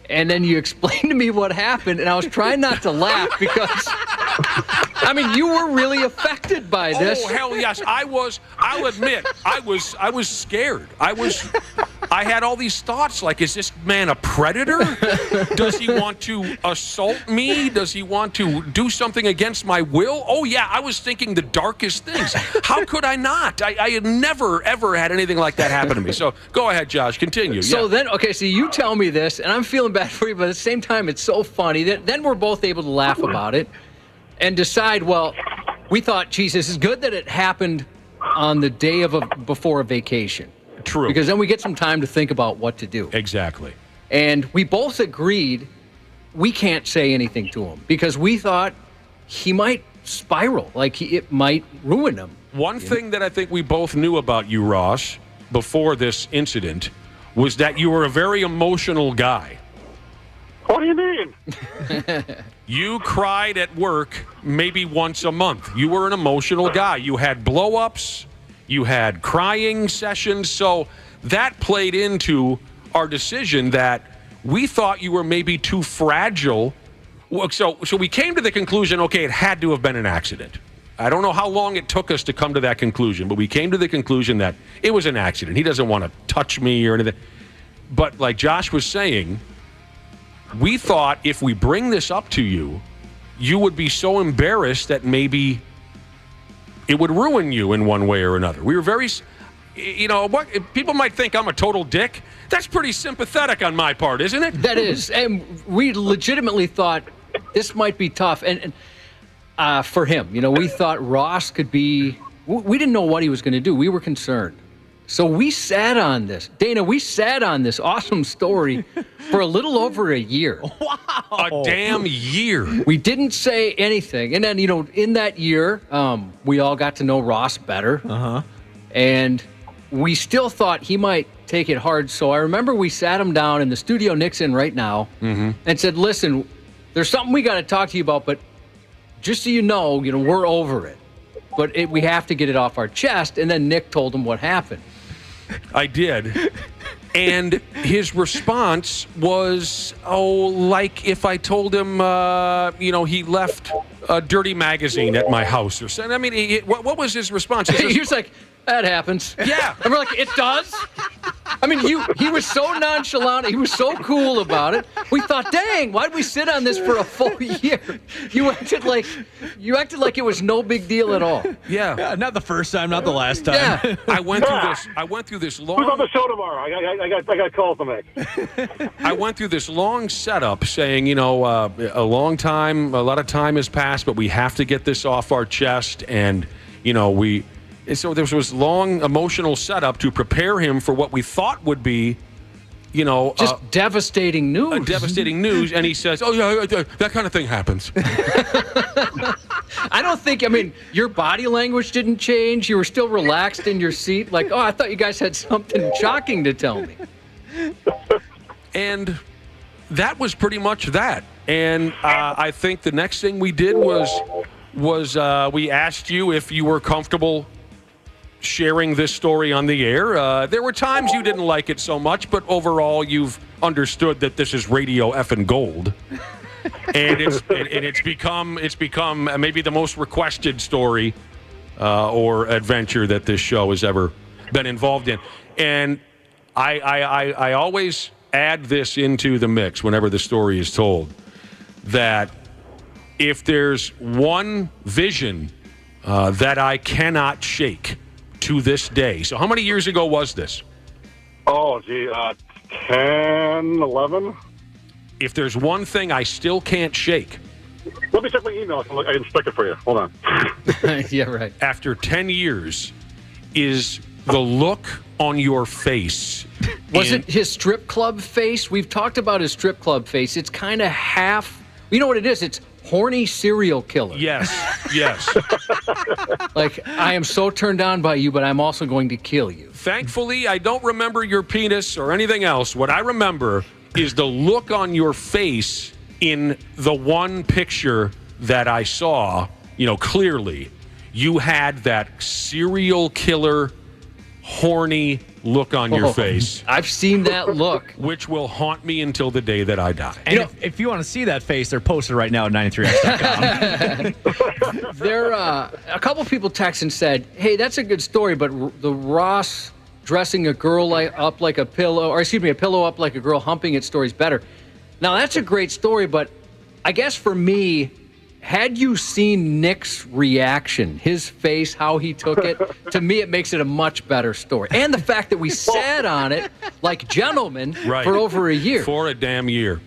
Speaker 6: And then you explained to me what happened, and I was trying not to laugh because, I mean, you were really affected by this.
Speaker 4: Oh, hell yes. I was. I'll admit, I was scared. I had all these thoughts like, is this man a predator? Does he want to assault me? Does he want to do something against my will? Oh, yeah, I was thinking the darkest things. How could I not? I had never, ever had anything like that happen to me. So go ahead, Josh, continue.
Speaker 6: So then, okay, so you tell me this, and I'm feeling bad for you, but at the same time, it's so funny. Then we're both able to laugh about it and decide, well, we thought, geez, this is good that it happened on the day before a vacation.
Speaker 4: True.
Speaker 6: Because then we get some time to think about what to do.
Speaker 4: Exactly.
Speaker 6: And we both agreed we can't say anything to him because we thought he might spiral, like it might ruin him.
Speaker 4: One thing that I think we both knew about you, Ross, before this incident was that you were a very emotional guy.
Speaker 20: What do you mean?
Speaker 4: You cried at work maybe once a month. You were an emotional guy. You had blow-ups. You had crying sessions. So that played into our decision that we thought you were maybe too fragile. So we came to the conclusion, okay, it had to have been an accident. I don't know how long it took us to come to that conclusion, but we came to the conclusion that it was an accident. He doesn't want to touch me or anything. But like Josh was saying, we thought if we bring this up to you, you would be so embarrassed that maybe it would ruin you in one way or another. We were very, what people might think I'm a total dick. That's pretty sympathetic on my part, isn't it?
Speaker 6: That is. And we legitimately thought this might be tough. And for him, we thought Ross could be, we didn't know what he was going to do. We were concerned. So we sat on this. Dana, we sat on this awesome story for a little over a year.
Speaker 4: Wow. A damn year.
Speaker 6: We didn't say anything. And then, in that year, we all got to know Ross better.
Speaker 5: Uh-huh.
Speaker 6: And we still thought he might take it hard. So I remember we sat him down in the studio Nick's in right now and said, listen, there's something we got to talk to you about, but just so you know, we're over it. But we have to get it off our chest. And then Nick told him what happened.
Speaker 4: I did. And his response was, like if I told him, he left a dirty magazine at my house or something. I mean, what was his response?
Speaker 6: He was like, that happens.
Speaker 4: Yeah.
Speaker 6: And we're like, it does? I mean, he was so nonchalant. He was so cool about it. We thought, dang, why'd we sit on this for a full year? You acted like it was no big deal at all.
Speaker 4: Yeah.
Speaker 5: Not the first time, not the last time.
Speaker 6: Yeah.
Speaker 4: I went through this long.
Speaker 20: Who's on the show tomorrow? I got calls to make.
Speaker 4: I went through this long setup saying, a long time, a lot of time has passed, but we have to get this off our chest. And, so there was long emotional setup to prepare him for what we thought would be,
Speaker 6: just devastating news.
Speaker 4: Devastating news. And he says, oh, yeah, that kind of thing happens.
Speaker 6: I don't think, your body language didn't change. You were still relaxed in your seat. Like, I thought you guys had something shocking to tell me.
Speaker 4: And that was pretty much that. And I think the next thing we did was we asked you if you were comfortable sharing this story on the air. There were times you didn't like it so much, but overall you've understood that this is radio effing gold. And it's become maybe the most requested story or adventure that this show has ever been involved in. And I always add this into the mix whenever the story is told, that if there's one vision that I cannot shake to this day. So how many years ago was this?
Speaker 20: Oh, gee, 10, 11.
Speaker 4: If there's one thing I still can't shake.
Speaker 20: Let me check my email. I can stick it for you. Hold on.
Speaker 6: Yeah, right.
Speaker 4: After 10 years is the look on your face.
Speaker 6: Was it his strip club face? We've talked about his strip club face. It's kind of half. You know what it is? It's horny serial killer.
Speaker 4: Yes.
Speaker 6: Like, I am so turned on by you, but I'm also going to kill you.
Speaker 4: Thankfully, I don't remember your penis or anything else. What I remember is the look on your face in the one picture that I saw, clearly. You had that serial killer, horny look on your face.
Speaker 6: I've seen that look.
Speaker 4: Which will haunt me until the day that I die.
Speaker 5: And if you want to see that face, they're posted right now at 93x.com.
Speaker 6: There, a couple people texted and said, hey, that's a good story, but the Ross dressing a girl up like a pillow, or excuse me, a pillow up like a girl humping it story's better. Now, that's a great story, but I guess for me, had you seen Nick's reaction, his face, how he took it, to me it makes it a much better story. And the fact that we sat on it like gentlemen for over a year.
Speaker 4: For a damn year.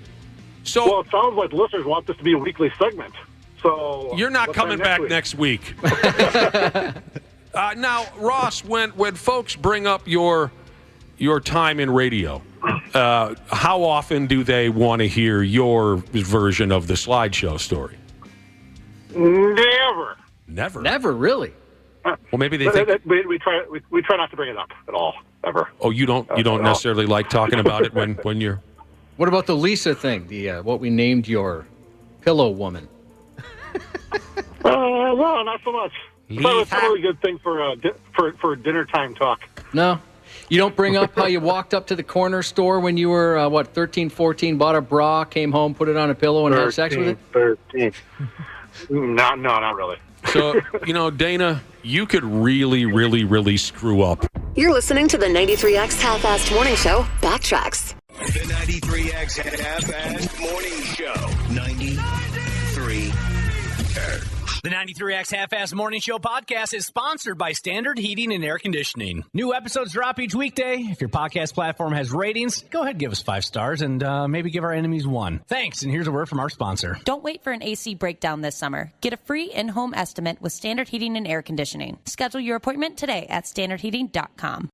Speaker 4: So,
Speaker 20: well, it sounds like listeners want this to be a weekly segment. So
Speaker 4: you're not coming back next week. Now, Ross, when folks bring up your time in radio, how often do they want to hear your version of the slideshow story?
Speaker 20: Never,
Speaker 6: really.
Speaker 4: Well, maybe they think
Speaker 20: we try not to bring it up at all, ever.
Speaker 4: Oh, you don't necessarily like talking about it when you're.
Speaker 6: What about the Lisa thing? What we named your pillow woman?
Speaker 20: No, not so much. That was a really good thing for dinner time talk.
Speaker 6: No. You don't bring up how you walked up to the corner store when you were, 13, 14, bought a bra, came home, put it on a pillow, and had sex with it?
Speaker 20: 13. No, not really.
Speaker 4: So, Dana, you could really, really, really screw up.
Speaker 3: You're listening to the 93X Half-Assed Morning Show, Backtracks.
Speaker 7: The 93X Half-Assed Morning Show. 93.
Speaker 2: The 93X Half-Assed Morning Show podcast is sponsored by Standard Heating and Air Conditioning. New episodes drop each weekday. If your podcast platform has ratings, go ahead and give us 5 stars and maybe give our enemies 1. Thanks, and here's a word from our sponsor.
Speaker 10: Don't wait for an AC breakdown this summer. Get a free in-home estimate with Standard Heating and Air Conditioning. Schedule your appointment today at standardheating.com.